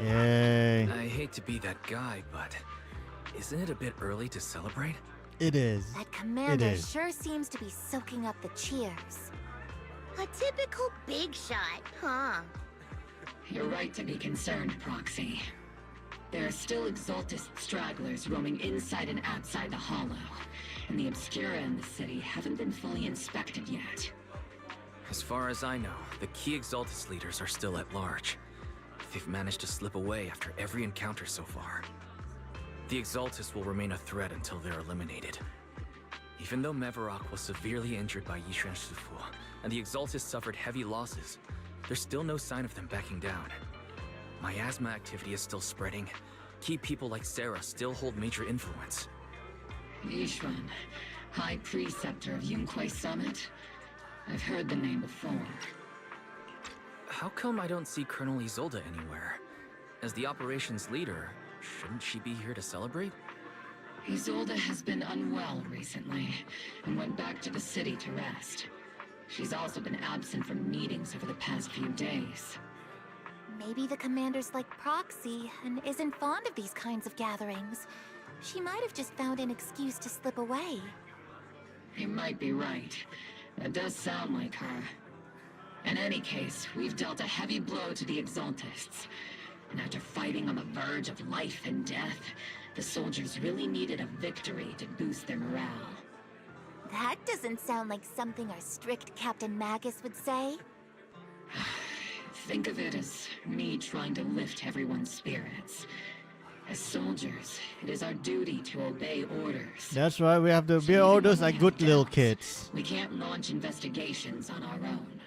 Yay. I hate to be that guy, but isn't it a bit early to celebrate? It is. That commander sure seems to be soaking up the cheers. A typical big shot, huh? You're right to be concerned, Proxy. There are still Exaltist stragglers roaming inside and outside the Hollow, and the Obscura in the city haven't been fully inspected yet. As far as I know, the key Exaltus leaders are still at large. They've managed to slip away after every encounter so far. The Exaltus will remain a threat until they're eliminated. Even though Mevarok was severely injured by Yishuan Shifu, and the Exaltus suffered heavy losses, there's still no sign of them backing down. Miasma activity is still spreading. Key people like Sarah still hold major influence. Yishuan, High Preceptor of Yunquai Summit? I've heard the name before. How come I don't see Colonel Isolde anywhere? As the operations leader, shouldn't she be here to celebrate? Isolde has been unwell recently, and went back to the city to rest. She's also been absent from meetings over the past few days. Maybe the commander's like Proxy and isn't fond of these kinds of gatherings. She might have just found an excuse to slip away. You might be right. That does sound like her. In any case, we've dealt a heavy blow to the Exaltists. And after fighting on the verge of life and death, the soldiers really needed a victory to boost their morale. That doesn't sound like something our strict Captain Magus would say. Think of it as me trying to lift everyone's spirits. As soldiers, it is our duty to obey orders. That's right, we have to obey orders like good little kids. We can't launch investigations on our own.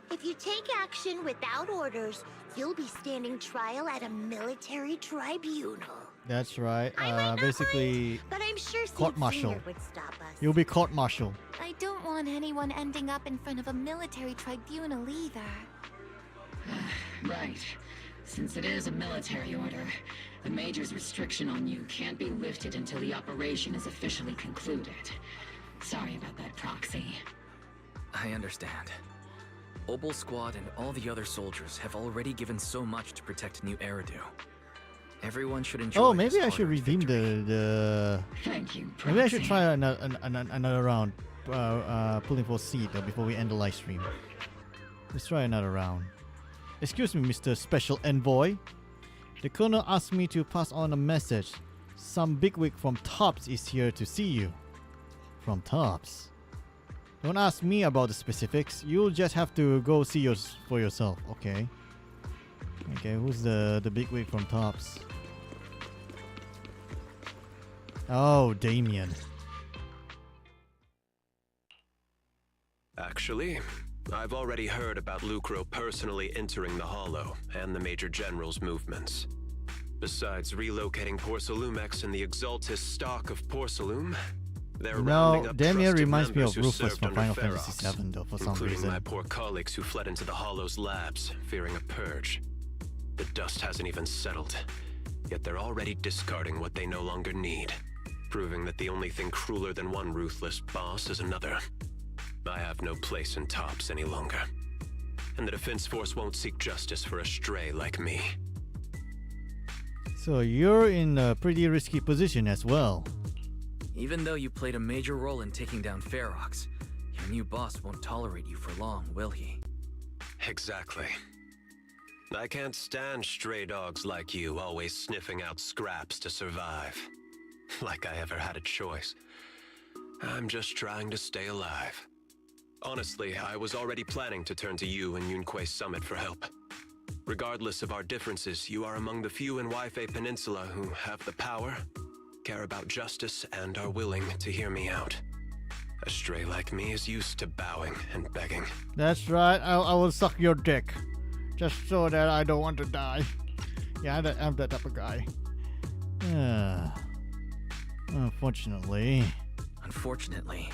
If you take action without orders, you'll be standing trial at a military tribunal. That's right. Basically, But I'm sure court-martial. Singer would stop us. You'll be court-martial. I don't want anyone ending up in front of a military tribunal either. Right. Since it is a military order, the Major's restriction on you can't be lifted until the operation is officially concluded. Sorry about that, Proxy. I understand. Obel Squad and all the other soldiers have already given so much to protect New Eridu. Everyone should enjoy. Oh, maybe I should redeem the. Thank you, Proxy. Maybe I should try another round, pulling for seed before we end the live stream. Let's try another round. Excuse me, Mr. Special Envoy. The Colonel asked me to pass on a message. Some bigwig from TOPS is here to see you. From TOPS? Don't ask me about the specifics. You'll just have to go see for yourself. Okay. Okay, who's the bigwig from TOPS? Oh, Damien. Actually, I've already heard about Lucro personally entering the Hollow and the Major General's movements. Besides relocating Porcelumex and the Exaltist stock of Porcelum, they're rounding up Damien trusted reminds me members of who Rufus served from under Final Fantasy Ferox, VII, though, for some including reason. my poor colleagues who fled into the Hollow's labs, fearing a purge. The dust hasn't even settled, yet they're already discarding what they no longer need, proving that the only thing crueler than one ruthless boss is another. I have no place in TOPS any longer, and the Defense Force won't seek justice for a stray like me. So you're in a pretty risky position as well. Even though you played a major role in taking down Ferox, your new boss won't tolerate you for long, will he? Exactly. I can't stand stray dogs like you always sniffing out scraps to survive. Like I ever had a choice. I'm just trying to stay alive. Honestly, I was already planning to turn to you and Yunquei Summit for help. Regardless of our differences, you are among the few in Waifei Peninsula who have the power, care about justice, and are willing to hear me out. A stray like me is used to bowing and begging. That's right. I will suck your dick, just so that I don't want to die. Yeah, I'm that type of guy. Unfortunately. Unfortunately,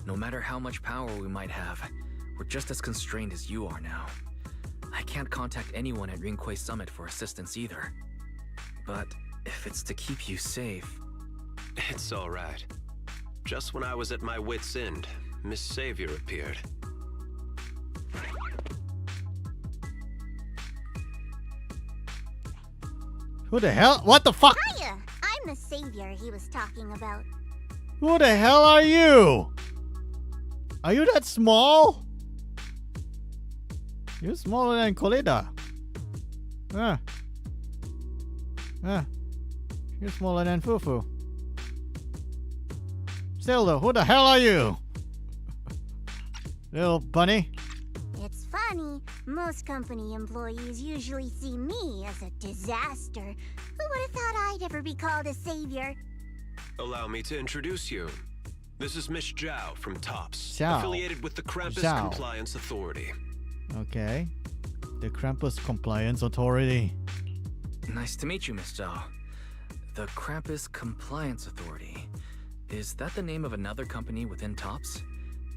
no matter how much power we might have, we're just as constrained as you are now. I can't contact anyone at Yunquei Summit for assistance either. But if it's to keep you safe... It's all right. Just when I was at my wit's end, Miss Savior appeared. Who the hell? What the fuck? Hiya! I'm the savior he was talking about. Who the hell are you? Are you that small? You're smaller than Colida. You're smaller than Fufu. Still though, who the hell are you? Little bunny? It's funny. Most company employees usually see me as a disaster. Who would have thought I'd ever be called a savior? Allow me to introduce you. This is Miss Zhao from TOPS, Zhao. affiliated with the Krampus Zhao. Compliance Authority. Okay. The Krampus Compliance Authority. Nice to meet you, Miss Zhao. The Krampus Compliance Authority. Is that the name of another company within TOPS?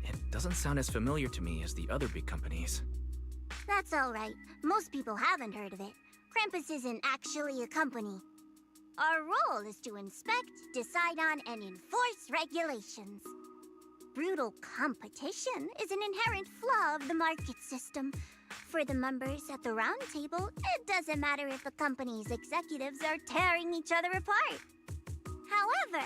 It doesn't sound as familiar to me as the other big companies. That's alright. Most people haven't heard of it. Krampus isn't actually a company. Our role is to inspect, decide on, and enforce regulations. Brutal competition is an inherent flaw of the market system. For the members at the round table, it doesn't matter if the company's executives are tearing each other apart. However,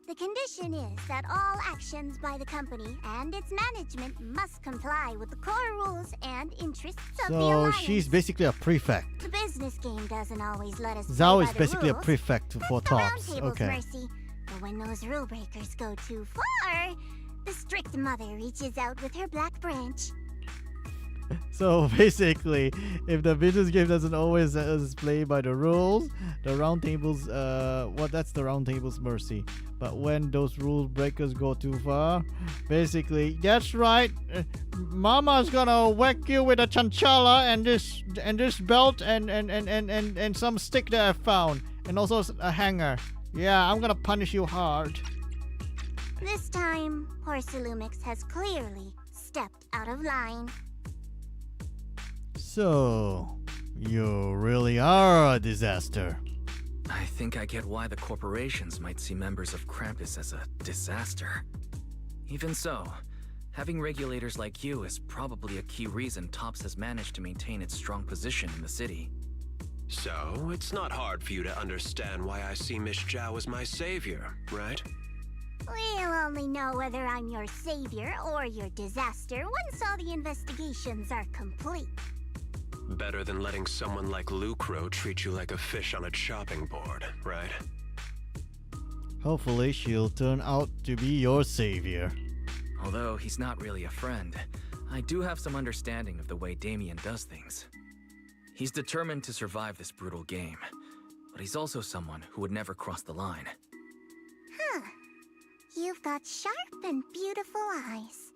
the condition is that all actions by the company and its management must comply with the core rules and interests of the So Alliance. she's basically a prefect. The business game doesn't always let us Zhao play is by the basically a rules. prefect for That's the round TOPS. table's Okay. mercy. But when those rule breakers go too far, the strict mother reaches out with her black branch. So basically, if the business game doesn't always let us play by the rules, the round tables, that's the round table's mercy. But when those rule breakers go too far, basically, that's right. Mama's gonna whack you with a chanchala and this belt and some stick that I found, and also a hanger. Yeah, I'm gonna punish you hard. This time, Porcelumix has clearly stepped out of line. So, you really are a disaster. I think I get why the corporations might see members of Krampus as a disaster. Even so, having regulators like you is probably a key reason TOPS has managed to maintain its strong position in the city. So, it's not hard for you to understand why I see Miss Zhao as my savior, right? We'll only know whether I'm your savior or your disaster once all the investigations are complete. Better than letting someone like Lucro treat you like a fish on a chopping board, right? Hopefully she'll turn out to be your savior. Although he's not really a friend, I do have some understanding of the way Damien does things. He's determined to survive this brutal game, but he's also someone who would never cross the line. Huh. You've got sharp and beautiful eyes.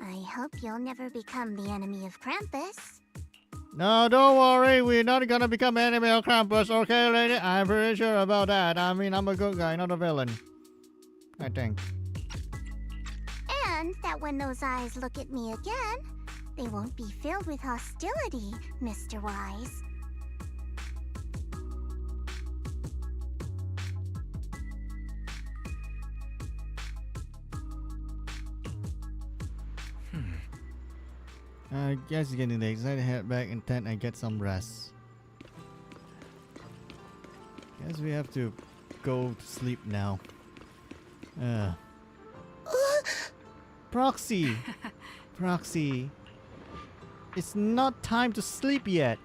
I hope you'll never become the enemy of Krampus. No, don't worry. We're not gonna become enemy of Krampus, okay, lady? I'm pretty sure about that. I mean, I'm a good guy, not a villain. I think. And that when those eyes look at me again, they won't be filled with hostility, Mr. Wise. I guess it's getting late. Decided to head back in tent and get some rest. Guess we have to go to sleep now. Proxy! Proxy. It's not time to sleep yet.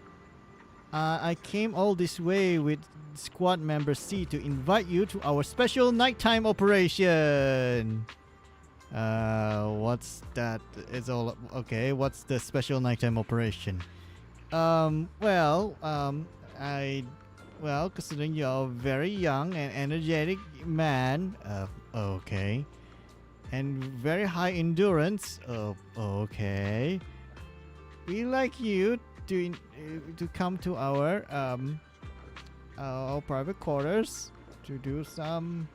I came all this way with squad member C to invite you to our special nighttime operation. What's that? It's all okay. What's the special nighttime operation? Considering you're a very young and energetic man, okay, and very high endurance, okay, we like you to come to our private quarters to do some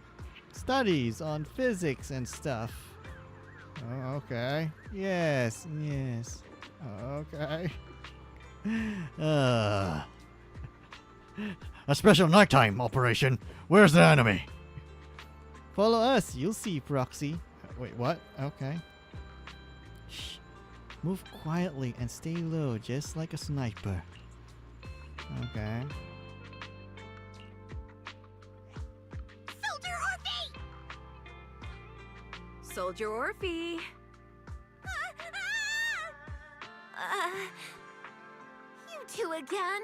studies on physics and stuff. Oh, okay. Yes. Okay. A special nighttime operation. Where's the enemy? Follow us. You'll see, Proxy. Wait, what? Okay. Shh. Move quietly and stay low, just like a sniper. Okay. Soldier Orphe! Soldier Orphe! You two again?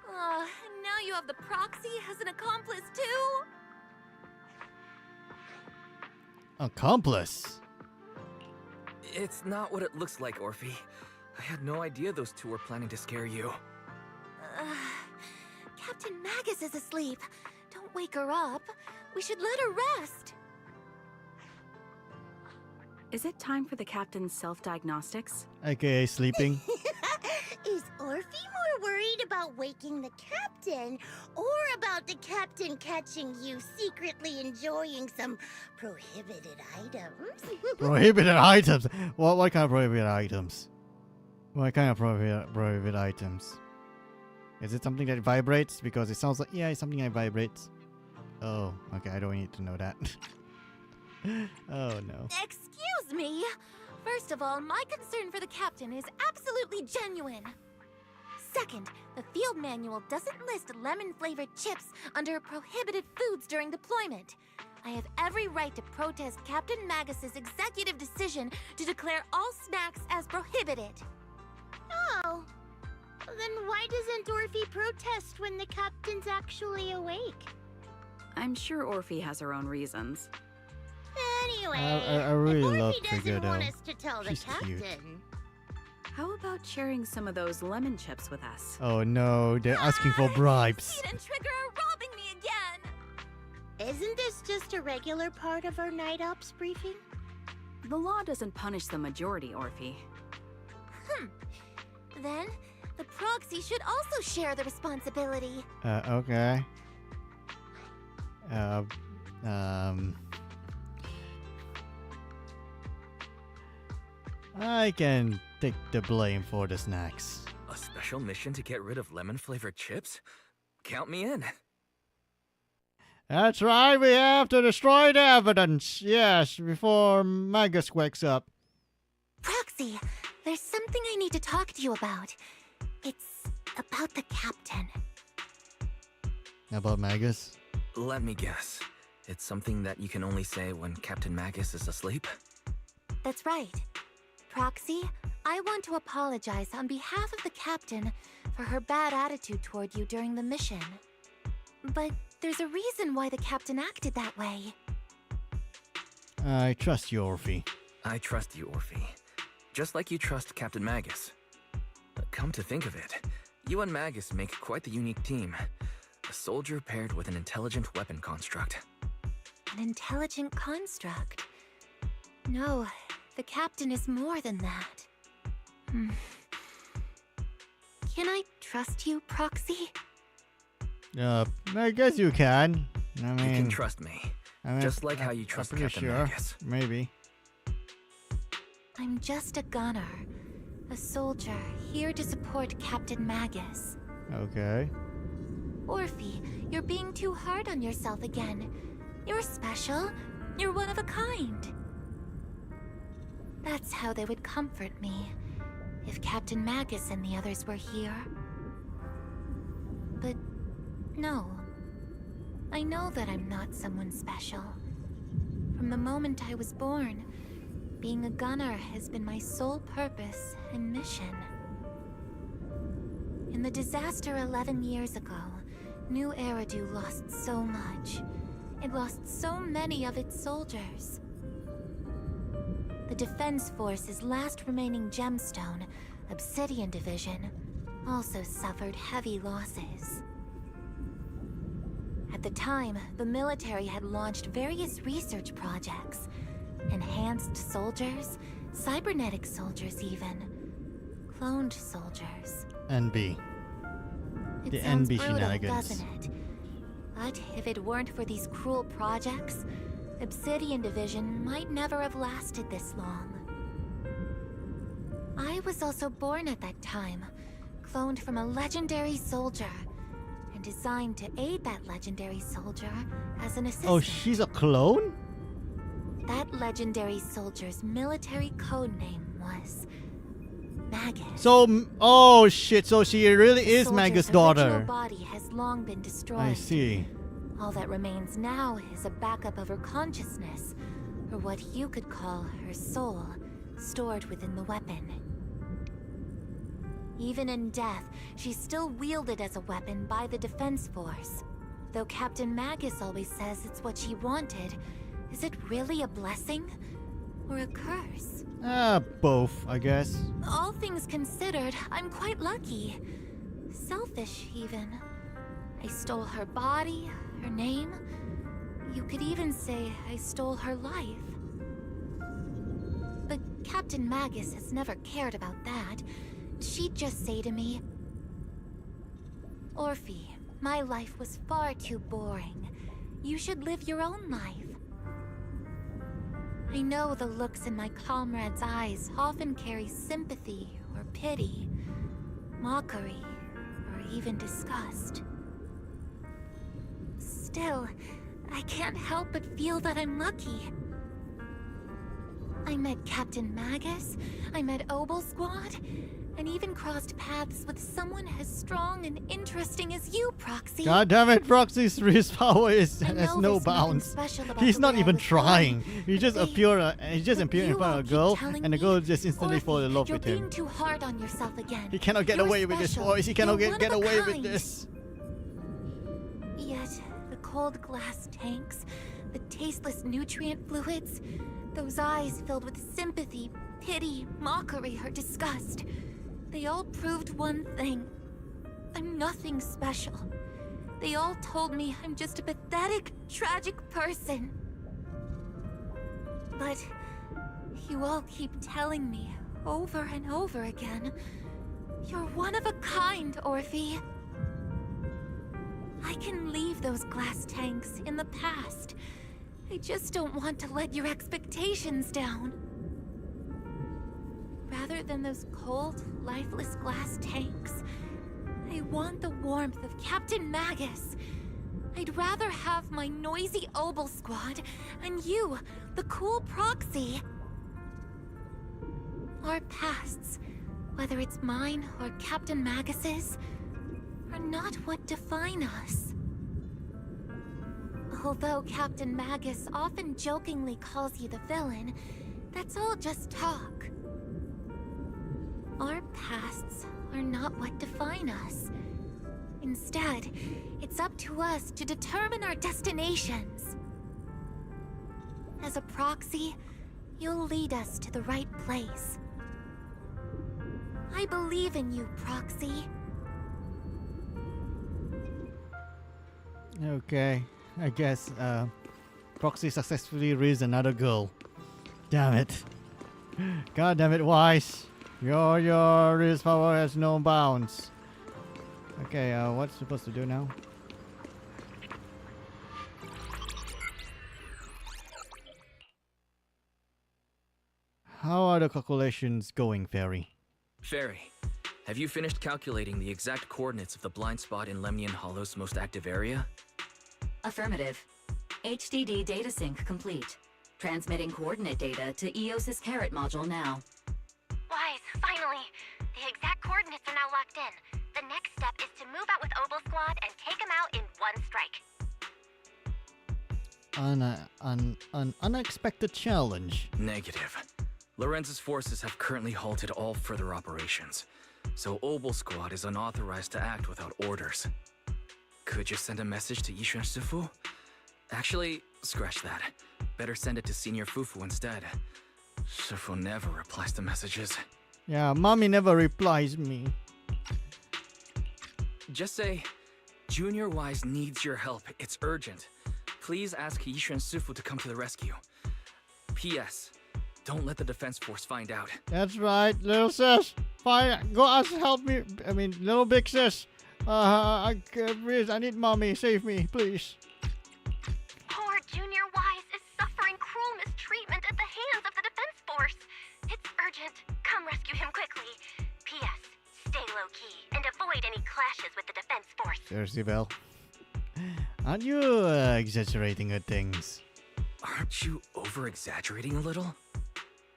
Now you have the proxy as an accomplice too? Accomplice? It's not what it looks like, Orphe. I had no idea those two were planning to scare you. Captain Magus is asleep. Don't wake her up. We should let her rest. Is it time for the captain's self-diagnostics? AKA sleeping. Is Orphe more worried about waking the captain or about the captain catching you secretly enjoying some prohibited items? Prohibited items? What kind of prohibited items? What kind of prohibited items? Is it something that vibrates? Because it sounds like, yeah, it's something that vibrates. Oh, okay, I don't need to know that. Oh no. Excuse me! First of all, my concern for the captain is absolutely genuine. Second, the field manual doesn't list lemon-flavored chips under prohibited foods during deployment. I have every right to protest Captain Magus's executive decision to declare all snacks as prohibited. Oh. Then why doesn't Orphe protest when the captain's actually awake? I'm sure Orphe has her own reasons. Anyway, I really if love Orphe Trigger doesn't want though. us to tell the She's captain. cute. How about sharing some of those lemon chips with us? Oh no, they're asking for bribes. Seed and Trigger are robbing me again! Isn't this just a regular part of our night ops briefing? The law doesn't punish the majority, Orphe. Then, the proxy should also share the responsibility. Okay. I can take the blame for the snacks. A special mission to get rid of lemon-flavored chips? Count me in. That's right, we have to destroy the evidence. Yes, before Magus wakes up. Proxy, there's something I need to talk to you about. It's about the captain. About Magus? Let me guess. It's something that you can only say when Captain Magus is asleep? That's right. Proxy, I want to apologize on behalf of the captain for her bad attitude toward you during the mission. But there's a reason why the captain acted that way. I trust you, Orphe. I trust you, Orphe. Just like you trust Captain Magus. But come to think of it, you and Magus make quite the unique team. A soldier paired with an intelligent weapon construct. An intelligent construct? No, the captain is more than that. Can I trust you, Proxy? I guess you can. I mean, you can trust me. Just like how you trust Captain Magus. Maybe. I'm just a gunner. A soldier here to support Captain Magus. Okay. Orphe, you're being too hard on yourself again. You're special. You're one of a kind. That's how they would comfort me, if Captain Magus and the others were here. But no. I know that I'm not someone special. From the moment I was born, being a gunner has been my sole purpose and mission. In the disaster 11 years ago, New Eridu lost so much. It lost so many of its soldiers. The Defense Force's last remaining gemstone, Obsidian Division, also suffered heavy losses. At the time, the military had launched various research projects. Enhanced soldiers, cybernetic soldiers even. Cloned soldiers. NB. It The sounds NB brutal, shenanigans. doesn't it? But if it weren't for these cruel projects, Obsidian Division might never have lasted this long. I was also born at that time, cloned from a legendary soldier, and designed to aid that legendary soldier as an assistant. Oh, she's a clone? That legendary soldier's military code name was Magus. So, oh shit, so she really The is soldier's Magus' original daughter. body has long been destroyed. I see. All that remains now is a backup of her consciousness, or what you could call her soul, stored within the weapon. Even in death, she's still wielded as a weapon by the Defense Force. Though Captain Magus always says it's what she wanted, is it really a blessing? Or a curse? Both, I guess. All things considered, I'm quite lucky. Selfish, even. I stole her body, her name. You could even say I stole her life. But Captain Magus has never cared about that. She'd just say to me, Orphe, my life was far too boring. You should live your own life. I know the looks in my comrades' eyes often carry sympathy or pity, mockery, or even disgust. Still, I can't help but feel that I'm lucky. I met Captain Magus, I met Obel Squad, and even crossed paths with someone as strong and interesting as you, Proxy. God damn it, Proxy's wrist power has I know no there's nothing bounds. special about He's the not way I even was trying. born, He just but appeared in you front all of a keep girl, telling and the me, girl just instantly Orphe, fall in love you're with being him. too hard on yourself again. He cannot get You're away with this, special. boys. He cannot You're one get of a away with kind. this. Yet, the cold glass tanks, the tasteless nutrient fluids, those eyes filled with sympathy, pity, mockery, or disgust, they all proved one thing. I'm nothing special. They all told me I'm just a pathetic, tragic person. But you all keep telling me, over and over again, you're one of a kind, Orphe. I can leave those glass tanks in the past. I just don't want to let your expectations down. Rather than those cold, lifeless glass tanks, I want the warmth of Captain Magus. I'd rather have my noisy Obel Squad and you, the cool Proxy. Our pasts, whether it's mine or Captain Magus's, are not what define us. Although Captain Magus often jokingly calls you the villain, that's all just talk. Our pasts are not what define us. Instead, it's up to us to determine our destinations. As a Proxy, you'll lead us to the right place. I believe in you, Proxy. Okay, I guess Proxy successfully raised another girl. Damn it. God damn it, Wise. Your wrist power has no bounds. Okay, what's supposed to do now? How are the calculations going, Fairy? Fairy, have you finished calculating the exact coordinates of the blind spot in Lemnian Hollow's most active area? Affirmative. HDD data sync complete. Transmitting coordinate data to EOS's Carrot module now. Wise, finally! The exact coordinates are now locked in. The next step is to move out with Obel Squad and take them out in one strike. An unexpected challenge. Negative. Lorenz's forces have currently halted all further operations. so Obel Squad is unauthorized to act without orders. Could you send a message to Yishuan Shifu? Actually, scratch that. Better send it to Senior Fufu instead. Shifu never replies to messages. Yeah, mommy never replies me. Just say, Junior Wise needs your help. It's urgent. Please ask Yishuan Shifu to come to the rescue. P.S. Don't let the defense force find out. That's right, little sis. Fine, go ask help me. I mean, little big sis. Please, I need mommy. Save me, please. Poor Junior Wise is suffering cruel mistreatment at the hands of the defense force. It's urgent. Come rescue him quickly. P.S. Stay low-key and avoid any clashes with the defense force. Seriously, Belle. Aren't you exaggerating at things? Aren't you over-exaggerating a little?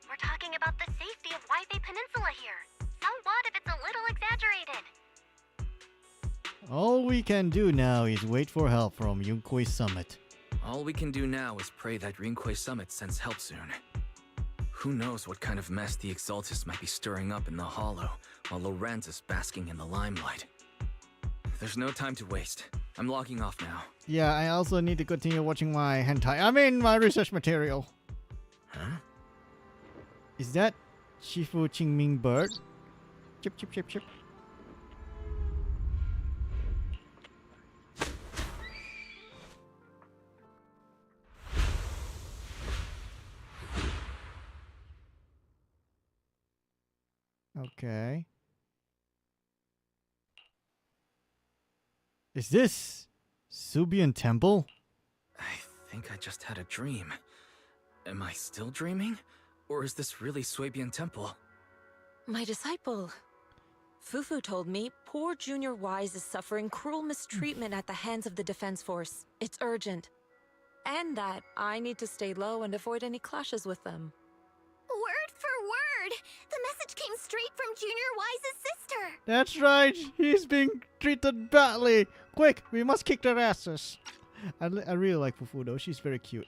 We're talking about the safety of Waifei Peninsula here. So what if it's a little exaggerated? All we can do now is wait for help from Yunkwei Summit. All we can do now is pray that Rinkwei Summit sends help soon. Who knows what kind of mess the Exaltists might be stirring up in the Hollow, while Lorenz is basking in the limelight. There's no time to waste. I'm logging off now. Yeah, I also need to continue watching my hentai. I mean, my research material. Huh? Is that Shifu Qingming bird? Chip, chip, chip, chip. Okay. Is this Subian Temple? I think I just had a dream. Am I still dreaming? Or is this really Suebian Temple? My disciple. Fufu told me poor Junior Wise is suffering cruel mistreatment at the hands of the defense force. It's urgent. And that I need to stay low and avoid any clashes with them. Word for word! The message came straight from Junior Wise's sister! That's right! He's being treated badly! Quick, we must kick their asses! I really like Fufu though, she's very cute.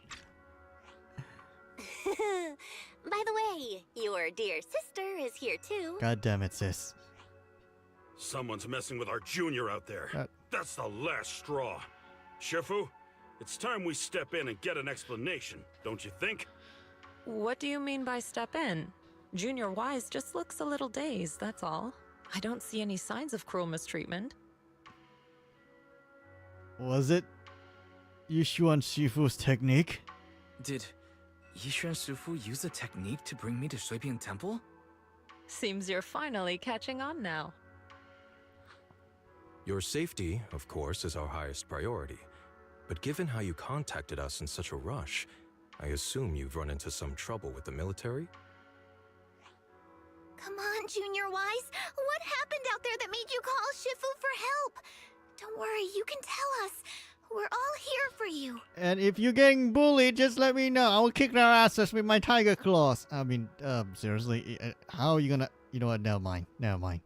By the way, your dear sister is here too. God damn it, sis. Someone's messing with our junior out there. That's the last straw. Shifu, it's time we step in and get an explanation, don't you think? What do you mean by step in? Junior Wise just looks a little dazed, that's all. I don't see any signs of cruel mistreatment. Was it Yishuan Shifu's technique? Did Yishuan Shifu use a technique to bring me to Suebian Temple? Seems you're finally catching on now. Your safety, of course, is our highest priority. But given how you contacted us in such a rush, I assume you've run into some trouble with the military? Come on, Junior Wise. What happened out there that made you call Shifu for help? Don't worry, you can tell us. We're all here for you. And if you're getting bullied, just let me know. I will kick their asses with my tiger claws. I mean, seriously, how are you gonna... You know what, never mind. Never mind.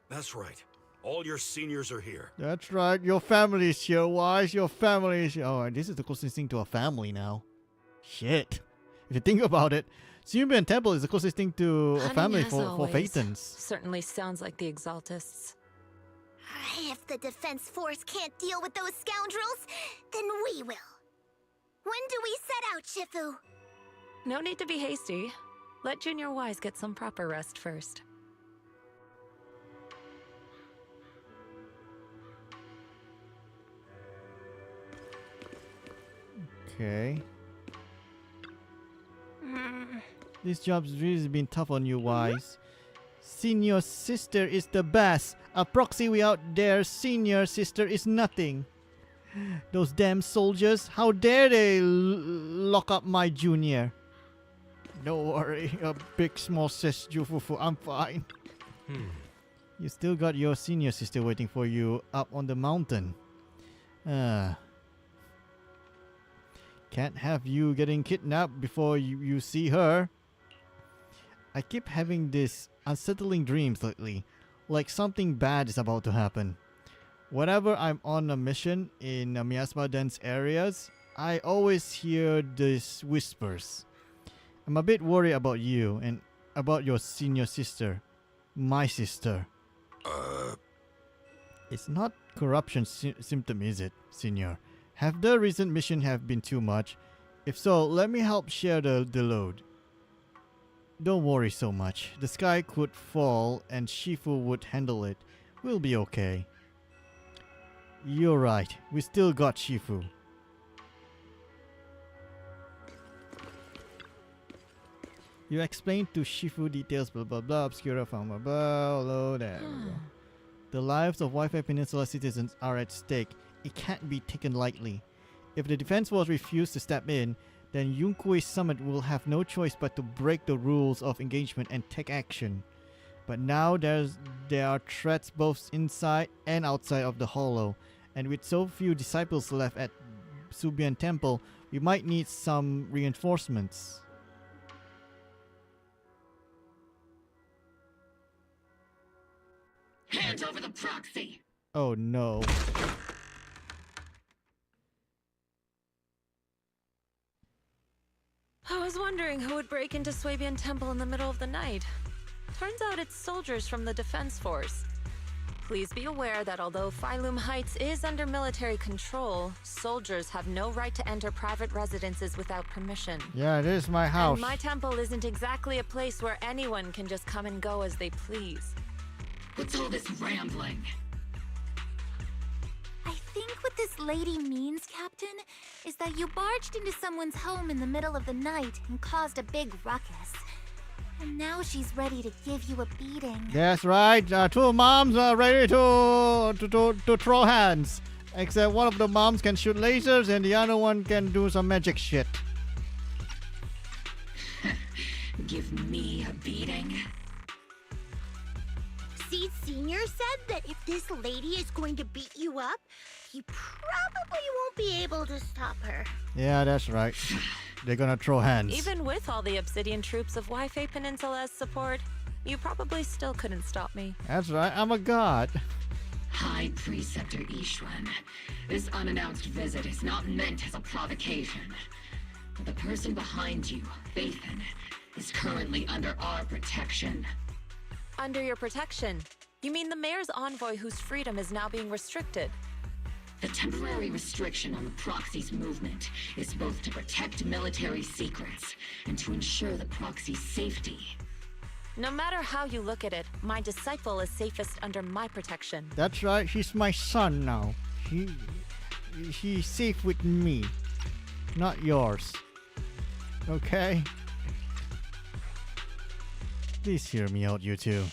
That's right. All your seniors are here. That's right. Your family's here. Wise, your family is here. Oh, this is the closest thing to a family now. Shit. If you think about it, Subian Temple is the closest thing to a family for Phaetons. Certainly sounds like the Exaltists. If the defense force can't deal with those scoundrels, then we will. When do we set out, Shifu? No need to be hasty. Let Junior Wise get some proper rest first. Okay. This job's really been tough on you, Wise. Senior sister is the best. A proxy without their senior sister is nothing. Those damn soldiers, how dare they lock up my junior? Don't worry, a big small sis Jufufu, I'm fine. You still got your senior sister waiting for you up on the mountain. Can't have you getting kidnapped before you see her. I keep having these unsettling dreams lately, like something bad is about to happen. Whenever I'm on a mission in miasma dense areas, I always hear these whispers. I'm a bit worried about you, and about your senior sister, my sister. It's not corruption symptom, is it, senior? Have the recent mission have been too much? If so, let me help share the load. Don't worry so much. The sky could fall and Shifu would handle it. We'll be okay. You're right. We still got Shifu. You explained to Shifu details, blah blah blah, Obscura found blah blah, hello there. The lives of Wi-Fi Peninsula citizens are at stake. It can't be taken lightly. If the Defense Force refuse to step in, then Yunkwei Summit will have no choice but to break the rules of engagement and take action. But now there are threats both inside and outside of the Hollow, and with so few disciples left at Subian Temple, we might need some reinforcements. Hand over the proxy! Oh no. I was wondering who would break into Swabian Temple in the middle of the night. Turns out it's soldiers from the Defense Force. Please be aware that although Phylum Heights is under military control, soldiers have no right to enter private residences without permission. Yeah, this is my house. And my temple isn't exactly a place where anyone can just come and go as they please. What's all this rambling? I think what this lady means, Captain, is that you barged into someone's home in the middle of the night and caused a big ruckus. And now she's ready to give you a beating. That's right. Two moms are ready to throw hands. Except one of the moms can shoot lasers and the other one can do some magic shit. Give me a beating? Seed Senior said that if this lady is going to beat you up, he probably won't be able to stop her. Yeah, that's right. They're gonna throw hands. Even with all the Obsidian troops of Wi-Fi Peninsula as support, you probably still couldn't stop me. That's right, I'm a god. High Preceptor Ishwan, this unannounced visit is not meant as a provocation. But the person behind you, Phaethon, is currently under our protection. Under your protection? You mean the mayor's envoy whose freedom is now being restricted? The temporary restriction on the proxy's movement is both to protect military secrets and to ensure the proxy's safety. No matter how you look at it, my disciple is safest under my protection. That's right, he's my son now. He's safe with me, not yours. Okay? Please hear me out, you two.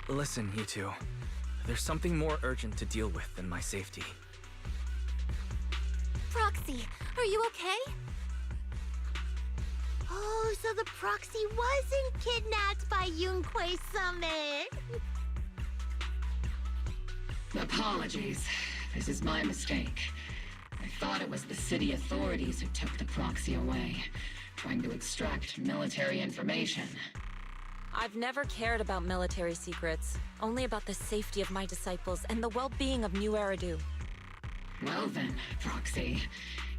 Listen, you two. There's something more urgent to deal with than my safety. Proxy, are you okay? Oh, so the proxy wasn't kidnapped by Yunkwei Summit. Apologies. This is my mistake. I thought it was the city authorities who took the proxy away, trying to extract military information. I've never cared about military secrets, only about the safety of my disciples and the well-being of New Eridu. Well then, Proxy,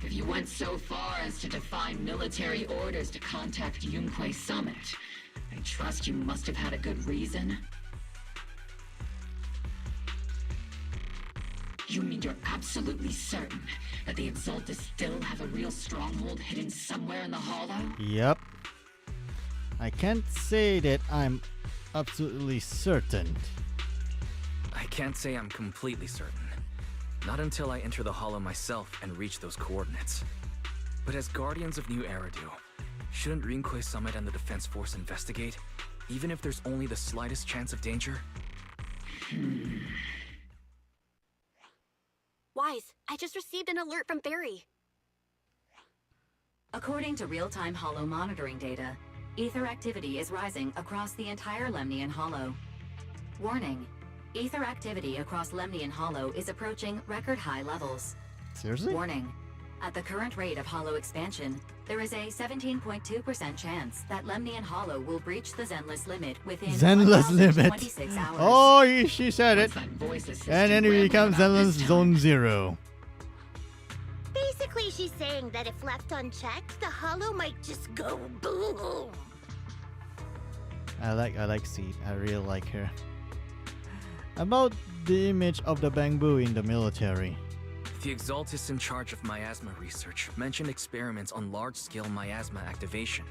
if you went so far as to defy military orders to contact Yunkwei Summit, I trust you must have had a good reason. You mean you're absolutely certain that the Exaltus still have a real stronghold hidden somewhere in the Hollow? Yep. I can't say that I'm absolutely certain. I can't say I'm completely certain. Not until I enter the Hollow myself and reach those coordinates. But as Guardians of New Eridu, shouldn't Rinkwei Summit and the Defense Force investigate, even if there's only the slightest chance of danger? Wise, I just received an alert from Barry. According to real-time Hollow monitoring data, ether activity is rising across the entire Lemnian Hollow. Warning. Ether activity across Lemnian Hollow is approaching record-high levels. Seriously? Warning. At the current rate of Hollow expansion, there is a 17.2% chance that Lemnian Hollow will breach the Zenless limit within Zenless limit. 26 hours. Oh, she said it. And then it becomes Zenless Zone 0. Basically, she's saying that if left unchecked, the Hollow might just go boom. I like Seed. I really like her. About the image of the bamboo in the military. The Exaltists in charge of miasma research mentioned experiments on large-scale miasma activation.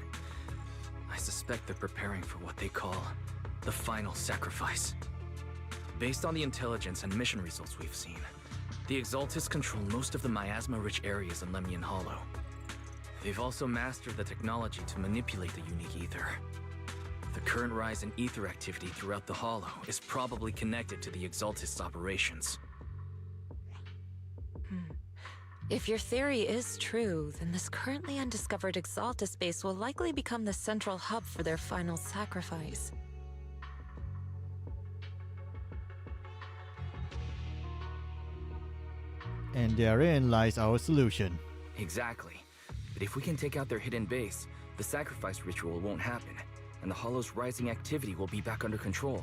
I suspect they're preparing for what they call the final sacrifice. Based on the intelligence and mission results we've seen, the Exaltists control most of the miasma-rich areas in Lemnian Hollow. They've also mastered the technology to manipulate the unique ether. The current rise in ether activity throughout the Hollow is probably connected to the Exaltists' operations. If your theory is true, then this currently undiscovered Exaltus base will likely become the central hub for their final sacrifice. And therein lies our solution. Exactly. But if we can take out their hidden base, the sacrifice ritual won't happen, and the Hollow's rising activity will be back under control.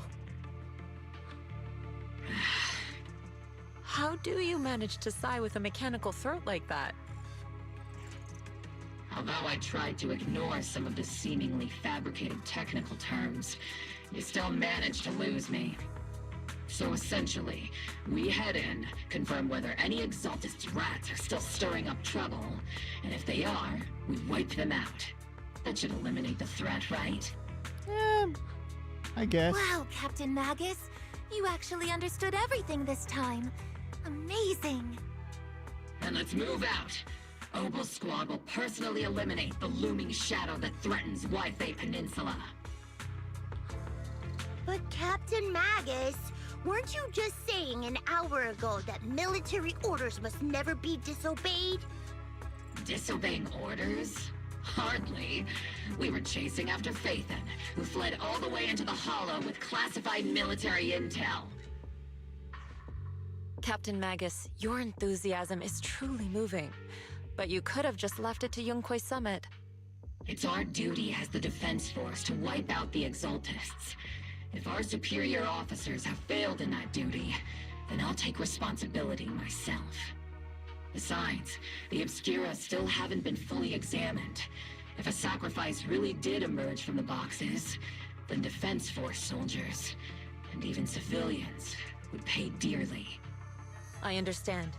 How do you manage to sigh with a mechanical throat like that? Although I tried to ignore some of the seemingly fabricated technical terms, you still managed to lose me. So essentially, we head in, confirm whether any Exaltist rats are still stirring up trouble, and if they are, we wipe them out. That should eliminate the threat, right? I guess. Wow, Captain Magus. You actually understood everything this time. Amazing. And let's move out. Obel Squad will personally eliminate the looming shadow that threatens Wi-Fi Peninsula. But Captain Magus, weren't you just saying an hour ago that military orders must never be disobeyed? Disobeying orders? Hardly. We were chasing after Phaethon, who fled all the way into the Hollow with classified military intel. Captain Magus, your enthusiasm is truly moving. But you could have just left it to Yunquay Summit. It's our duty as the Defense Force to wipe out the Exaltists. If our superior officers have failed in that duty, then I'll take responsibility myself. Besides, the Obscura still haven't been fully examined. If a sacrifice really did emerge from the boxes, then Defense Force soldiers, and even civilians, would pay dearly. I understand.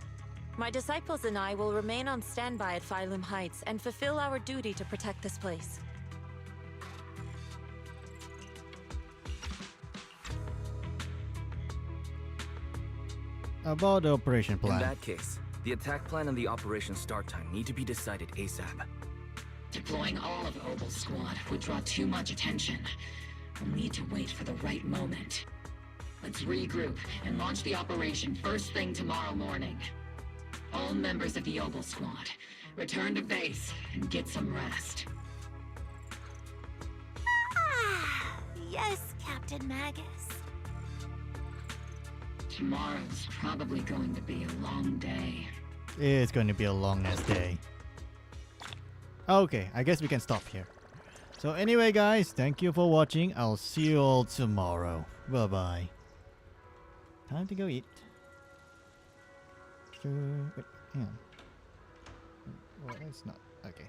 My disciples and I will remain on standby at Phylum Heights and fulfill our duty to protect this place. About the operation plan. In that case, the attack plan and the operation start time need to be decided ASAP. Deploying all of Obel Squad would draw too much attention. We'll need to wait for the right moment. Let's regroup and launch the operation first thing tomorrow morning. All members of the Obel Squad, return to base and get some rest. Yes, Captain Magus. Tomorrow's probably going to be a long day. It's going to be a long ass day. Okay, I guess we can stop here. So anyway guys, thank you for watching. I'll see you all tomorrow. Bye bye. Time to go eat. Wait, hang on. Well, it's not. Okay.